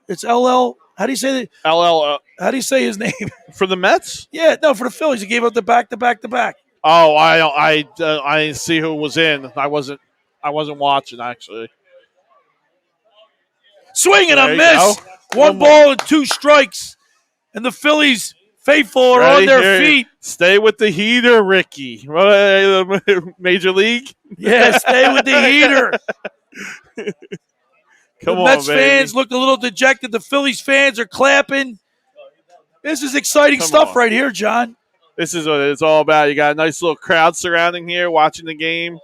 It's LL. How do you say that? LL. How do you say his name? For the Mets? Yeah, no, for the Phillies. He gave up the back. Oh, I didn't see who was in. I wasn't watching actually. Swing and a miss. One ball and 2 strikes, and the Phillies faithful are on their feet. Stay with the heater, Ricky. Major League. Yeah, stay with the heater. Come on, Mets baby. fans looked a little dejected. The Phillies fans are clapping. This is exciting stuff right here, John. This is what it's all about. You got a nice little crowd surrounding here watching the game.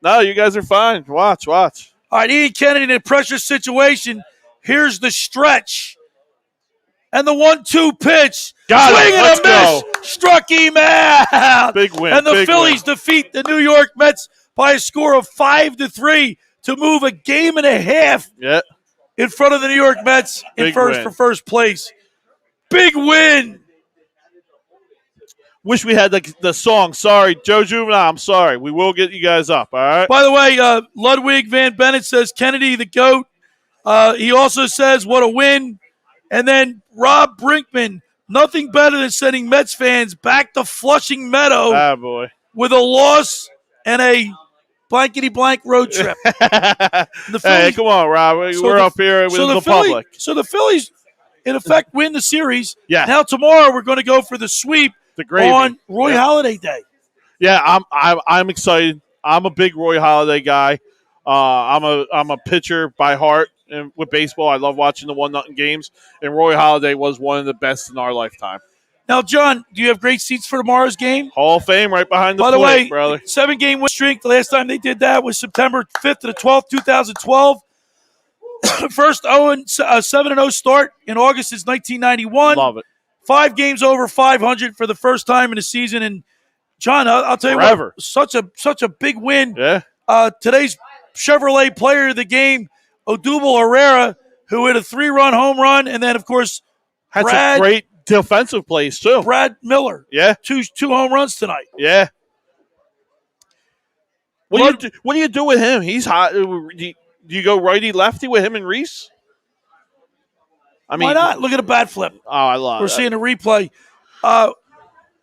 No, you guys are fine. Watch. All right, Ian Kennedy in a pressure situation. Here's the stretch. And the 1-2 pitch. Got it. Swing and Let's a miss. go. Struck him out. Big win. And the big Phillies win. defeat the New York Mets by a score of 5-3 to move a game and a half Yeah. in front of the New York Mets in Big win. for first place. Big win. Wish we had the song. Sorry, Joe Juvenile. I'm sorry. We will get you guys up. All right. By the way, Ludwig Van Bennett says Kennedy the GOAT. He also says what a win. And then Rob Brinkman, nothing better than sending Mets fans back to Flushing Meadow Ah, boy. with a loss and a blankety-blank road trip. The Hey, Phillies, come on, Rob. We're up here with the public. So the Phillies, in effect, win the series. Yeah. Now tomorrow we're going to go for the sweep The gravy. on Roy Halladay Day. Yeah, I'm excited. I'm a big Roy Halladay guy. I'm a pitcher by heart, and with baseball, I love watching the 1-0 games. And Roy Halladay was one of the best in our lifetime. Now, John, do you have great seats for tomorrow's game? Hall of Fame right behind the By the plate, way, brother. 7-game win streak. The last time they did that was September 5th to the 12th, 2012. First 7-0 start in August since 1991. Love it. 5 games over 500 for the first time in the season. And John, I'll tell you Forever. what, such a big win. Yeah. Today's Chevrolet player of the game, Odubel Herrera, who hit a 3-run home run, and then of course Had Brad- some great defensive plays too. Brad Miller, Yeah. two home runs tonight. Yeah. What do you do with him? He's hot. Do you go righty lefty with him and Reese? I mean, Why not? Look at a bat flip. Oh, I love. We're that. seeing a replay.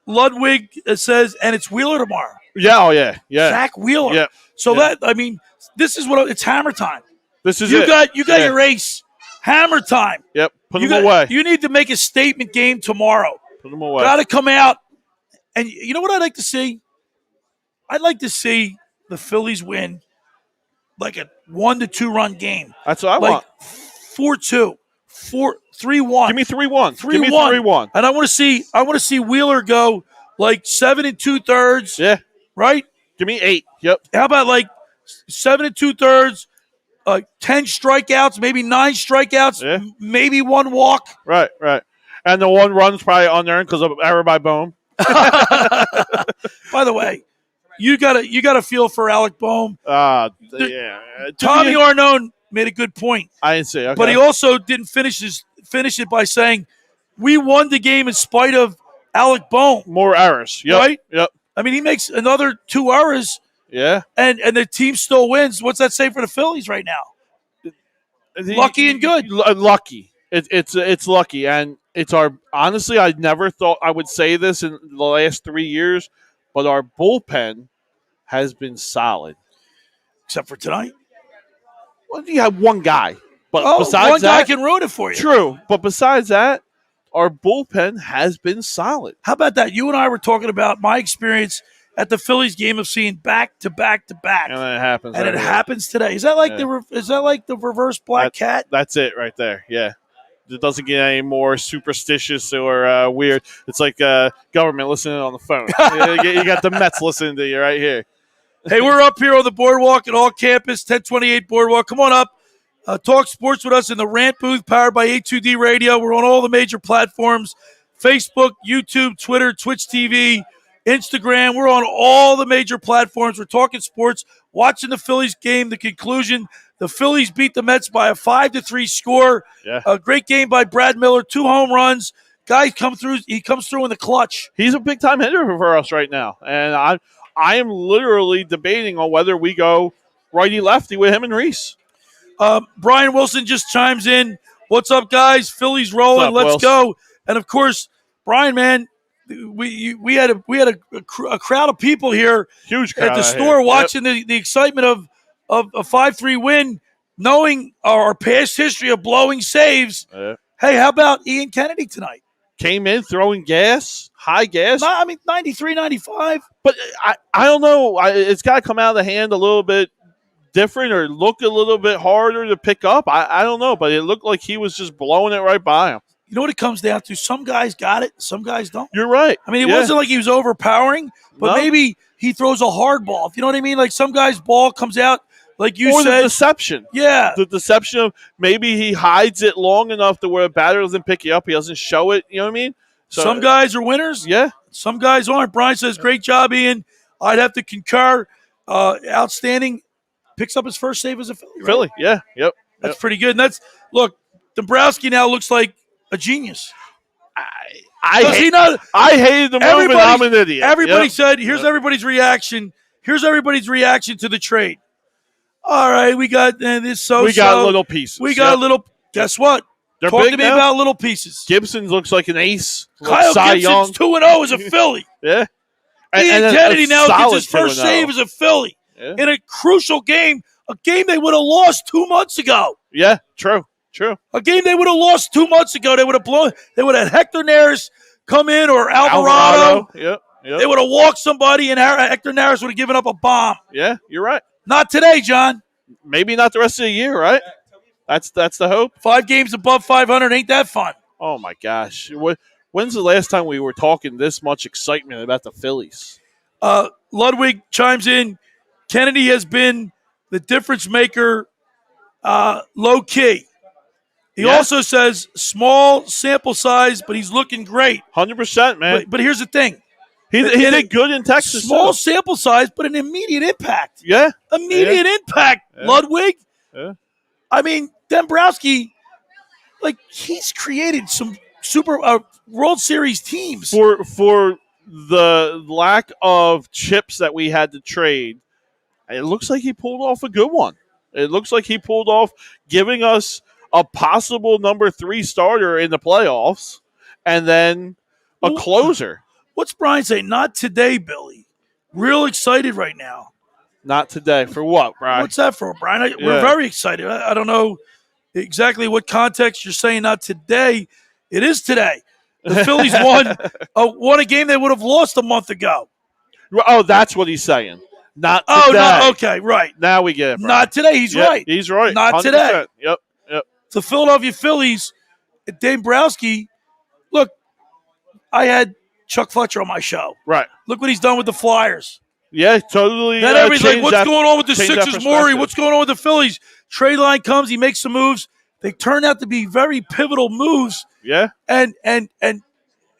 Ludwig says, and it's Wheeler tomorrow. Yeah. Oh, yeah. Yeah. Zach Wheeler. Yeah. So Yeah. this is what it's hammer time. This is You it. got Yeah. your ace. Hammer time. Yep. Put You him away. You need to make a statement game tomorrow. Put him away. Got to come out. And you know what I'd like to see? I'd like to see the Phillies win like a 1 to 2 run game. That's what I Like want. 4-2, 3-1. Give me 3-1. 3-1. Give me 3-1. And I want to see Wheeler go like 7 2/3. Yeah. Right? Give me 8. Yep. How about like 7 2/3, 10 strikeouts, maybe 9 strikeouts, Yeah. maybe 1 walk. Right. And the 1 run's probably unearned because of error by Bohm. By the way, you got a feel for Alec Bohm. Yeah. Tommy Arnone made a good point, I didn't see. Okay. but he also didn't finish it by saying we won the game in spite of Alec Bohm. More errors. Yep. Right? Yep. I mean, he makes another 2 errors, Yeah. and the team still wins. What's that say for the Phillies right now? Lucky and good. Lucky. It's lucky, and it's our. Honestly, I never thought I would say this in the last 3 years, but our bullpen has been solid. Except for tonight. Well, you have one guy, but besides one guy that, can ruin it for you. true. But besides that, our bullpen has been solid. How about that? You and I were talking about my experience at the Phillies game of seeing back to back to back, And then it happens. and right it here. happens today. Is that like Yeah. the reverse black cat? That's it right there. Yeah. It doesn't get any more superstitious or weird. It's like government listening on the phone. You got the Mets listening to you right here. Hey, we're up here on the boardwalk at all campus, 1028 Boardwalk. Come on up. Talk sports with us in the rant booth powered by A2D Radio. We're on all the major platforms: Facebook, YouTube, Twitter, Twitch TV, Instagram. We're on all the major platforms. We're talking sports, watching the Phillies game, the conclusion. The Phillies beat the Mets by a 5-3 score. Yeah. A great game by Brad Miller, 2 home runs. Guy comes through in the clutch. He's a big time hitter for us right now. And I am literally debating on whether we go righty lefty with him and Reese. Brian Wilson just chimes in. What's up, guys? Phillies rolling. What's up, Let's go. And of course, Brian, man, we had a crowd of people here Huge crowd at the out store here. watching the excitement of a 5-3 win, knowing our past history of blowing saves. Yep. Hey, how about Ian Kennedy tonight? Came in throwing high gas. 93, 95. But I don't know. It's got to come out of the hand a little bit different or look a little bit harder to pick up. I don't know, but it looked like he was just blowing it right by him. you know what it comes down to? Some guys got it, some guys don't. You're right. I mean, it wasn't like he was overpowering, but No. maybe he throws a hard ball. You know what I mean? Like some guy's ball comes out, like you or said. the deception. Yeah. The deception of maybe he hides it long enough to where a batter doesn't pick you up. He doesn't show it. You know what I mean? So, Some guys are winners. Yeah. Some guys aren't. Brian says, great job, Ian. I'd have to concur. Outstanding. Picks up his first save as a Philly. Right? Philly. Yeah. Yep. That's pretty good. And look, Dombrowski now looks like a genius. I hated the move, and I'm an idiot. Everybody said, here's everybody's reaction. Here's everybody's reaction to the trade. All right, we got this We got little pieces. We got little. Guess what? They're Talk big to me now. about little pieces. Gibson looks like an ace. Kyle Cy Gibson's Young. 2-0 as a Philly. Yeah. Ian a Kennedy now gets solid his first 2-0. save as a Philly Yeah. in a crucial game, a game they would have lost 2 months ago. Yeah, true. A game they would have lost 2 months ago. They would have had Hector Neris come in or Alvarado. Yep. They would have walked somebody, and Hector Neris would have given up a bomb. Yeah, you're right. Not today, John. Maybe not the rest of the year, right? That's the hope. 5 games above 500 ain't that fun. Oh my gosh. When's the last time we were talking this much excitement about the Phillies? Ludwig chimes in. Kennedy has been the difference maker, low key. He also says small sample size, but he's looking great. 100%, man. But here's the thing. He did good in Texas. Small too. sample size, but an immediate impact. Yeah. Immediate impact, Ludwig. Yeah. I mean, Dombrowski, like, he's created some super World Series teams. For the lack of chips that we had to trade, it looks like he pulled off a good one. It looks like he pulled off giving us a possible number 3 starter in the playoffs and then a closer. What's Brian saying? Not today, Billy. Real excited right now. Not today. For what, Brian? What's that for, Brian? We're very excited. I don't know exactly what context you're saying not today. It is today. The Phillies won a game they would have lost a month ago. Oh, that's what he's saying. Not today. Oh, no, okay, right. Now we get it, Brian. Not today. He's right. He's right. Not 100%. today. Yep. The Philadelphia Phillies, Dombrowski, look, I had Chuck Fletcher on my show. Right. Look what he's done with the Flyers. Yeah, totally. Then everybody's like, what's going on with the changed that Sixers, Maury? perspective. What's going on with the Phillies? Trade line comes, he makes some moves. They turn out to be very pivotal moves. Yeah. And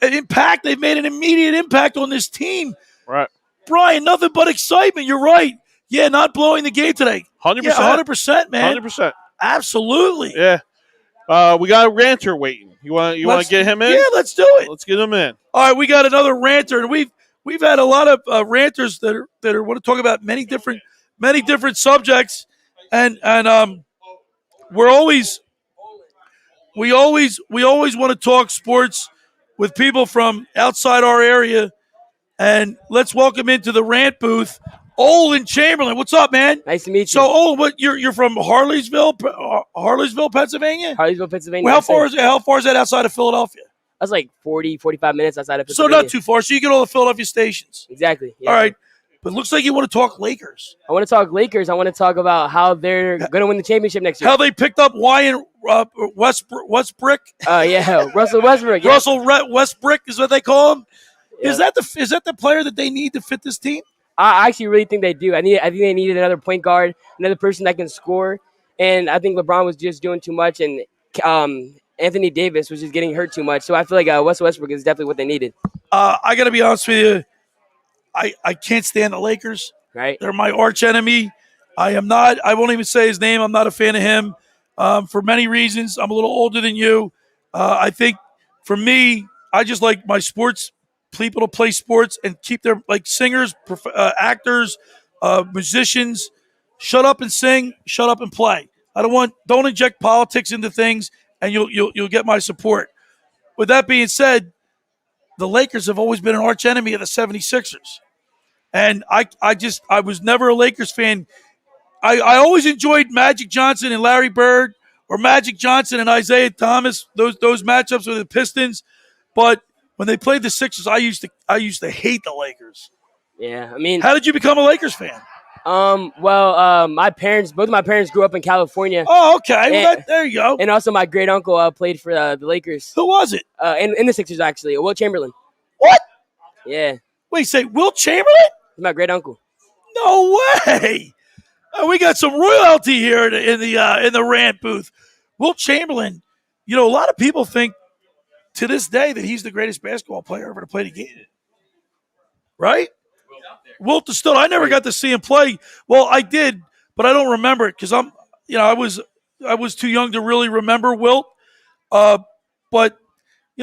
impact. They've made an immediate impact on this team. Right. Brian, nothing but excitement. You're right. Yeah, not blowing the game today. 100%. Yeah, 100%, man. 100%. Absolutely. Yeah. We got a ranter waiting. You want to get him in? Yeah, let's do it. Let's get him in. All right, we got another ranter, and we've had a lot of ranters that want to talk about many different subjects, and we always want to talk sports with people from outside our area, and let's welcome into the rant booth, Wilt Chamberlain. What's up, man? Nice to meet you. So, what you're from Harleysville, Pennsylvania? Harleysville, Pennsylvania. Well, how far is that outside of Philadelphia? That's like 40, 45 minutes outside of So Pennsylvania. not too far. So you get all the Philadelphia stations. Exactly. Yeah. All right. But it looks like you want to talk Lakers. I want to talk Lakers. I want to talk about how they're going to win the championship next year. How they picked up Wyatt Westbrook. Yeah, Russell Westbrook. Yeah. Russell Westbrook is what they call him. Yeah. Is that the player that they need to fit this team? I actually really think they do. I think they needed another point guard, another person that can score. And I think LeBron was just doing too much, and Anthony Davis was just getting hurt too much. So I feel like Russell Westbrook is definitely what they needed. I got to be honest with you. I can't stand the Lakers. Right. They're my arch enemy. I won't even say his name. I'm not a fan of him for many reasons. I'm a little older than you. I think for me, I just like my sports people to play sports and keep their, like, singers, actors, musicians, shut up and sing, shut up and play. Don't inject politics into things, and you'll get my support. With that being said, the Lakers have always been an arch enemy of the 76ers. And I was never a Lakers fan. I always enjoyed Magic Johnson and Larry Bird, or Magic Johnson and Isaiah Thomas, those matchups with the Pistons. But when they played the Sixers, I used to hate the Lakers. Yeah, I mean, how did you become a Lakers fan? Both of my parents grew up in California. Oh, okay. Well, there you go. And also, my great uncle played for the Lakers. Who was it? In the Sixers, actually. Wilt Chamberlain. What? Yeah. Wait, say Wilt Chamberlain? He's my great uncle. No way. We got some royalty here in the rant booth. Wilt Chamberlain. A lot of people think to this day that he's the greatest basketball player ever to play the game. Right? Wilt is still. I never got to see him play. Well, I did, but I don't remember it because I was too young to really remember Wilt. But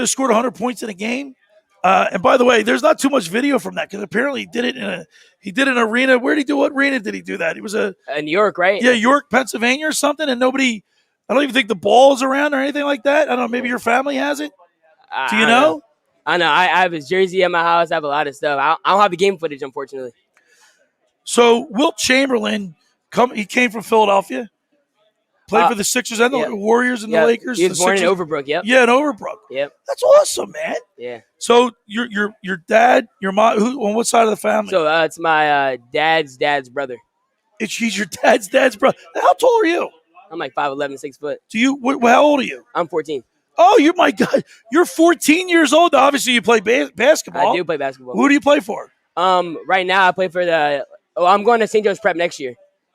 scored 100 points in a game. And by the way, there's not too much video from that because apparently he did an arena. Where did he do? What arena did he do that? He was New York, right? Yeah, York, Pennsylvania, or something. And nobody. I don't even think the ball is around or anything like that. I don't know. Maybe your family has it. Do you know? I know. I have his jersey at my house. I have a lot of stuff. I don't have the game footage, unfortunately. So Wilt Chamberlain, he came from Philadelphia, played for the Sixers and the Warriors and the Lakers. He was born in Overbrook. Yep. Yeah, in Overbrook. Yep. That's awesome, man. Yeah. So your dad, your mom, who on what side of the family? So it's my dad's brother. He's your dad's brother. How tall are you? I'm like 5'11", 6 foot. How old are you? I'm 14. Oh, my God. You're 14 years old. Obviously, you play basketball. I do play basketball. Who do you play for? Right now I play for I'm going to St. Joe's Prep next year.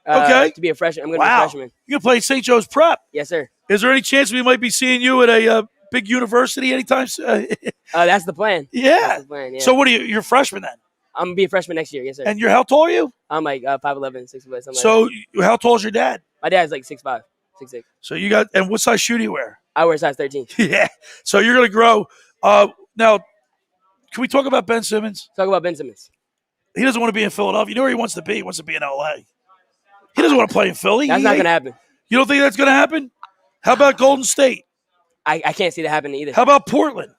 Okay. To be a freshman. I'm going to be a freshman. You're going to play St. Joe's Prep? Yes, sir. Is there any chance we might be seeing you at a big university anytime soon? That's the plan. Yeah. That's the plan, yeah. So what are you? You're a freshman then? I'm going to be a freshman next year. Yes, sir. And how tall are you? I'm like 5'11", 6 foot. So like how tall is your dad? My dad's like 6'5", 6'6". So and what size shoe do you wear? I wear size 13. Yeah. So you're going to grow. Now, can we talk about Ben Simmons? Talk about Ben Simmons. He doesn't want to be in Philadelphia. You know where he wants to be? He wants to be in L.A. He doesn't want to play in Philly. That's not going to happen. You don't think that's going to happen? How about Golden State? I can't see that happening either. How about Portland?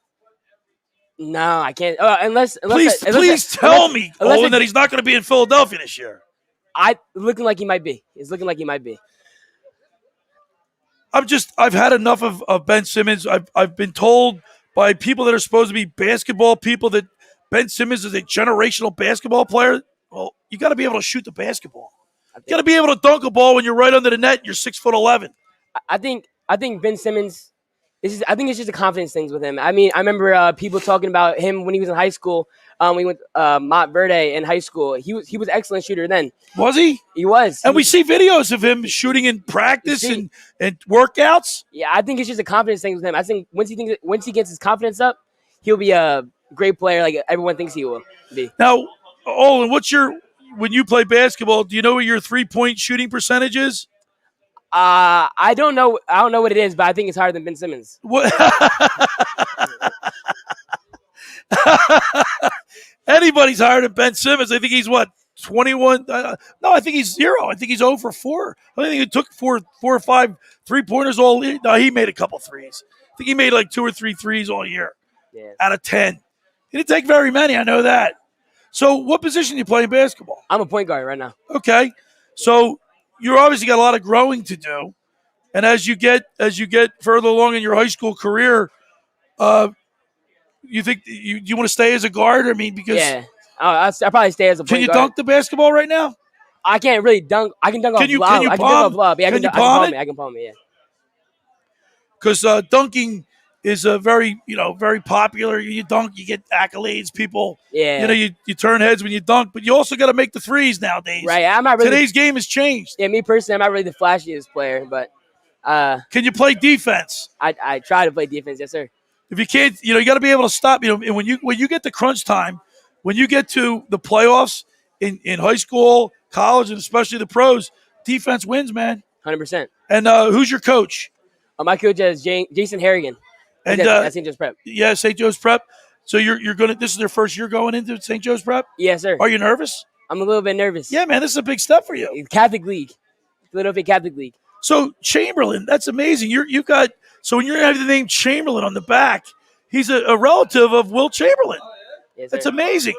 No, I can't. Unless please tell me, Olin, that he's not going to be in Philadelphia this year. Looking like he might be. It's looking like he might be. I've had enough of Ben Simmons. I've been told by people that are supposed to be basketball people that Ben Simmons is a generational basketball player. Well, you got to be able to shoot the basketball. You got to be able to dunk a ball when you're right under the net. And you're 6'11". I think Ben Simmons. I think it's just a confidence thing with him. I mean, I remember people talking about him when he was in high school. We went Mont Verde in high school. He was an excellent shooter then. Was he? He was. And we see videos of him shooting in practice and workouts. Yeah, I think it's just a confidence thing with him. I think once he gets his confidence up, he'll be a great player like everyone thinks he will be. Now, Olin, when you play basketball, do you know what your 3-point shooting percentage is? I don't know. I don't know what it is, but I think it's higher than Ben Simmons. What? Anybody's higher than Ben Simmons. I think he's 21? No, I think he's 0. I think he's 0 for 4. I think he took 4 or 5 3-pointers all year. No, he made a couple threes. I think he made like 2 or 3 threes all year out of 10. He didn't take very many. I know that. So what position do you play in basketball? I'm a point guard right now. Okay. So you're obviously got a lot of growing to do. And as you get further along in your high school career, you think you want to stay as a guard? I mean, because I'll probably stay as a point guard. Can you dunk the basketball right now? I can't really dunk. I can dunk off lob. I can dunk off lob. Yeah, I can palm it. I can palm it. Yeah. Because dunking is very popular. You dunk, you get accolades. People, you turn heads when you dunk, but you also got to make the threes nowadays. Right. I'm not really. Today's game has changed. Yeah, me personally, I'm not really the flashiest player, but. Can you play defense? I try to play defense, yes, sir. If you can't, you got to be able to stop. And when you get to crunch time, when you get to the playoffs in high school, college, and especially the pros, defense wins, man. 100%. And who's your coach? My coach is Jason Harrigan. And at St. Joe's Prep. Yeah, St. Joe's Prep. So you're gonna. This is their first year going into St. Joe's Prep. Yes, sir. Are you nervous? I'm a little bit nervous. Yeah, man, this is a big step for you. Catholic League, Philadelphia Catholic League. So Chamberlain, that's amazing. You've got so when you're having the name Chamberlain on the back, he's a relative of Wilt Chamberlain. Yes, that's amazing.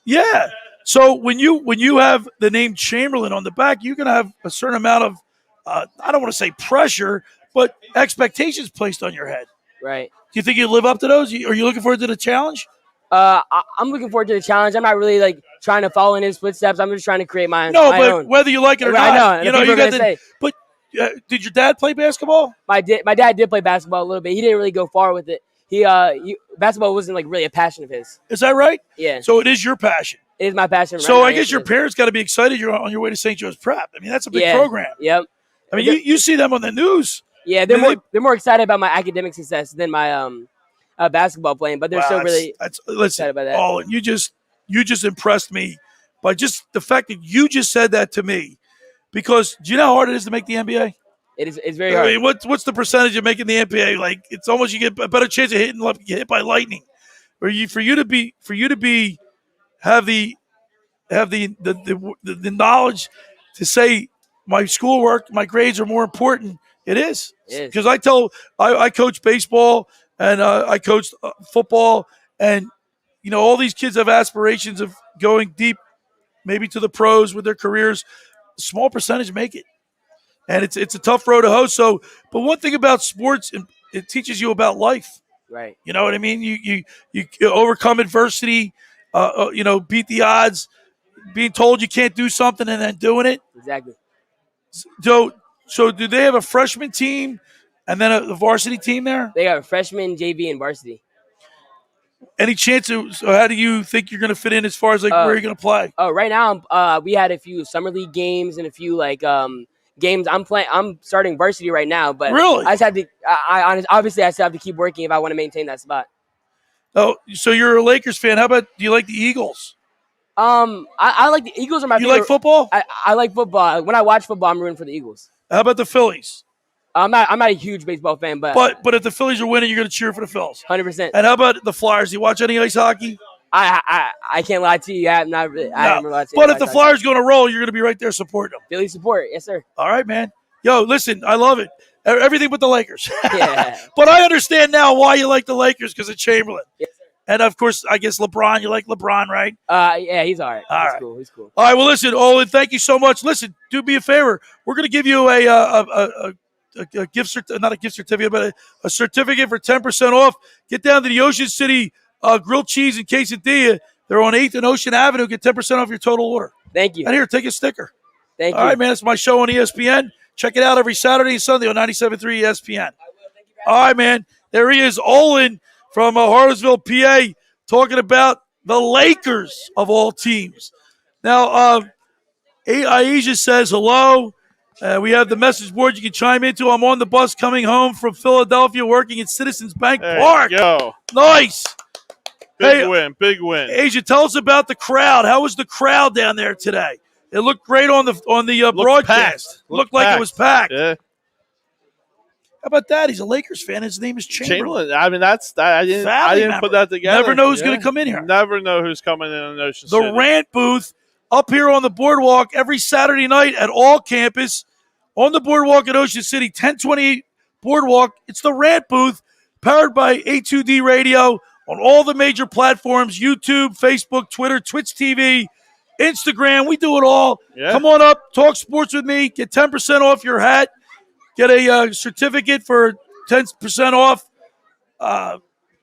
Yeah. So when you have the name Chamberlain on the back, you're gonna have a certain amount of I don't want to say pressure, but expectations placed on your head. Right. Do you think you live up to those? Are you looking forward to the challenge? I'm looking forward to the challenge. I'm not really like trying to follow in his footsteps. I'm just trying to create my No, my but own. whether you like it or I not, know. you know, you got the. But did your dad play basketball? My dad did play basketball a little bit. He didn't really go far with it. Basketball wasn't like really a passion of his. Is that right? Yeah. So it is your passion. It is my passion. So right now, I guess yes, your it is. parents got to be excited you're on your way to St. Joe's Prep. I mean, that's a big Yeah. program. Yep. I mean, you see them on the news. Yeah, they're more excited about my academic success than my basketball playing, but they're still really listen, excited about that. Oh, you just impressed me by just the fact that you just said that to me. Because do you know how hard it is to make the NBA? It's very hard. I mean, what's the percentage of making the NBA? Like, it's almost you get a better chance of getting hit by lightning. For you to have the knowledge to say my schoolwork, my grades are more important. It is because I coach baseball and I coach football, and you know all these kids have aspirations of going deep, maybe to the pros with their careers. A small percentage make it, and it's a tough road to hoe. So, but one thing about sports, it teaches you about life. Right. You know what I mean? You overcome adversity. Beat the odds. Being told you can't do something and then doing it. Exactly. So do they have a freshman team and then a varsity team there? They got a freshman, JV, and varsity. Any chance so how do you think you're going to fit in as far as like where you're going to play? Oh, right now, we had a few summer league games and a few like games. I'm starting varsity right now, but really, I just have to. Obviously, I still have to keep working if I want to maintain that spot. Oh, so you're a Lakers fan? How about do you like the Eagles? I like the Eagles. Are my favorite. You like football? I like football. When I watch football, I'm rooting for the Eagles. How about the Phillies? I'm not a huge baseball fan, but if the Phillies are winning, you're going to cheer for the Phils. 100%. And how about the Flyers? Do you watch any ice hockey? I can't lie to you. I'm not really. I haven't watched. But if the Flyers going to roll, you're going to be right there supporting them. Philly support, yes sir. All right, man. Yo, listen, I love it. Everything but the Lakers. Yeah. But I understand now why you like the Lakers because of Chamberlain. Yes, sir. And of course, I guess LeBron. You like LeBron, right? Yeah, he's all right. He's cool. All right. Well, listen, Olin, thank you so much. Listen, do me a favor. We're going to give you a gift certificate, not a gift certificate, but a certificate for 10% off. Get down to the Ocean City grilled cheese and quesadilla. They're on 8th and Ocean Avenue. Get 10% off your total order. Thank you. And here, take a sticker. Thank you. All right, man. It's my show on ESPN. Check it out every Saturday and Sunday on 97.3 ESPN. All right, man. There he is, Olin from Harleysville, PA, talking about the Lakers of all teams. Now, Aisha says hello. We have the message board you can chime into. I'm on the bus coming home from Philadelphia working at Citizens Bank Park. Yo. Nice. Big win. Asia, tell us about the crowd. How was the crowd down there today? It looked great on the broadcast. Looked like it was packed. Yeah. How about that? He's a Lakers fan. His name is Chamberlain. I mean, I didn't put that together. Never know who's going to come in here. Never know who's coming in on Ocean City. The rant booth up here on the boardwalk every Saturday night at all campus on the boardwalk at Ocean City, 1028 Boardwalk. It's the rant booth powered by A2D Radio on all the major platforms, YouTube, Facebook, Twitter, Twitch TV, Instagram. We do it all. Yeah. Come on up, talk sports with me, get 10% off your hat, get a certificate for 10% off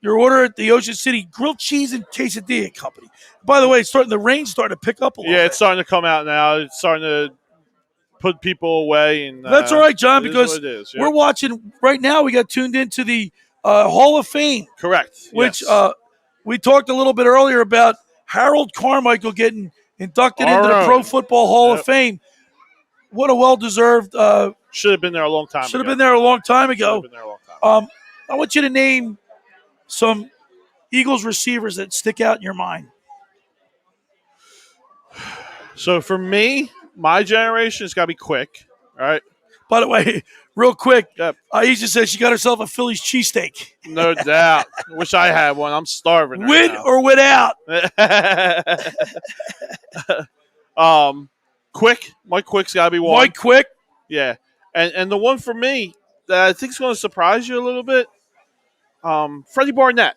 your order at the Ocean City Grilled Cheese and Quesadilla Company. By the way, the rain's starting to pick up a little bit. Yeah, it's starting to come out now. It's starting to put people away. And that's all right, John, because we're watching right now. We got tuned into the Hall of Fame. Correct. Which we talked a little bit earlier about Harold Carmichael getting inducted into the Pro Football Hall of Fame. What a well-deserved. Should have been there a long time ago. Should have been there a long time ago. I want you to name some Eagles receivers that stick out in your mind. So for me, my generation has got to be quick. All right. By the way, real quick, Yep. Aisha says she got herself a Phillies cheesesteak. No doubt. Wish I had one. I'm starving. With or without? Quick. Mike Quick's got to be one. Mike Quick? Yeah. And the one for me that I think is going to surprise you a little bit, Freddie Barnett.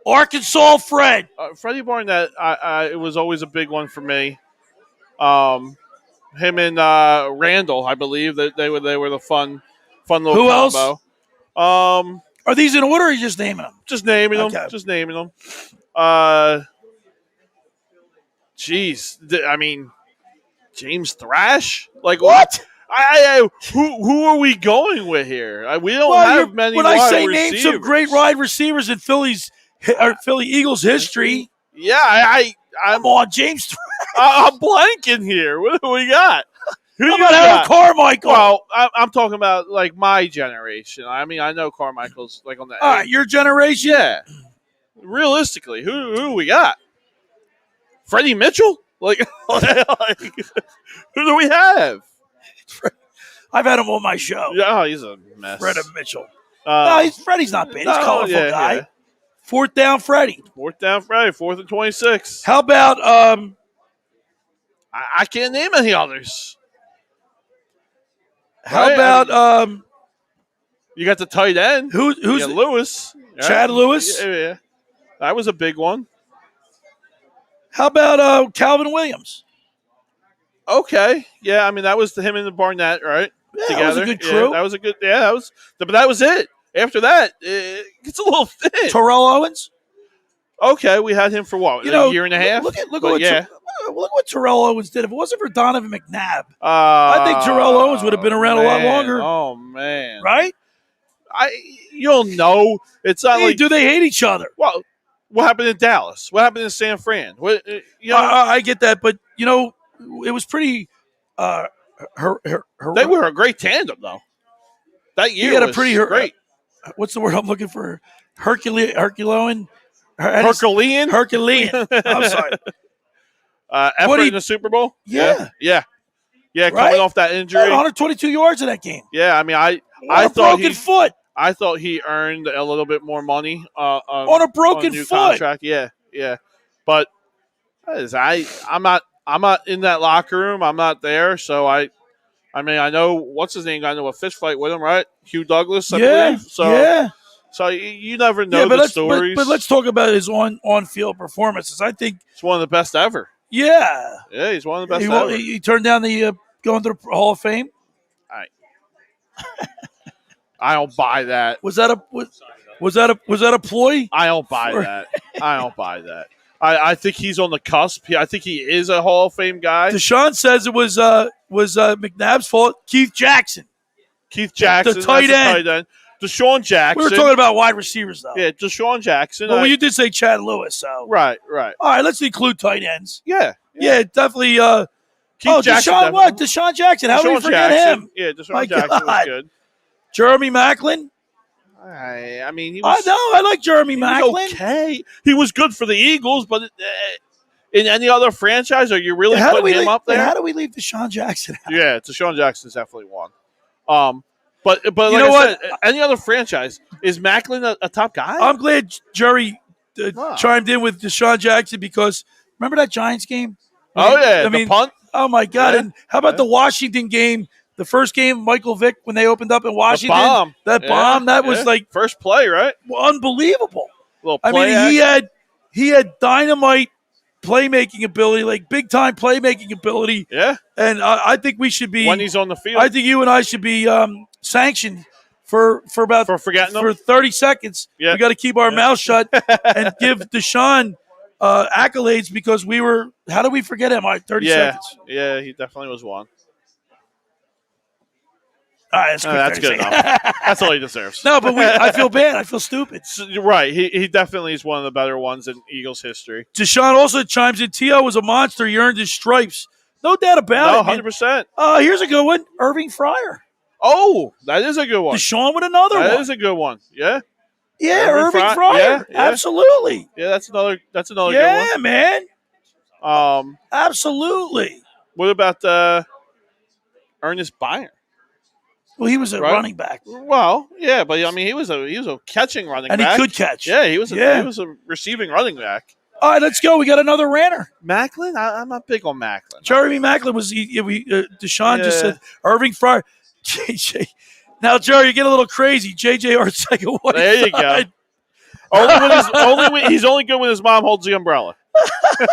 Arkansas Fred. Freddie Barnett, it was always a big one for me. Him and Randall, I believe that they were the fun little Who combo. Else? Are these in order or are you just naming them? Just naming Okay. them. Just naming them. Geez, I mean, James Thrash? Like what? Who are we going with here? We don't have many. When I wide say receivers. name some great wide receivers in Philly Eagles history. Yeah, I'm on James Thrash. I'm blanking here. What do we got? Who How you about Aaron got? Carmichael? Well, I'm talking about like my generation. I mean, I know Carmichael's like on the. All right, your generation. Yeah. Realistically, who we got? Freddie Mitchell? Like, who do we have? I've had him on my show. Yeah, he's a mess. Freddie Mitchell. No, Freddie's not bad. He's a colorful guy. Yeah. Fourth down, Freddie. Fourth down, Freddie. 4th and 26. How about I can't name any others. How about you got the tight end? Who's Lewis? Chad Lewis? Yeah. That was a big one. How about Calvin Williams? Okay. Yeah, I mean that was him and the Barnett, right? Yeah, Together. that was a good crew. Yeah, that was a good. Yeah, that was. But that was it. After that, it gets a little thin. Terrell Owens. Okay, we had him for what? A year and a half. Look at what Terrell Owens did. If it wasn't for Donovan McNabb, I I think Terrell Owens would have been around a lot longer. Oh man, right? You don't know. It's not like do they hate each other? Well, what happened in Dallas? What happened in San Fran? What I get that, but it was pretty. They were a great tandem, though. That year had was a pretty great. What's the word I'm looking for? Herculean. Herculean. I'm sorry. Effort in the Super Bowl. Yeah. Coming off that injury, 122 yards in that game. Yeah, I mean, I thought broken foot. I thought he earned a little bit more money on a broken new foot. Contract. Yeah. But I'm not in that locker room. I'm not there, so I mean, I know what's his name. I know a fist fight with him, right? Hugh Douglas, I believe. So you never know the stories. But let's talk about his on-field performances. I think it's one of the best ever. Yeah, he's one of the best ever. He turned down the going to the Hall of Fame. I don't buy that. Was that a ploy? I don't buy that. I don't buy that. I think he's on the cusp. I think he is a Hall of Fame guy. Deshaun says it was McNabb's fault. Keith Jackson, the tight end. Deshaun Jackson. We were talking about wide receivers, though. Yeah, Deshaun Jackson. Well, you did say Chad Lewis, so right. All right, let's include tight ends. Yeah, definitely. Keith Jackson. Deshaun Jackson. How do we forget him? Yeah, Deshaun Jackson was good. Jeremy Maclin. I mean, he was. I know. I like Jeremy Maclin. Okay, he was good for the Eagles, but in any other franchise, are you really putting him up there? How do we leave Deshaun Jackson out? Yeah, Deshaun Jackson's definitely one. But like know I said, any other franchise, is Maclin a top guy? I'm glad Jerry chimed in with Deshaun Jackson because remember that Giants game? The punt. Oh my God! Yeah. And how about the Washington game? The first game, Michael Vick, when they opened up in Washington, that bomb, that was like first play, right? Unbelievable. I mean, he had dynamite playmaking ability, like big time playmaking ability. Yeah, and I think we should be when he's on the field. I think you and I should be sanctioned for forgetting for 30 seconds. Yeah. We got to keep our mouth shut and give Deshaun accolades because we were. How do we forget him? 30 seconds. Yeah, he definitely was one. All right, that's good enough. That's all he deserves. No, but I feel bad. I feel stupid. Right. He definitely is one of the better ones in Eagles history. Deshaun also chimes in, T.O. was a monster. He earned his stripes. No doubt about it. 100%. Here's a good one. Irving Fryer. Oh, that is a good one. Deshaun with another one. That is a good one. Yeah. Yeah, Irving Fryer. Yeah. Absolutely. Yeah, that's another good one. Yeah, man. Absolutely. What about Ernest Byner? Well, he was a running back. Well, yeah, but I mean, he was a catching running back, and he could catch. Yeah, he was a receiving running back. All right, let's go. We got another ranter. Maclin? I'm not big on Maclin. Jeremy Maclin was Deshaun just said Irving Fryer. JJ. Now, Jerry, you're getting a little crazy. JJ Arcega. There you go. He's only good when his mom holds the umbrella. All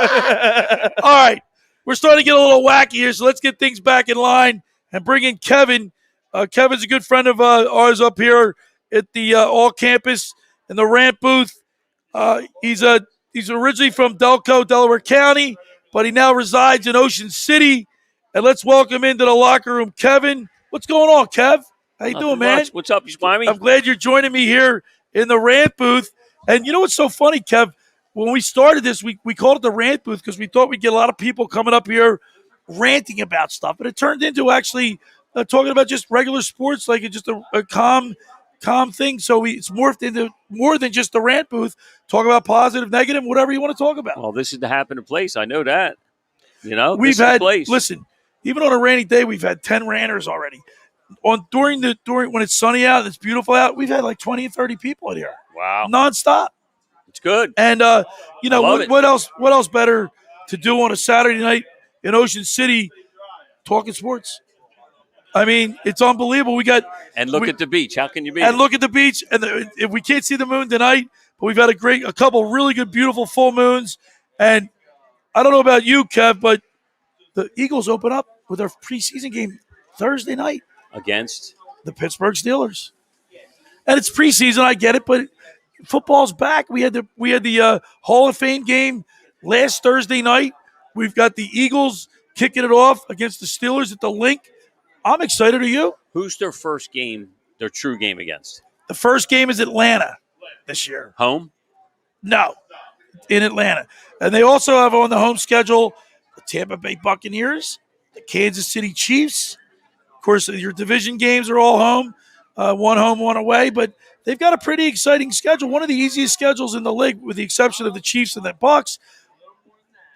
right, we're starting to get a little wacky here, so let's get things back in line and bring in Kevin. Kevin's a good friend of ours up here at the all campus in the rant booth. He's He's originally from Delco, Delaware County, but he now resides in Ocean City. And let's welcome into the locker room, Kevin. What's going on, Kev? How you doing, man? What's up, you Swami? I'm glad you're joining me here in the rant booth. And you know what's so funny, Kev? When we started this, we called it the rant booth because we thought we'd get a lot of people coming up here ranting about stuff. But it turned into actually talking about just regular sports, like it's just a calm thing. So it's morphed into more than just the rant booth. Talk about positive, negative, whatever you want to talk about. Well, this is the happening place. I know that. We've had, listen, even on a rainy day, we've had 10 ranters already. During when it's sunny out and it's beautiful out, we've had like 20 and 30 people in here. Wow. Nonstop. It's good. And what else better to do on a Saturday night in Ocean City talking sports? I mean, it's unbelievable. And look at the beach. How can you beat And it? look at the beach. And if we can't see the moon tonight, but we've had a couple really good, beautiful full moons. And I don't know about you, Kev, but the Eagles open up with their preseason game Thursday night Against? the Pittsburgh Steelers. And it's preseason, I get it, but football's back. We had the Hall of Fame game last Thursday night. We've got the Eagles kicking it off against the Steelers at the Link. I'm excited. Are you? Who's their first game, their true game against? The first game is Atlanta this year. Home? No, in Atlanta. And they also have on the home schedule the Tampa Bay Buccaneers, the Kansas City Chiefs. Of course, your division games are all home, one away, but they've got a pretty exciting schedule. One of the easiest schedules in the league, with the exception of the Chiefs and the Bucs.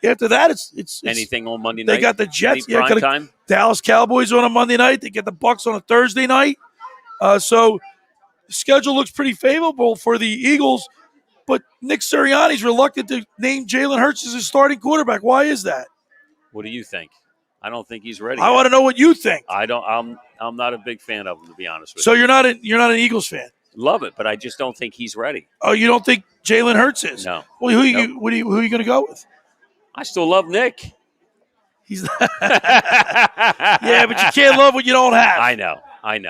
After that, it's anything on Monday night. They got the Jets. Any prime time? Dallas Cowboys on a Monday night. They get the Bucs on a Thursday night. So the schedule looks pretty favorable for the Eagles. But Nick Sirianni's reluctant to name Jalen Hurts as his starting quarterback. Why is that? What do you think? I don't think he's ready. I want to know what you think. I'm not a big fan of him, to be honest with So you. you're not an Eagles fan? Love it, but I just don't think he's ready. Oh, you don't think Jalen Hurts is? No. Well, who are you going to go with? I still love Nick. He's yeah, but you can't love what you don't have. I know.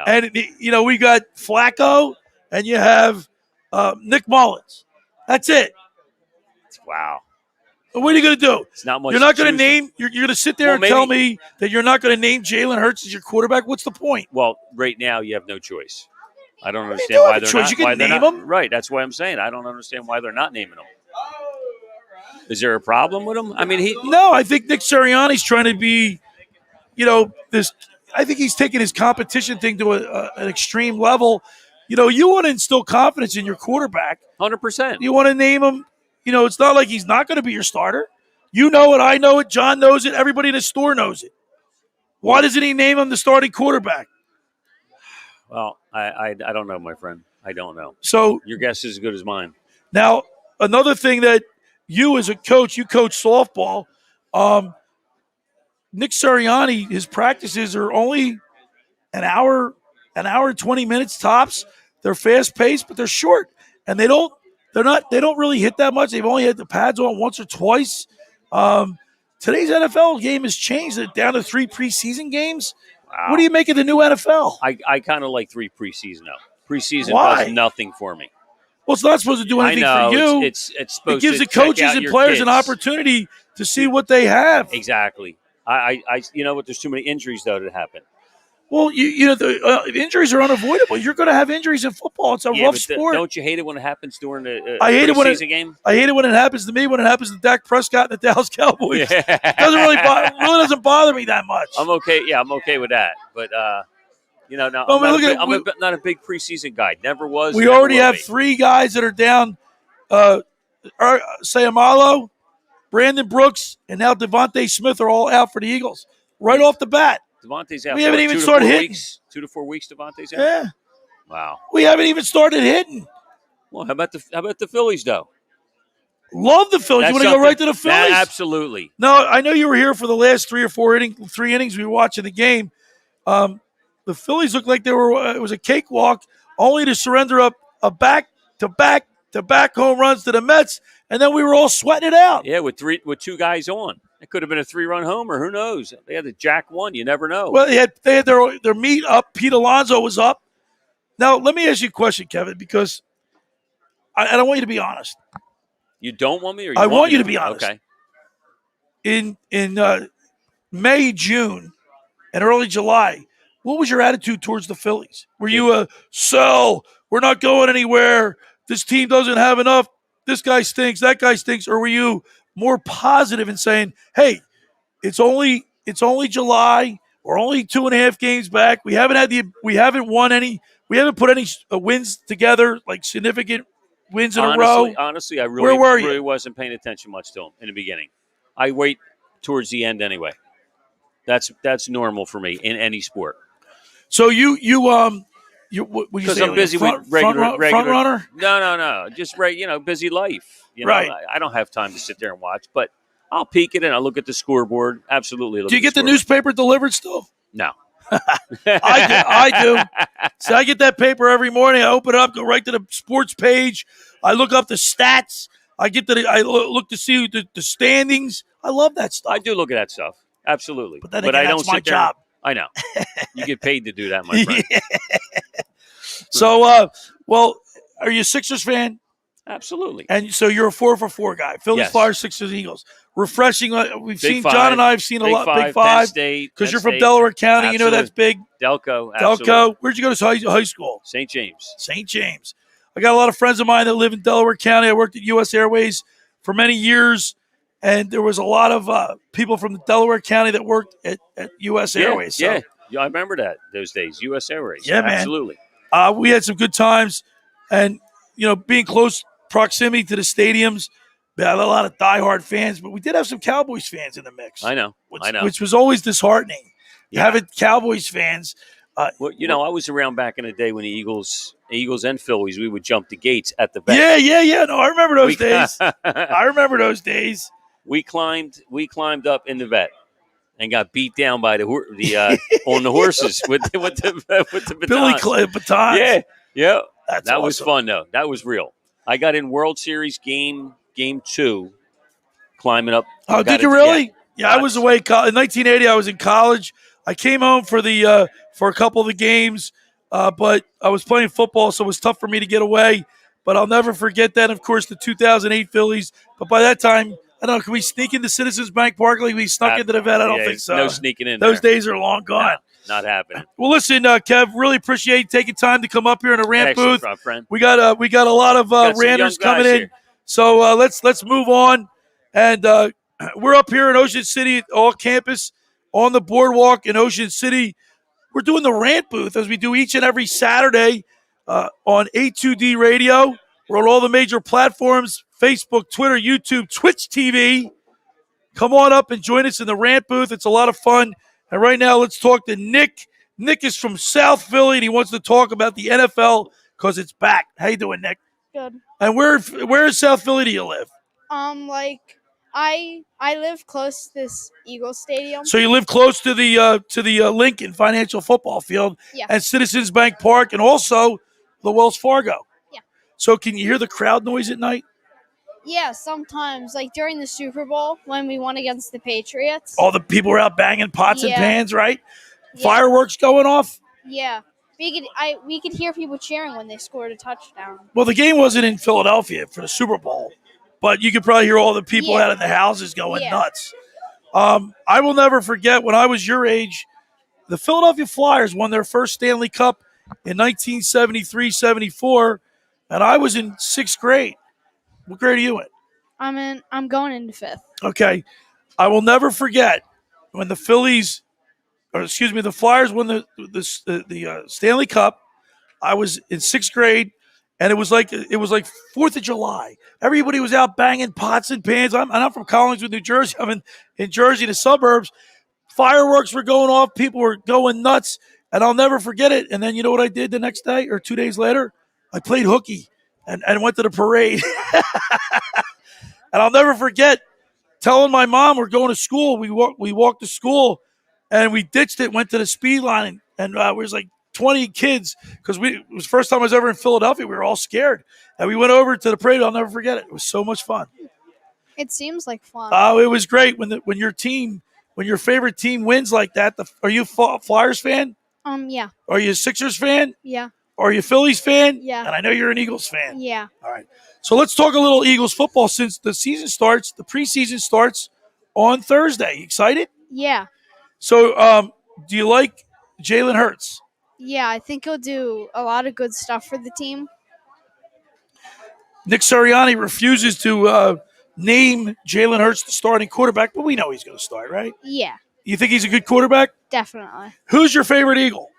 And we got Flacco, and you have Nick Mullins. That's it. Wow. What are you going to do? It's not much. You're not going to name. You're going to sit there and tell maybe. me that you're not going to name Jalen Hurts as your quarterback. What's the point? Well, right now you have no choice. I don't You understand do why have a they're choice. not. You can why they're name not- them. Right. That's why I'm saying I don't understand why they're not naming him. Is there a problem with him? I mean, No, I think Nick Sirianni's trying to be, this. I think he's taking his competition thing to an extreme level. You want to instill confidence in your quarterback. 100%. You want to name him. It's not like he's not going to be your starter. You know it. I know it. John knows it. Everybody in the store knows it. Why doesn't he name him the starting quarterback? Well, I don't know, my friend. I don't know. So Your guess is as good as mine. now, another thing that you as a coach, you coach softball. Nick Sirianni, his practices are only an hour and 20 minutes tops. They're fast paced, but they're short, and they don't really hit that much. They've only had the pads on once or twice. Today's NFL game has changed it down to 3 preseason games. Wow. What do you make of the new NFL? I kind of like 3 preseason now. Preseason Why? does nothing for me. Well, it's not supposed to do anything I know, for you. It's supposed It gives to the coaches check out and your players an kids. opportunity to see what they have. Exactly. I you know what? There's too many injuries though that happen. Well, the injuries are unavoidable. You're going to have injuries in football. It's a rough but sport. don't you hate it when it happens during the I hate it when preseason game? I hate it when it happens to me. When it happens to Dak Prescott and the Dallas Cowboys, Yeah. it really doesn't bother me that much. I'm okay. Yeah, I'm okay with that. But no, Well, I'm not a big preseason guy. Never was. We never already will have be. 3 guys that are down. Sayamalo, Brandon Brooks, and now Devontae Smith are all out for the Eagles right off the bat. Devontae's out. We for haven't what, even 2 to started 4 hitting. weeks? 2 to 4 weeks. Devontae's out. Yeah, Wow. we haven't even started hitting. Well, how about the Phillies though? Love the Phillies. You want to go right to the Phillies? Absolutely. No, I know you were here for the last 3 or 4 3 innings we were watching the game. The Phillies looked like it was a cakewalk, only to surrender up a back-to-back home runs to the Mets, and then we were all sweating it out. Yeah, with 2 guys on, it could have been a 3-run homer. Who knows? They had the jack one. You never know. Well, they had their meat up. Pete Alonso was up. Now, let me ask you a question, Kevin, because I don't want you to be honest. You don't want me, or I want you me to be honest. Okay. In May, June, and early July, what was your attitude towards the Phillies? Were you sell? We're not going anywhere. This team doesn't have enough. This guy stinks. That guy stinks. Or were you more positive in saying, "Hey, it's only July. We're only 2.5 games back. We haven't won any. We haven't put any wins together, like significant wins in a row." Honestly, I Where were you? really wasn't paying attention much to him in the beginning. I wait towards the end anyway. That's normal for me in any sport. So you because I'm busy with regular front runner. No, just busy life. Right. I don't have time to sit there and watch, but I'll peek it and I'll look at the scoreboard. Absolutely. Do you get the newspaper delivered still? No. I do. So I get that paper every morning. I open it up, go right to the sports page. I look up the stats. I look to see the standings. I love that stuff. I do look at that stuff. Absolutely. But then again, I don't that's my sit there. job. I know. You get paid to do that, my friend. So, well, are you a Sixers fan? Absolutely. And so you're a 4-for-4 guy. Phillies, Yes. Flyers, Sixers, Eagles. Refreshing. We've Big seen Five. John and I have seen a lot. Big Five. Penn State. Because Penn you're from State. Delaware County. Absolutely. You know that's big. Delco. Absolutely. Delco. Where'd you go to high school? St. James. St. James. I got a lot of friends of mine that live in Delaware County. I worked at U.S. Airways for many years, and there was a lot of people from Delaware County that worked at U.S. Airways. So, yeah, I remember those days. U.S. Airways. Yeah, man. Absolutely. We had some good times, and being close proximity to the stadiums, we had a lot of diehard fans, but we did have some Cowboys fans in the mix. I know. Which was always disheartening. Yeah. Having Cowboys fans. Well, I was around back in the day when the Eagles and Phillies, we would jump the gates at the vet. Yeah. No, I remember those days. I remember those days. We climbed up in the vet and got beat down by the on the horses with the batons. Billy batons. Yeah. That's that was awesome. fun though. That was real. I got in World Series game 2, climbing up. Oh, did you really? Yeah, I was away in 1980. I was in college. I came home for a couple of the games, but I was playing football, so it was tough for me to get away. But I'll never forget that. Of course, the 2008 Phillies. But by that time, I don't know. Can we sneak into Citizens Bank Park like we snuck into the vet? I don't think so. No sneaking in. Those days are long gone. No, not happening. Well, listen, Kev, really appreciate you taking time to come up here in a rant Excellent, booth. friend. We got a lot of ranters coming in. Here. So let's move on. And we're up here in Ocean City, all campus, on the boardwalk in Ocean City. We're doing the rant booth as we do each and every Saturday on A2D Radio. We're on all the major platforms, Facebook, Twitter, YouTube, Twitch TV. Come on up and join us in the rant booth. It's a lot of fun. And right now, let's talk to Nick. Nick is from South Philly, and he wants to talk about the NFL because it's back. How you doing, Nick? Good. And where in South Philly do you live? I live close to this Eagles stadium. So you live close to the Lincoln Financial Football Field, Yeah. and Citizens Bank Park, and also the Wells Fargo. Yeah. So can you hear the crowd noise at night? Yeah, sometimes, like during the Super Bowl when we won against the Patriots. All the people are out banging pots and Yeah. pans, right? Yeah. Fireworks going off. Yeah, we could hear people cheering when they scored a touchdown. Well, the game wasn't in Philadelphia for the Super Bowl, but you could probably hear all the people Yeah. out of the houses going Yeah. nuts. I will never forget when I was your age, the Philadelphia Flyers won their first Stanley Cup in 1973-74, and I was in 6th grade. What grade are you in? I'm going into 5th. Okay. I will never forget when the Flyers won the Stanley Cup. I was in 6th grade, and it was like 4th of July. Everybody was out banging pots and pans. I'm from Collingswood, New Jersey. I'm in Jersey, the suburbs. Fireworks were going off. People were going nuts, and I'll never forget it. And then you know what I did the next day or 2 days later? I played hooky and went to the parade. And I'll never forget telling my mom we're going to school. We walked to school, and we ditched it, went to the speed line, and there was like 20 kids because it was the first time I was ever in Philadelphia. We were all scared, and we went over to the parade. I'll never forget it. It was so much fun. It seems like fun. Oh, it was great when your favorite team wins like that. Are you a Flyers fan? Yeah. Are you a Sixers fan? Yeah. Are you a Phillies fan? Yeah. And I know you're an Eagles fan. Yeah. All right. So let's talk a little Eagles football since the season starts. The preseason starts on Thursday. You excited? Yeah. So, do you like Jalen Hurts? Yeah. I think he'll do a lot of good stuff for the team. Nick Sirianni refuses to name Jalen Hurts the starting quarterback, but we know he's going to start, right? Yeah. You think he's a good quarterback? Definitely. Who's your favorite Eagle?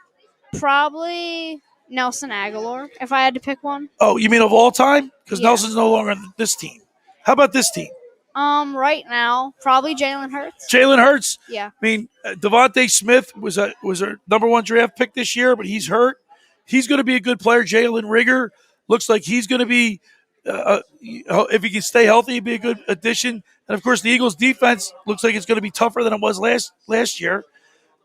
Probably Nelson Aguilar, if I had to pick one. Oh, you mean of all time? Because Yeah. Nelson's no longer on this team. How about this team? Right now, probably Jalen Hurts. Jalen Hurts. Yeah. I mean, Devontae Smith was our number one draft pick this year, but he's hurt. He's going to be a good player. Jalen Rigger looks like he's going to be, if he can stay healthy, he'd be a good addition. And, of course, the Eagles' defense looks like it's going to be tougher than it was last year.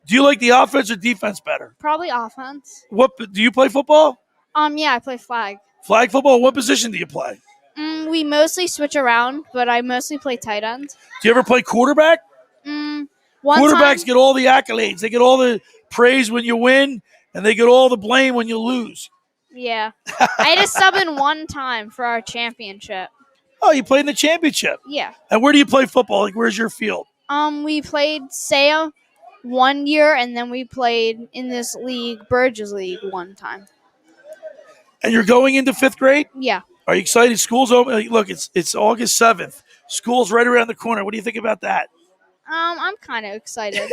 Do you like the offense or defense better? Probably offense. What do you play football? Yeah, I play flag. Flag football? What position do you play? We mostly switch around, but I mostly play tight end. Do you ever play quarterback? One Quarterbacks time, get all the accolades. They get all the praise when you win, and they get all the blame when you lose. yeah. I had to sub in one time for our championship. Oh, you played in the championship. Yeah. And where do you play football? Like, where's your field? We played Saya 1 year, and then we played in this league, Burgess League, one time. And you're going into 5th grade? Yeah. Are you excited? School's open. Look, it's August 7th. School's right around the corner. What do you think about that? I'm kind of excited.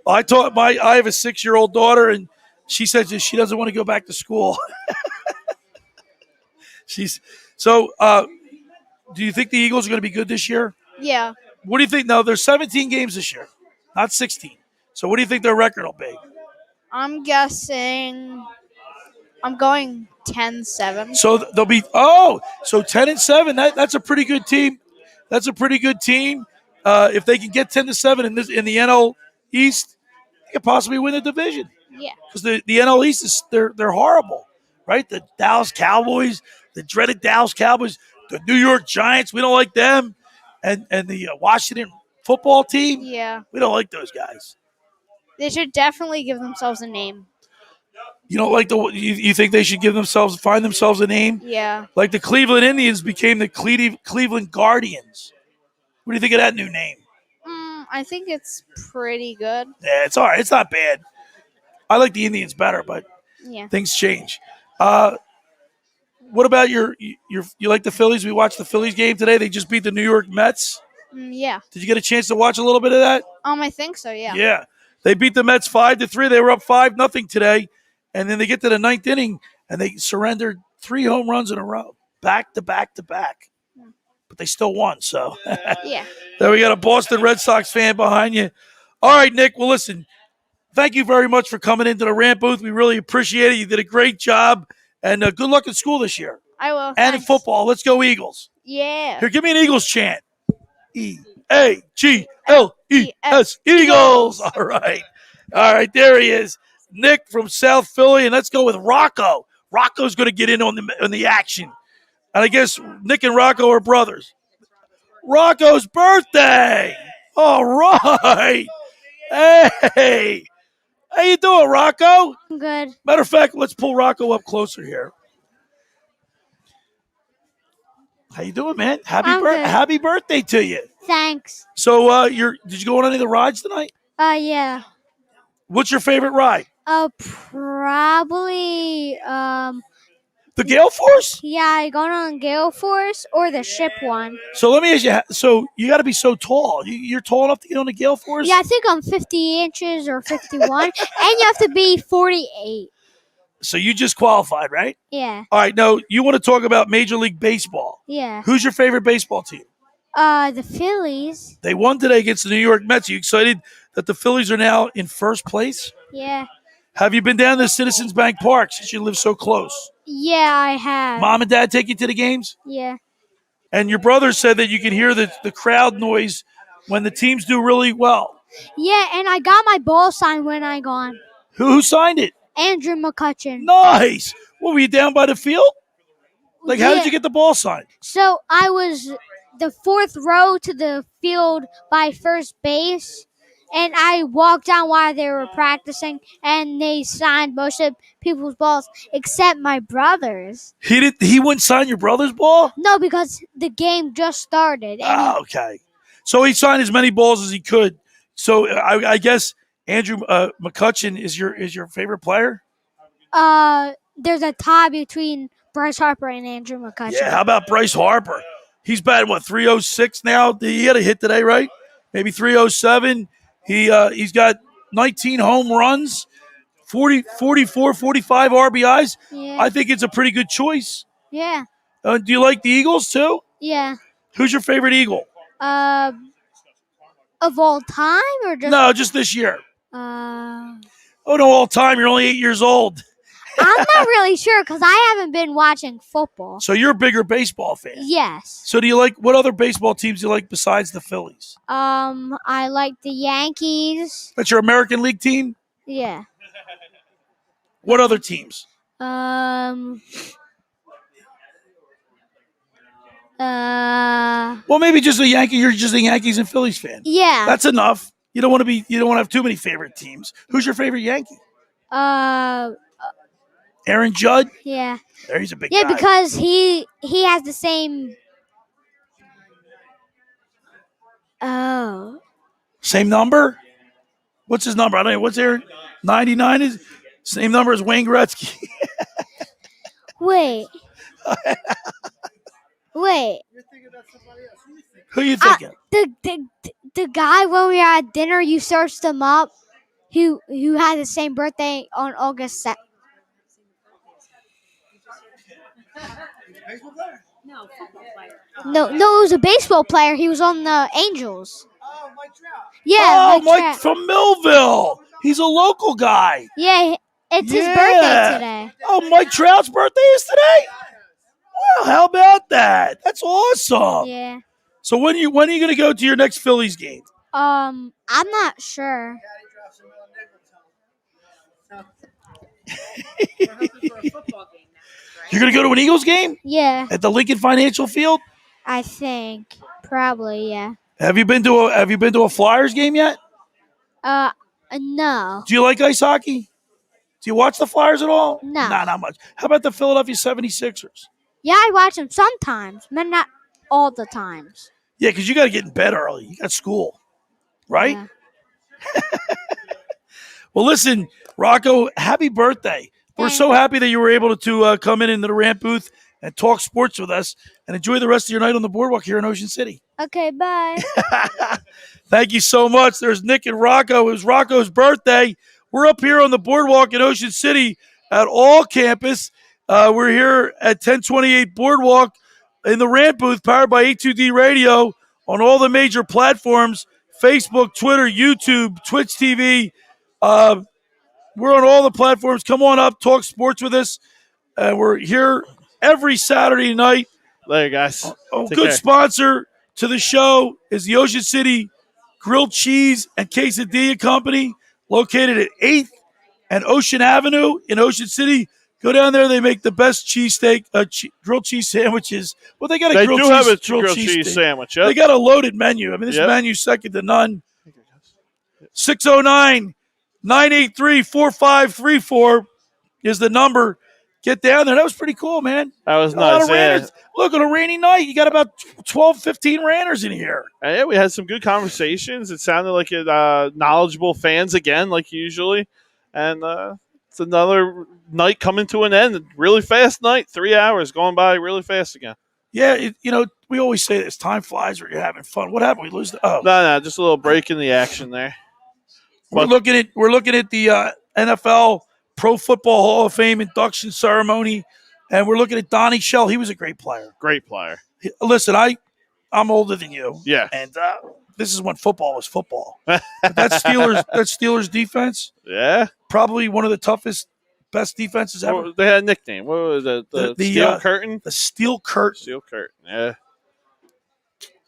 I have a 6-year-old daughter, and she said she doesn't want to go back to school. Do you think the Eagles are going to be good this year? Yeah. What do you think? No, there's 17 games this year, not 16. So what do you think their record will be? I'm guessing I'm going 10-7. So they'll be 10-7. That's a pretty good team. That's a pretty good team. If they can get 10-7 in the NL East, they could possibly win the division. Yeah. Because the NL East is they're horrible, right? The Dallas Cowboys, the dreaded Dallas Cowboys, the New York Giants. We don't like them, and the Washington football team. Yeah. We don't like those guys. They should definitely give themselves a name. You don't like you think they should find themselves a name? Yeah. Like the Cleveland Indians became the Cleveland Guardians. What do you think of that new name? I think it's pretty good. Yeah, it's all right. It's not bad. I like the Indians better, but Yeah. things change. What about you like the Phillies? We watched the Phillies game today. They just beat the New York Mets. Yeah. Did you get a chance to watch a little bit of that? I think so, yeah. Yeah. They beat the Mets 5-3. They were up 5-0 today. And then they get to the 9th inning, and they surrendered 3 home runs in a row, back to back to back. But they still won, so. Yeah. There we got a Boston Red Sox fan behind you. All right, Nick. Well, listen, thank you very much for coming into the rant booth. We really appreciate it. You did a great job, and good luck in school this year. I will. And in football. Let's go Eagles. Yeah. Here, give me an Eagles chant. E-A-G-L-E-S. Eagles. All right. All right, there he is. Nick from South Philly, and let's go with Rocco. Rocco's going to get in on the action. And I guess Nick and Rocco are brothers. Rocco's birthday. All right. Hey. How you doing, Rocco? I'm good. Matter of fact, let's pull Rocco up closer here. How you doing, man? Happy birthday to you. Thanks. So, did you go on any of the rides tonight? Yeah. What's your favorite ride? Probably, The Gale Force? yeah, I got on Gale Force or the ship one. So let me ask you. So you got to be so tall. You're tall enough to get on the Gale Force? Yeah, I think I'm 50 inches or 51, and you have to be 48. So you just qualified, right? Yeah. All right. Now you want to talk about Major League Baseball? Yeah. Who's your favorite baseball team? The Phillies. They won today against the New York Mets. Are you excited that the Phillies are now in first place? Yeah. Have you been down to Citizens Bank Park since you live so close? Yeah, I have. Mom and Dad take you to the games? Yeah. And your brother said that you can hear the crowd noise when the teams do really well. Yeah, and I got my ball signed when I gone. Who signed it? Andrew McCutcheon. Nice. What, were you down by the field? Like, how did Yeah. you get the ball signed? So I was the 4th row to the field by first base, and I walked down while they were practicing, and they signed most of people's balls except my brother's. He wouldn't sign your brother's ball? No, because the game just started. And Okay. So he signed as many balls as he could. So I guess Andrew McCutcheon is your favorite player? there's a tie between Bryce Harper and Andrew McCutcheon. Yeah, how about Bryce Harper? He's batting, 306 now? He had a hit today, right? Maybe 307. He's got 19 home runs, 44, 45 RBIs. Yeah. I think it's a pretty good choice. Yeah. Do you like the Eagles, too? Yeah. Who's your favorite Eagle? Of all time or just No, just this year. uh Oh, no, all time. You're only 8 years old. I'm not really sure because I haven't been watching football. So you're a bigger baseball fan. Yes. So do you like, what other baseball teams do you like besides the Phillies? I like the Yankees. That's your American League team? Yeah. What other teams? Uh. Well, maybe just a Yankee. You're just a Yankees and Phillies fan. Yeah. That's enough. You don't want to have too many favorite teams. Who's your favorite Yankee? Aaron Judd? Yeah. There, he's a big Yeah, guy. because he has the same. Oh. Same number? What's his number? I don't know. What's Aaron? 99 is same number as Wayne Gretzky. Wait. Wait. Who you thinking? The guy when we were at dinner, you searched him up. Who had the same birthday on August 2nd. No, it was a baseball player. He was on the Angels. Oh, Mike Trout. Yeah, Mike Trout. from Millville. He's a local guy. Yeah, it's his birthday today. Oh, Mike Trout's birthday is today? Well, how about that? That's awesome. Yeah. So when are you going to go to your next Phillies game? I'm not sure. You're going to go to an Eagles game? Yeah, At the Lincoln Financial Field? I think probably yeah. Have you been to a Flyers game yet? No. Do you like ice hockey? Do you watch the Flyers at all? No. Nah, not much. How about the Philadelphia 76ers? Yeah, I watch them sometimes, but not all the times. Yeah, because you got to get in bed early. You got school, right? Yeah. Well, listen, Rocco, happy birthday. We're so happy that you were able to come into the rant booth and talk sports with us and enjoy the rest of your night on the boardwalk here in Ocean City. Okay, bye. Thank you so much. There's Nick and Rocco. It was Rocco's birthday. We're up here on the boardwalk in Ocean City at all campus. We're here at 1028 Boardwalk in the rant booth powered by A2D Radio on all the major platforms, Facebook, Twitter, YouTube, Twitch TV. We're on all the platforms. Come on up, talk sports with us. We're here every Saturday night. Later, guys. A Take good care. sponsor to the show is the Ocean City Grilled Cheese and Quesadilla Company, located at 8th and Ocean Avenue in Ocean City. Go down there. They make the best cheesesteak, grilled cheese sandwiches. Well, they got a They grilled do cheese, have a grilled grilled cheese cheese steak. sandwich. Yep. They got a loaded menu. I mean, this Yep. menu's second to none. 609-983-4534 is the number. Get down there. That was pretty cool, man. That was A lot nice. of ranters. Look, on a rainy night, you got about 12, 15 ranters in here. Yeah, we had some good conversations. It sounded like knowledgeable fans again, like usually. And it's another night coming to an end. Really fast night. 3 hours going by really fast again. Yeah, we always say this. Time flies when you're having fun. What happened? We lose No, just a little break in the action there. We're looking at the NFL Pro Football Hall of Fame induction ceremony, and we're looking at Donnie Shell. He was a great player. Great player. Listen, I'm older than you. Yeah. And this is when football was football. But that Steelers defense, Yeah. probably one of the toughest, best defenses ever. They had a nickname. What was it? The Steel Curtain? The Steel Curtain. Steel Curtain, yeah.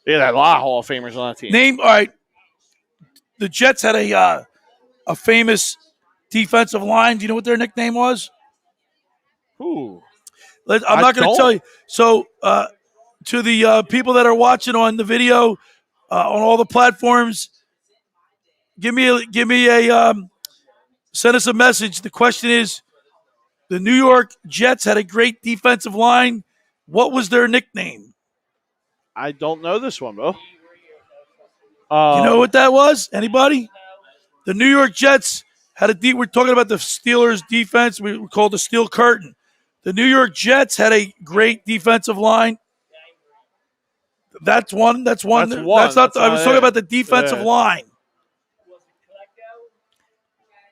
They had a lot of Hall of Famers on that team. All right. The Jets had a famous defensive line. Do you know what their nickname was? Ooh. I'm not going to tell you. So, to the people that are watching on the video, on all the platforms, give me a send us a message. The question is, the New York Jets had a great defensive line. What was their nickname? I don't know this one, bro. You know what that was? Anybody? The New York Jets had we're talking about the Steelers defense. We called the Steel Curtain. The New York Jets had a great defensive line. That's one. That's one. That's not. I was talking about the defensive line.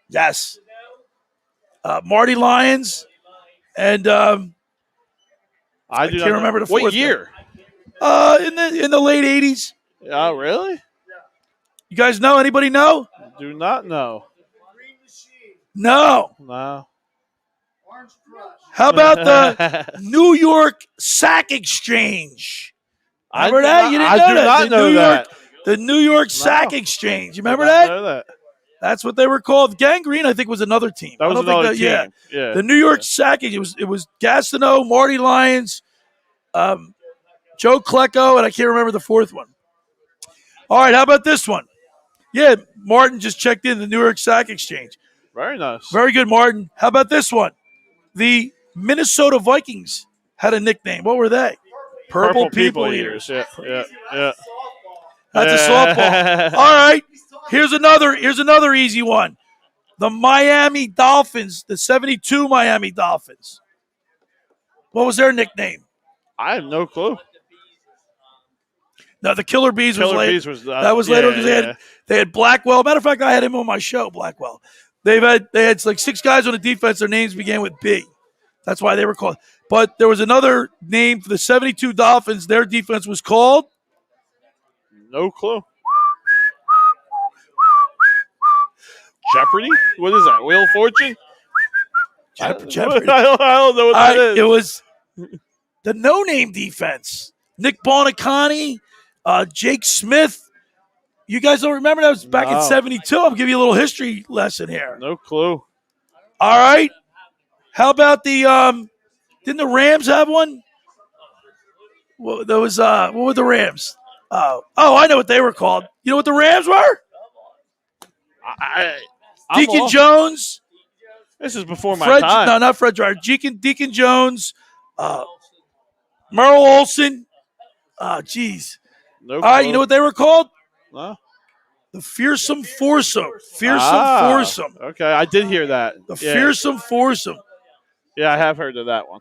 Yes. Marty Lyons and I can't remember the fourth. What year? In the late 80s. Oh, really? You guys know? Anybody know? Do not know. No. No. How about the New York Sack Exchange? Remember that? You didn't know that. I do not know that. The New York Sack Exchange. You remember that? I know that. That's what they were called. Gangrene, I think, was another team. That was another team. Yeah. The New York Sack. It was Gastineau, Marty Lyons, Joe Klecko, and I can't remember the fourth one. All right, how about this one? Yeah, Martin just checked in the New York Sack Exchange. Very nice. Very good, Martin. How about this one? The Minnesota Vikings had a nickname. What were they? Purple People Eaters. Yeah. That's a softball. All right. Here's another easy one. The Miami Dolphins, the 72 Miami Dolphins. What was their nickname? I have no clue. No, the Killer Bees was later. That was later because they had Blackwell. Matter of fact, I had him on my show, Blackwell. They had like 6 guys on the defense. Their names began with B. That's why they were called. But there was another name for the 72 Dolphins. Their defense was called? No clue. Jeopardy? What is that? Wheel of Fortune? Jeopardy. I don't know what that is. It was the no-name defense. Nick Bonacani, Jake Smith. You guys don't remember? That was back in 72. I'm giving you a little history lesson here. No clue. All right. How about the didn't the Rams have one? Well, there was what were the Rams? I know what they were called. You know what the Rams were? Deacon Jones. This is before my time. No, not Fred Dryer. Deacon Jones. Merle Olsen. Jeez. No All right, you know what they were called? No. The Fearsome Foursome. Foursome. Okay, I did hear that. The Fearsome Foursome. Yeah, I have heard of that one.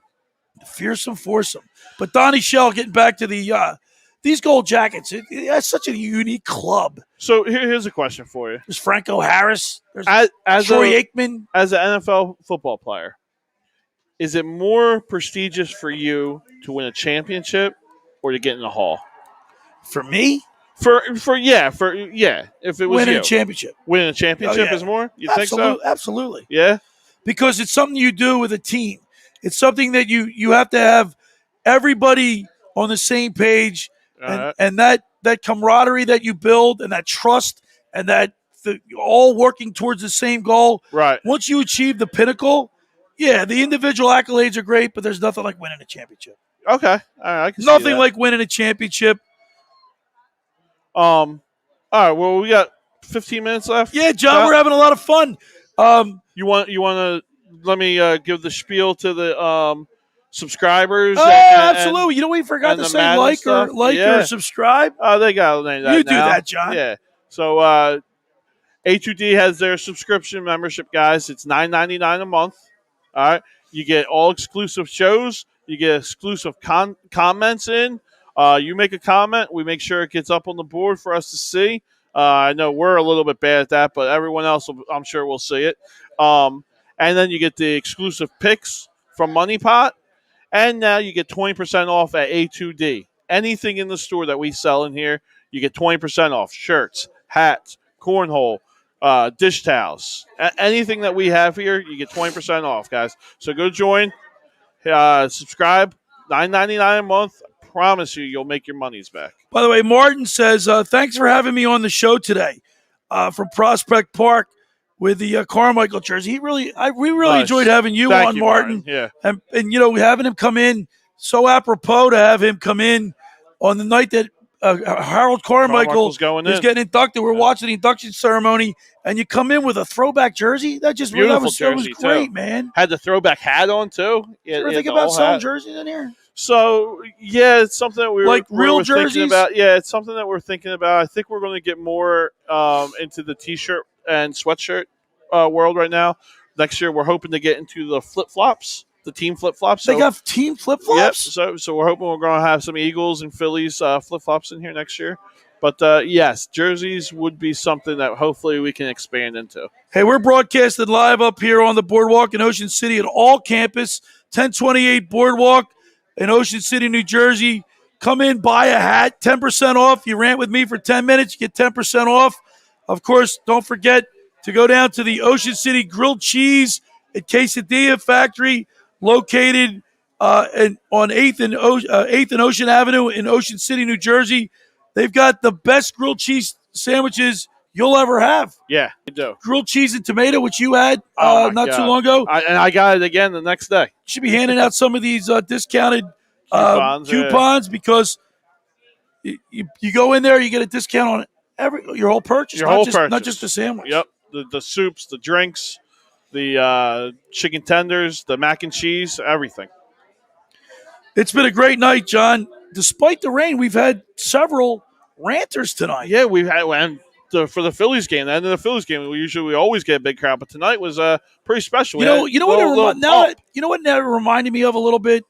The Fearsome Foursome. But Donnie Shell, getting back to these Gold Jackets, it's such a unique club. So here's a question for you. There's Franco Harris. There's as Troy Aikman. As an NFL football player, is it more prestigious for you to win a championship or to get in the Hall? For me? If it was winning a championship. Winning a championship is more? You think so? Absolutely. Yeah? Because it's something you do with a team. It's something that you have to have everybody on the same page, and that camaraderie that you build and that trust and that all working towards the same goal. Right. Once you achieve the pinnacle, the individual accolades are great, but there's nothing like winning a championship. Okay. All right. I can nothing see that. like winning a championship. All right. Well, we got 15 minutes left. Yeah, John, we're having a lot of fun. You want to let me give the spiel to the subscribers? Absolutely. You know we forgot to say like or subscribe. Oh, they got that. You do that, John. Yeah. So A2D has their subscription membership, guys. It's $9.99 a month. All right. You get all exclusive shows. You get exclusive comments in. You make a comment, we make sure it gets up on the board for us to see. I know we're a little bit bad at that, but everyone else, I'm sure, will see it. And then you get the exclusive picks from Money Pot. And now you get 20% off at A2D. Anything in the store that we sell in here, you get 20% off. Shirts, hats, cornhole, dish towels. Anything that we have here, you get 20% off, guys. So go join, subscribe, $9.99 a month. Promise you'll make your monies back. By the way, Martin says, thanks for having me on the show today from Prospect Park with the Carmichael jersey. We really nice. enjoyed having you Thank on, you, Martin. Yeah. And having him come in, so apropos to have him come in on the night that Harold Carmichael Carmichael's going is in. getting inducted. We're watching the induction ceremony, and you come in with a throwback jersey. That was jersey, great, too. man. Had the throwback hat on, too. Ever think about selling jerseys in here? So, yeah, it's something that Like real we're jerseys? thinking about. Yeah, it's something that we're thinking about. I think we're going to get more into the T-shirt and sweatshirt world right now. Next year, we're hoping to get into the flip-flops, the team flip-flops. They got team flip-flops? Yep. So we're hoping we're going to have some Eagles and Phillies flip-flops in here next year. But, yes, jerseys would be something that hopefully we can expand into. Hey, we're broadcasting live up here on the Boardwalk in Ocean City at all campus, 1028 Boardwalk in Ocean City, New Jersey. Come in, buy a hat, 10% off. You rant with me for 10 minutes, you get 10% off. Of course, don't forget to go down to the Ocean City Grilled Cheese and Quesadilla Factory, located on 8th and Ocean Avenue in Ocean City, New Jersey. They've got the best grilled cheese sandwiches you'll ever have. Yeah, they do. Grilled cheese and tomato, which you had not too long ago. And I got it again the next day. Should be handing out some of these discounted coupons because you go in there, you get a discount on your whole purchase, not just the sandwich. Yep, the soups, the drinks, the chicken tenders, the mac and cheese, everything. It's been a great night, John. Despite the rain, we've had several ranters tonight. Yeah, we've had for the Phillies game. The end of the Phillies game, we always get a big crowd, but tonight was pretty special. You know what that reminded me of a little bit?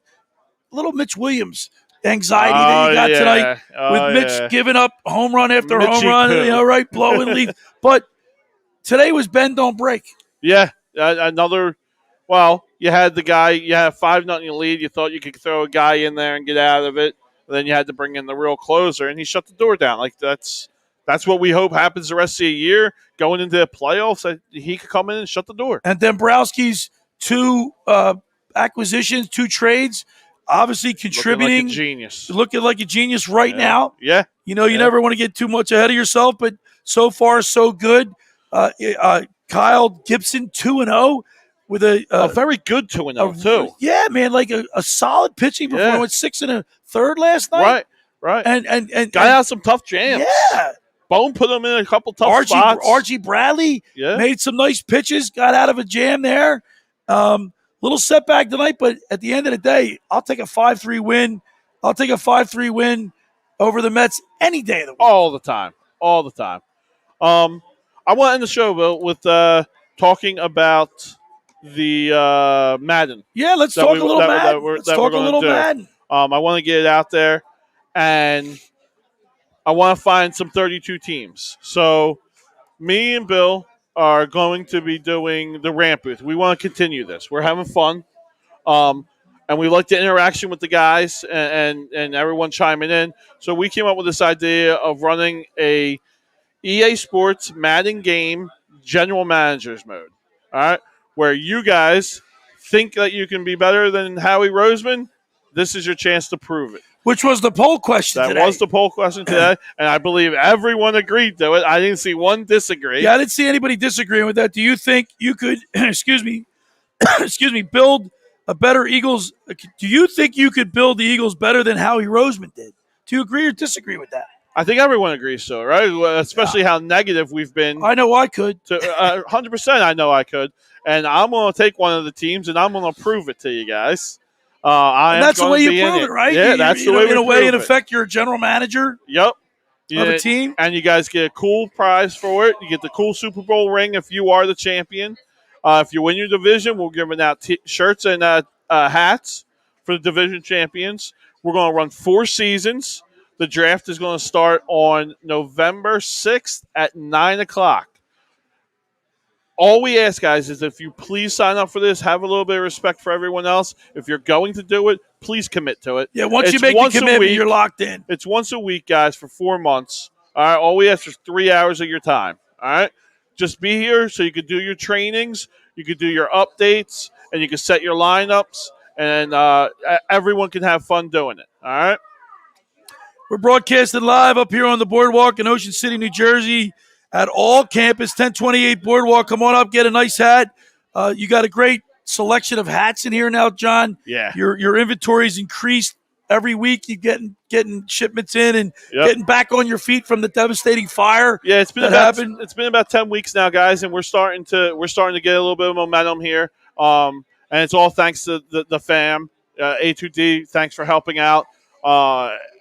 Little Mitch Williams anxiety that you got tonight with Mitch giving up home run after home run, blowing leads. But today was bend don't break. Yeah, another. Well, you had the guy. You had a 5-0 lead. You thought you could throw a guy in there and get out of it. But then you had to bring in the real closer, and he shut the door down. Like that's what we hope happens the rest of the year. Going into the playoffs, he could come in and shut the door. And Dombrowski's 2 acquisitions, 2 trades, obviously contributing. Looking like a genius right now. Yeah. You never want to get too much ahead of yourself, but so far so good. Kyle Gibson 2-0 with a very good 2-0 too. Yeah, man, like a solid pitching performance. Went 6 1/3 last night. Right. And guy had some tough jams. Yeah. Bone put him in a couple tough spots. Archie Bradley made some nice pitches, got out of a jam there. Little setback tonight, but at the end of the day, I'll take a 5-3 win. I'll take a 5-3 win over the Mets any day of the week. All the time. I want to end the show, Will, with talking about the Madden. Yeah, let's talk a little Madden. Let's talk a little Madden. I want to get it out there, and I want to find some 32 teams. So me and Bill are going to be doing the rant booth. We want to continue this. We're having fun. And we like the interaction with the guys and everyone chiming in. So we came up with this idea of running a EA Sports Madden game general managers mode. All right? Where you guys think that you can be better than Howie Roseman. This is your chance to prove it. Which was the poll question today. That was the poll question today, and I believe everyone agreed to it. I didn't see one disagree. Yeah, I didn't see anybody disagreeing with that. Do you think you could, build a better Eagles? Do you think you could build the Eagles better than Howie Roseman did? Do you agree or disagree with that? I think everyone agrees so, right? Especially how negative we've been. I know I could. 100% I know I could. And I'm going to take one of the teams, and I'm going to prove it to you guys. And that's the way you prove it, right? Yeah, that's the way we prove it. In effect, you're a general manager of a team. And you guys get a cool prize for it. You get the cool Super Bowl ring if you are the champion. If you win your division, we're giving out shirts and hats for the division champions. We're going to run 4 seasons. The draft is going to start on November 6th at 9 o'clock. All we ask, guys, is if you please sign up for this, have a little bit of respect for everyone else. If you're going to do it, please commit to it. Yeah, once you make the commitment, you're locked in. It's once a week, guys, for 4 months. All right, all we ask is 3 hours of your time. All right, just be here so you can do your trainings, you can do your updates, and you can set your lineups, and everyone can have fun doing it. All right. We're broadcasting live up here on the Boardwalk in Ocean City, New Jersey. At all campus, 1028 Boardwalk. Come on up, get a nice hat. You got a great selection of hats in here now, John. Yeah. Your inventory's increased every week you getting shipments in and Yep. getting back on your feet from the devastating fire. Yeah, it's been that about happened. it's been about 10 weeks now, guys, and we're starting to get a little bit of momentum here. And it's all thanks to the fam, A2D. Thanks for helping out.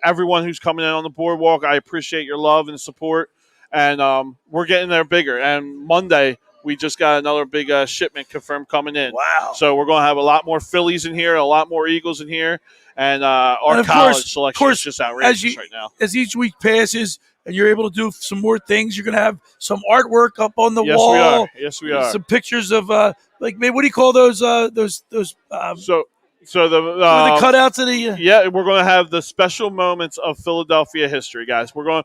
Everyone who's coming in on the boardwalk, I appreciate your love and support. And we're getting there bigger. And Monday, we just got another big shipment confirmed coming in. Wow. So we're going to have a lot more Phillies in here, a lot more Eagles in here. And our And of college course- selection of course, is just outrageous right now. As each week passes and you're able to do some more things, you're going to have some artwork up on the Yes, wall. we are. Yes, we are. Some pictures of like, maybe what do you call those So the cutouts of the yeah, we're going to have the special moments of Philadelphia history, guys. We're going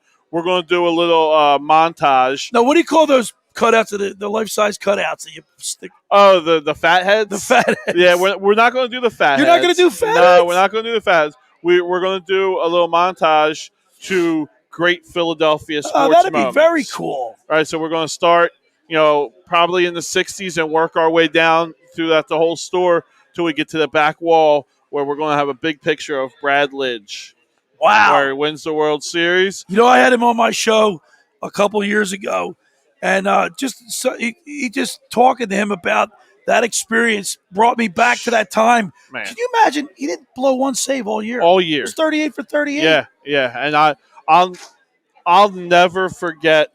to do a little montage. Now, what do you call those cutouts of the life-size cutouts that you stick? Oh, the fat heads. The fat heads. Yeah, we're not going to do the fat. You're heads. not going to do fat No, heads? we're not going to do the fat heads. We're going to do a little montage to great Philadelphia sports Oh, that'd be moments. very cool. All right, so we're going to start, probably in the 60s and work our way down through the whole store till we get to the back wall where we're going to have a big picture of Brad Lidge. Wow. Where he wins the World Series. I had him on my show a couple years ago, and he just talking to him about that experience brought me back to that time. Man. Can you imagine? He didn't blow one save all year. All year. It was 38 for 38. Yeah, and I'll never forget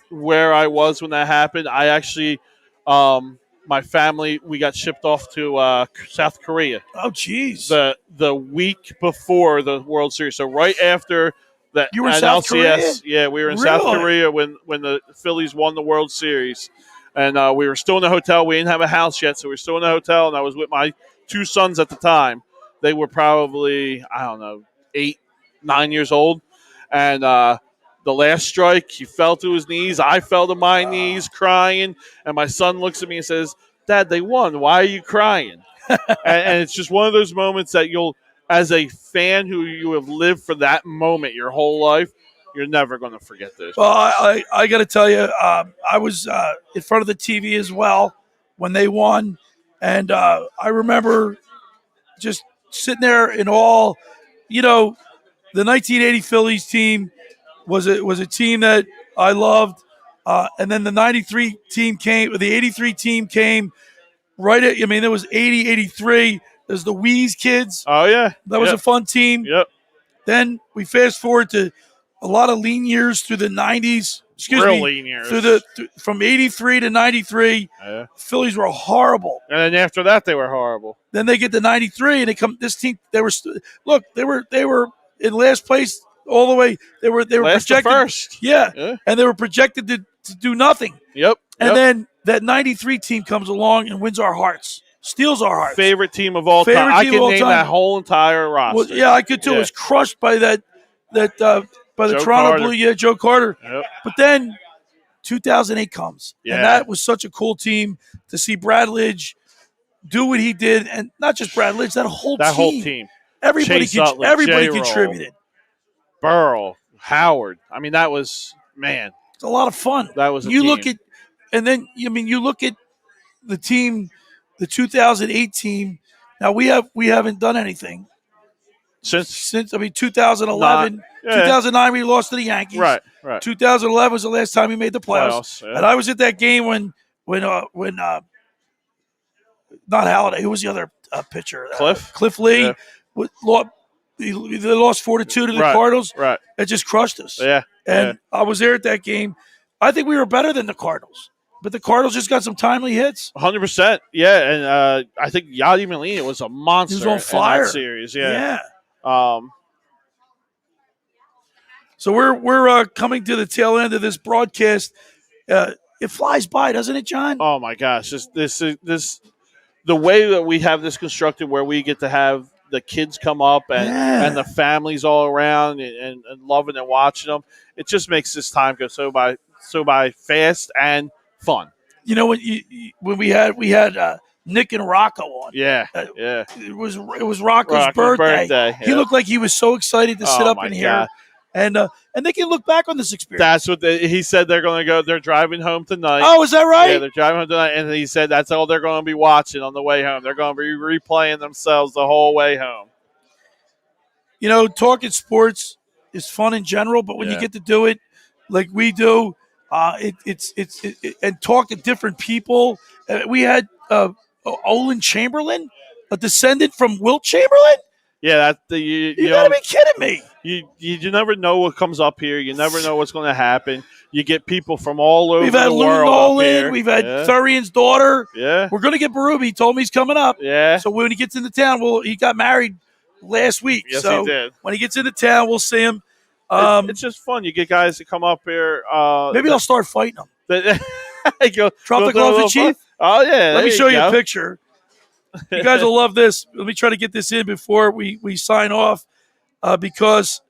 where I was when that happened. I actually, my family, we got shipped off to South Korea. Oh, jeez. The week before the World Series, so right after that. You were in South Korea? Yeah, we were in Really? South Korea when the Phillies won the World Series, and we were still in the hotel. We didn't have a house yet, so we were still in the hotel, and I was with my two sons at the time. They were probably 8, 9 years old, and the last strike, he fell to his knees. I fell to my knees crying. And my son looks at me and says, Dad, they won. Why are you crying? and it's just one of those moments that you'll, as a fan who you have lived for that moment your whole life, you're never going to forget this. Well, I got to tell you, I was in front of the TV as well when they won. And I remember just sitting there in awe. The 1980 Phillies team was a team that I loved, and then the 93 team came. The 83 team came right at. There was 80, 83. There's the Wheeze kids. Oh yeah, that was a fun team. Yep. Then we fast forward to a lot of lean years through the 90s. Lean years. From 83 to 93. Yeah. Phillies were horrible. And then after that, they were horrible. Then they get to 93, and they come. This team, they were in last place all the way. They were Last to projected first. Yeah, and they were projected to do nothing. Yep. And then that 93 team comes along and wins our hearts, steals our hearts. Favorite team of all time. I can name that whole entire roster. Well, yeah, I could too. It was crushed by by the Joe Toronto Carter. Blue, Joe Carter. Yep. But then 2008 comes, Yeah. and that was such a cool team to see Brad Lidge do what he did, and not just Brad Lidge, that whole team. Everybody, Chase Utley, everybody J-Roll, contributed. Burrow, Howard. That was, man. It's a lot of fun. That was a you team. look at, and then you look at the team, the 2008 team. Now we haven't done anything since 2011, Yeah. 2009 we lost to the Yankees. Right. 2011 was the last time we made the playoffs. Yeah. And I was at that game when not Halliday, who was the other pitcher? Cliff Lee. Yeah. They lost 4-2 to the Cardinals. Right. It just crushed us. Yeah. And I was there at that game. I think we were better than the Cardinals, but the Cardinals just got some timely hits. 100%. Yeah, and I think Yadi Molina was a monster. He was on fire. in that series. Yeah. So we're coming to the tail end of this broadcast. It flies by, doesn't it, John? Oh my gosh! This the way that we have this constructed, where we get to have the kids come up and the families all around and loving and watching them. It just makes this time go so by fast and fun. When we had Nick and Rocco on. Yeah. It was Rocco's birthday. He looked like he was so excited to sit up in here. God. And they can look back on this experience. That's what he said. They're going to go. They're driving home tonight. Oh, is that right? Yeah, they're driving home tonight, and he said that's all they're going to be watching on the way home. They're going to be replaying themselves the whole way home. talking sports is fun in general, but when you get to do it like we do, and talk to different people. We had Olin Chamberlain, a descendant from Wilt Chamberlain. Yeah, you gotta be kidding me. You never know what comes up here. You never know what's going to happen. You get people from all over We've had the Lou world Nolan. up here. We've had Thurian's daughter. Yeah. We're going to get Berube. He told me he's coming up. Yeah. So when he gets into town, he got married last week. Yes, so he did. When he gets into town, we'll see him. It's just fun. You get guys to come up here. Maybe I'll start fighting them. Drop the gloves at Chief. Oh, yeah. Let me show you a picture. You guys will love this. Let me try to get this in before we sign off because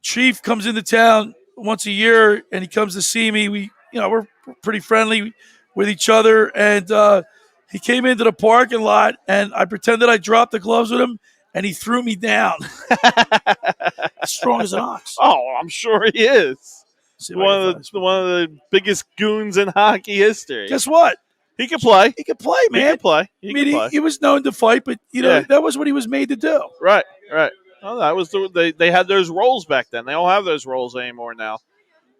Chief comes into town once a year and he comes to see me. We're pretty friendly with each other, and he came into the parking lot and I pretended I dropped the gloves with him and he threw me down. Strong as an ox. Oh, I'm sure he is. One of the biggest goons in hockey history. Guess what? He can play. He can play, man. He can play. He was known to fight, but that was what he was made to do. Right. Well, that was they had those roles back then. They don't have those roles anymore now.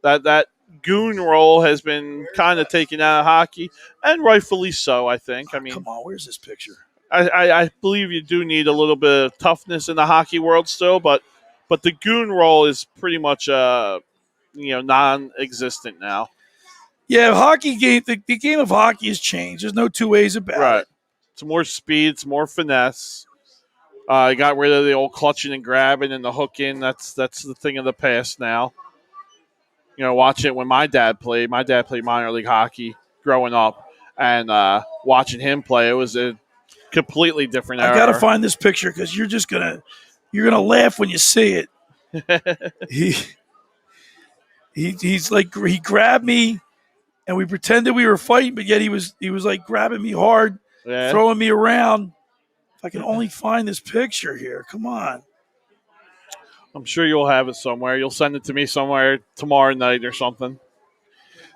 That goon role has been kind of taken out of hockey, and rightfully so. I think. I mean, come on, where's this picture? I believe you do need a little bit of toughness in the hockey world still, but the goon role is pretty much non-existent now. Yeah, hockey game. The game of hockey has changed. There's no two ways about it. It's more speed. It's more finesse. I got rid of the old clutching and grabbing and the hook in. That's the thing of the past now. Watching it when my dad played. My dad played minor league hockey growing up, and watching him play, it was a completely different era. I got to find this picture because you're gonna laugh when you see it. He's like he grabbed me. And we pretended we were fighting, but yet he was like grabbing me hard, throwing me around. If I can only find this picture here. Come on. I'm sure you'll have it somewhere. You'll send it to me somewhere tomorrow night or something.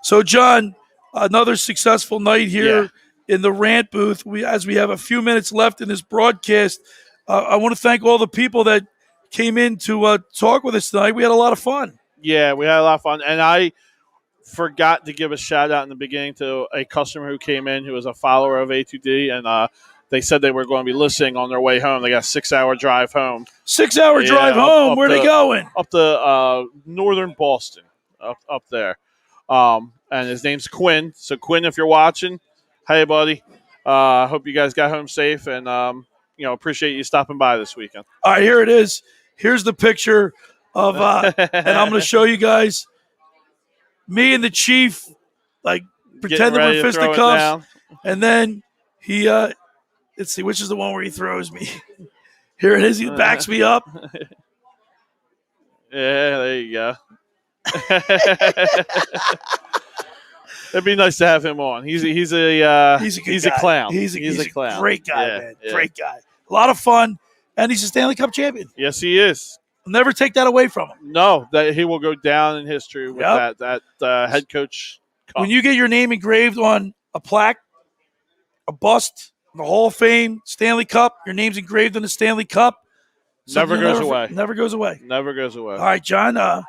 So, John, another successful night here in the rant booth. As we have a few minutes left in this broadcast, I want to thank all the people that came in to talk with us tonight. We had a lot of fun. Yeah, we had a lot of fun. And I forgot to give a shout out in the beginning to a customer who came in who was a follower of A2D, and they said they were going to be listening on their way home. They got a 6-hour drive home. 6-hour drive home? Where are they going? Up to northern Boston, up there. And his name's Quinn. So, Quinn, if you're watching, hey, buddy. Hope you guys got home safe, and appreciate you stopping by this weekend. All right, here it is. Here's the picture of, and I'm going to show you guys. Me and the Chief, pretending we're fisticuffs, and then he, let's see, which is the one where he throws me? Here it is. He backs me up. Yeah, there you go. It'd be nice to have him on. He's a clown. He's a clown. Great guy, man. Yeah. Great guy. A lot of fun, and he's a Stanley Cup champion. Yes, he is. I'll never take that away from him. No, that he will go down in history with that head coach cup. When you get your name engraved on a plaque, a bust, the Hall of Fame, Stanley Cup, your name's engraved on the Stanley Cup. Never goes away. Never goes away. Never goes away. All right, John. I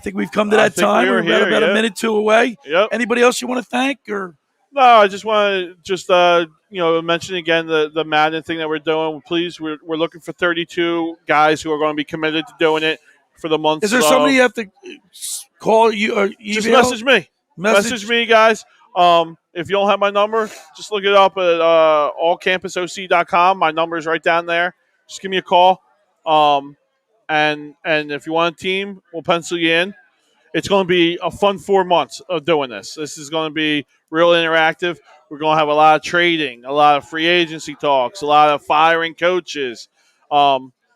think we've come to that time. We're about a minute, two away. Yep. Anybody else you want to thank? Or no, I just want to mention again the Madden thing that we're doing. Please, we're looking for 32 guys who are going to be committed to doing it for the month. Is there somebody you have to call you or email? Just message me. Message me, guys. If you don't have my number, just look it up at allcampusoc.com. My number is right down there. Just give me a call. And if you want a team, we'll pencil you in. It's going to be a fun 4 months of doing this. This is going to be real interactive. We're going to have a lot of trading, a lot of free agency talks, a lot of firing coaches,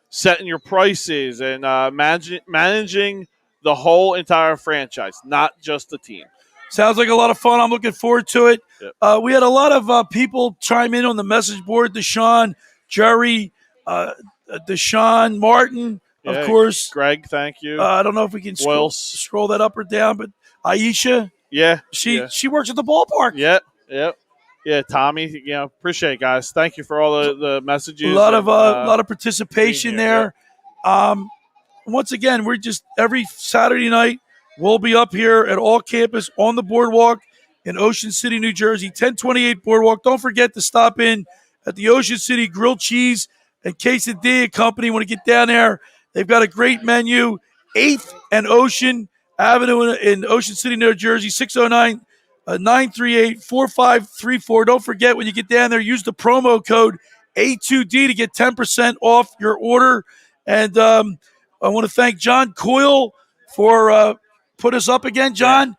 setting your prices, and managing the whole entire franchise, not just the team. Sounds like a lot of fun. I'm looking forward to it. Yep. We had a lot of people chime in on the message board. Deshaun, Jerry, Deshaun, Martin, of course. Greg, thank you. I don't know if we can scroll that up or down, but Aisha. Yeah. She works at the ballpark. Yeah, Tommy. Appreciate it, guys. Thank you for all the messages. A lot of participation there. Once again, we're just every Saturday night, we'll be up here at all campus on the boardwalk in Ocean City, New Jersey, 1028 Boardwalk. Don't forget to stop in at the Ocean City Grilled Cheese and Quesadilla Company. When you get down there, they've got a great menu. 8th and Ocean Avenue in Ocean City, New Jersey, 609 938 4534. Don't forget, when you get down there, use the promo code A2D to get 10% off your order. And I want to thank John Coyle for put us up again, John.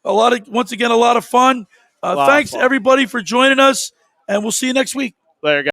Once again, a lot of fun. Thanks everybody for joining us, and we'll see you next week. Later, guys.